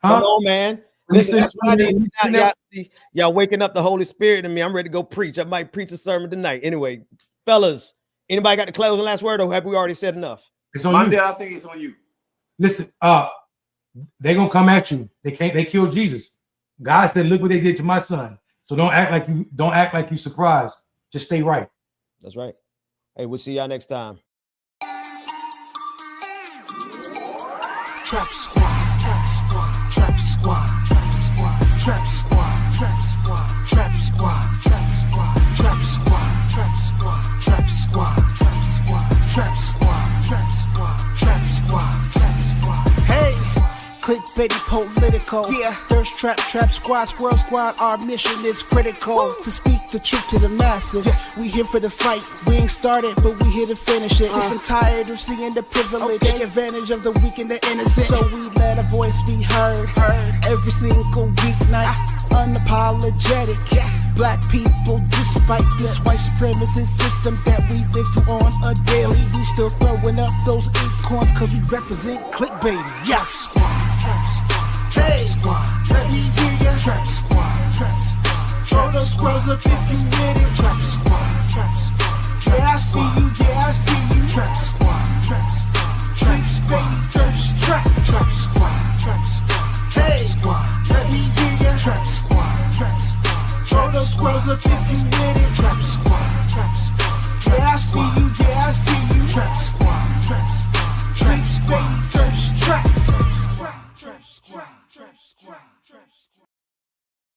on, man. Listen, that's what I need. Y'all waking up the Holy Spirit in me. I'm ready to go preach. I might preach a sermon tonight. Anyway, fellas, anybody got the closing last word, or have we already said enough? It's on Monday, you. I think it's on you. Listen, they're gonna come at you. They killed Jesus. God said, "Look what they did to my son." So don't act like you surprised. Just stay right. That's right. Hey, we'll see y'all next time. Trap squad, trap squad, trap squad, trap squad, trap squad, trap squad, trap squad, trap squad, trap squad, trap squad, trap squad, trap squad, trap squad, trap squad, trap squad, trap squad. Hey, clickbaity political. Yeah, thirst trap, trap squad, squirrel squad. Our mission is critical to speak the truth to the masses. We here for the fight. We ain't started, but we here to finish it. Sick and tired of seeing the privilege. Take advantage of the weak and the innocent. So we let our voice be heard. Every single weeknight, unapologetic. Black people, despite this white supremacist system that we live through on a daily, we still throwing up those acorns cause we represent clickbaity. Trap squad, trap squad, trap squad. Let me hear ya. Trap squad, trap squad. Throw those squirrels up if you with it. Trap squad, trap squad. Yeah, I see you, yeah, I see you. Trap squad, trap squad. Clickbaity, thirst trap. Trap squad, trap squad. Trap squad. Let me hear ya. Trap squad, trap squad. Throw those squirrels up if you with it. Trap squad, trap squad. Yeah, I see you, yeah, I see you. Trap squad, trap squad.